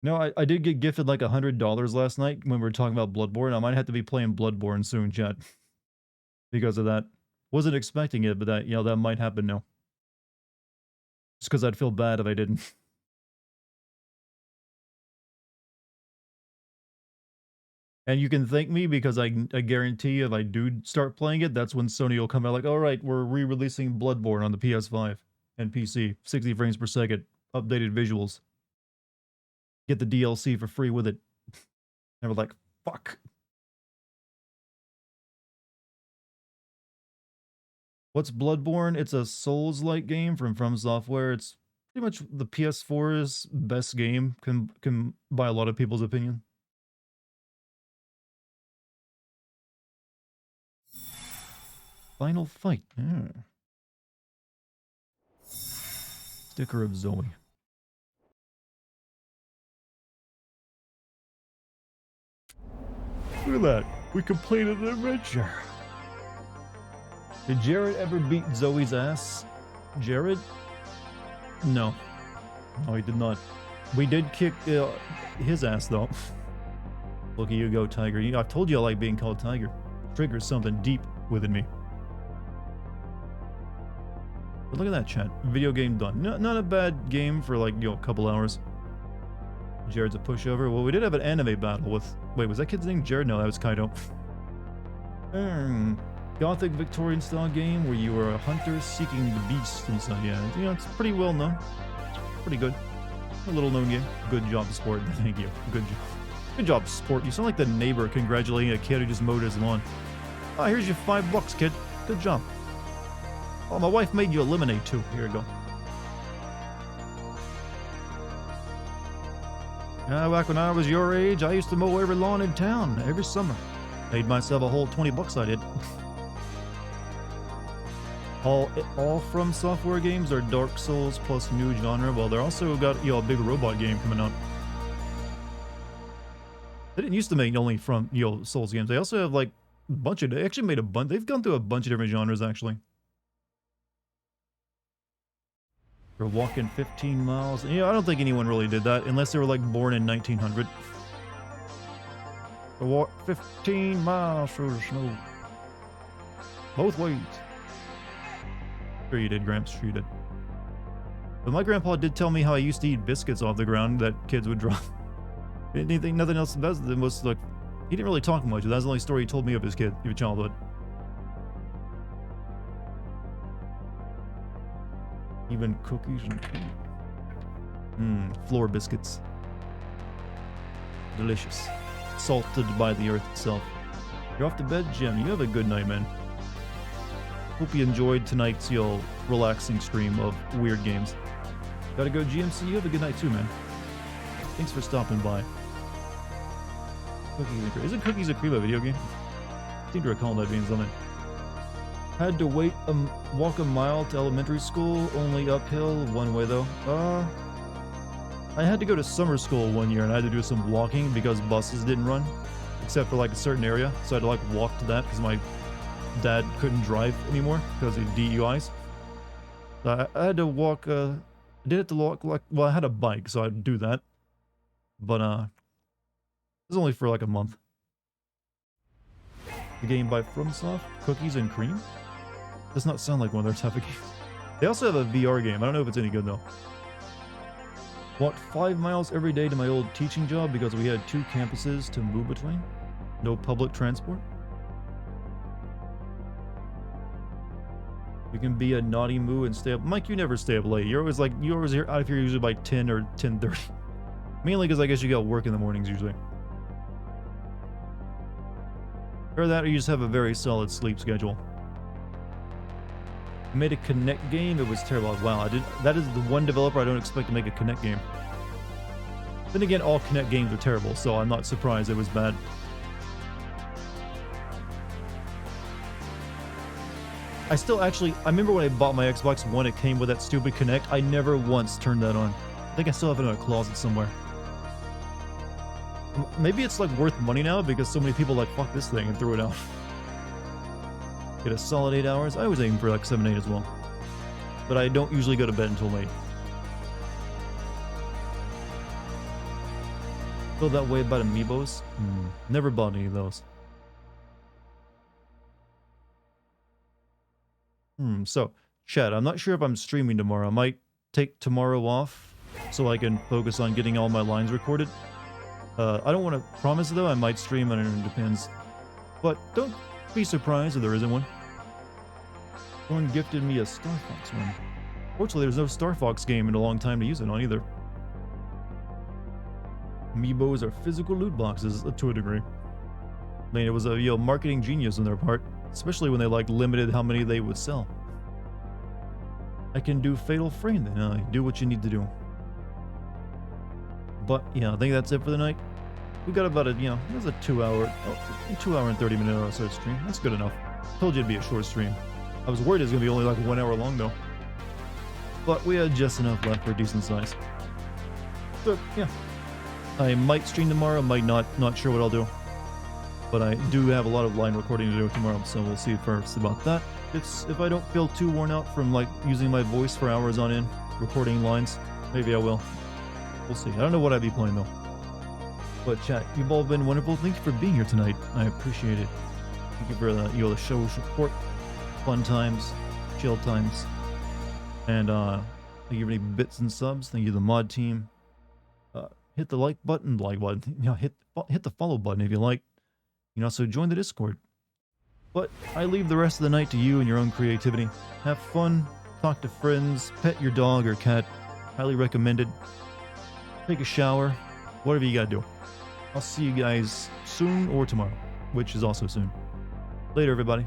No, I did get gifted like $100 last night when we were talking about Bloodborne. I might have to be playing Bloodborne soon, chat. Because of that. Wasn't expecting it, but that might happen now. Just because I'd feel bad if I didn't. And you can thank me because I guarantee if I do start playing it, that's when Sony will come out like, all right, we're re-releasing Bloodborne on the PS5 and PC, 60 frames per second, updated visuals. Get the DLC for free with it. And we're like, fuck. What's Bloodborne? It's a Souls-like game from Software. It's pretty much the PS4's best game, can by a lot of people's opinion. Final fight. Yeah. Sticker of Zoe. Look at that. We completed an adventure. Did Jared ever beat Zoe's ass? Jared? No. No, he did not. We did kick his ass, though. Look at you go, Tiger. I've told you I like being called Tiger. Triggers something deep within me. But look at that, chat. Video game done. Not a bad game for, like, a couple hours. Jared's a pushover. Well, we did have an anime battle with... Wait, was that kid's name Jared? No, that was Kaido. Gothic Victorian-style game where you are a hunter seeking the beast inside. Yeah, it's pretty well known. Pretty good. A little-known game. Good job, sport. Thank you. Good job. Good job, sport. You sound like the neighbor congratulating a kid who just mowed his lawn. Oh, here's your $5, kid. Good job. Oh, my wife made you a lemonade, too. Here you go. Back when I was your age, I used to mow every lawn in town, every summer. Made myself a whole $20, I did. All From Software games are Dark Souls plus new genre. Well, they're also got a big robot game coming out. They didn't used to make only From Souls games. They also have like a bunch of. They actually made a bunch. They've gone through a bunch of different genres actually. They're walking 15 miles. I don't think anyone really did that unless they were like born in 1900. They walk 15 miles through the snow. Both ways. Sure you did, Gramps. Sure you did. But my grandpa did tell me how he used to eat biscuits off the ground that kids would drop. Anything, nothing else. That was like, he didn't really talk much. That's the only story he told me of his childhood. Even cookies and cream. Floor biscuits. Delicious. Salted by the earth itself. You're off to bed, Jim. You have a good night, man. Hope you enjoyed tonight's relaxing stream of weird games. Gotta go, GMC. You have a good night too, man. Thanks for stopping by. Cookies and cream. Isn't Cookies and Cream a video game? I seem to recall that being something. Had to walk a mile to elementary school, only uphill, one way though. I had to go to summer school one year and I had to do some walking because buses didn't run, except for like a certain area. So I had to like walk to that because my dad couldn't drive anymore because of DUIs. So I had to walk, I did have to walk like, well, I had a bike, so I'd do that. But it was only for like a month. The game by FromSoft, Cookies and Cream? Does not sound like one of their type of games. They also have a VR game. I don't know if it's any good though. Walked 5 miles every day to my old teaching job because we had 2 campuses to move between. No public transport. You can be a naughty moo and stay up. Mike, you never stay up late. You're always here out of here usually by 10 or 10:30. Mainly because I guess you got work in the mornings usually. Or that, or you just have a very solid sleep schedule. I made a Connect game. It was terrible. Wow, that is the one developer I don't expect to make a Connect game. Then again, all Connect games are terrible, so I'm not surprised it was bad. I remember when I bought my Xbox One, it came with that stupid Connect. I never once turned that on. I think I still have it in a closet somewhere. Maybe it's like worth money now because so many people like, fuck this thing and threw it out. Get a solid 8 hours. I was aiming for like 7, 8 as well. But I don't usually go to bed until late. Feel that way about amiibos? Never bought any of those. So, chat, I'm not sure if I'm streaming tomorrow. I might take tomorrow off so I can focus on getting all my lines recorded. I don't want to promise though. I might stream. I don't know. It depends. But don't be surprised if there isn't one. Someone gifted me a Star Fox one. Fortunately, there's no Star Fox game in a long time to use it on either. Amiibos are physical loot boxes to a degree. I mean, it was a marketing genius on their part, especially when they like limited how many they would sell. I can do Fatal Frame then. Do what you need to do. But yeah, I think that's it for the night. We got about a it was a 2 hour and 30 minute stream. That's good enough. Told you it'd be a short stream. I was worried it was gonna be only like 1 hour long though. But we had just enough left for a decent size. But yeah. I might stream tomorrow, might not sure what I'll do. But I do have a lot of line recording to do tomorrow, so we'll see first about that. If I don't feel too worn out from like using my voice for hours on end, recording lines, maybe I will. We'll see. I don't know what I'd be playing though. But chat, you've all been wonderful. Thank you for being here tonight. I appreciate it. Thank you for the show support, fun times, chill times, and thank you for any bits and subs. Thank you to the mod team. Hit the like button, hit the follow button if you like. So join the Discord. But I leave the rest of the night to you and your own creativity. Have fun, talk to friends, pet your dog or cat. Highly recommended. Take a shower, whatever you gotta do. I'll see you guys soon or tomorrow, which is also soon. Later, everybody.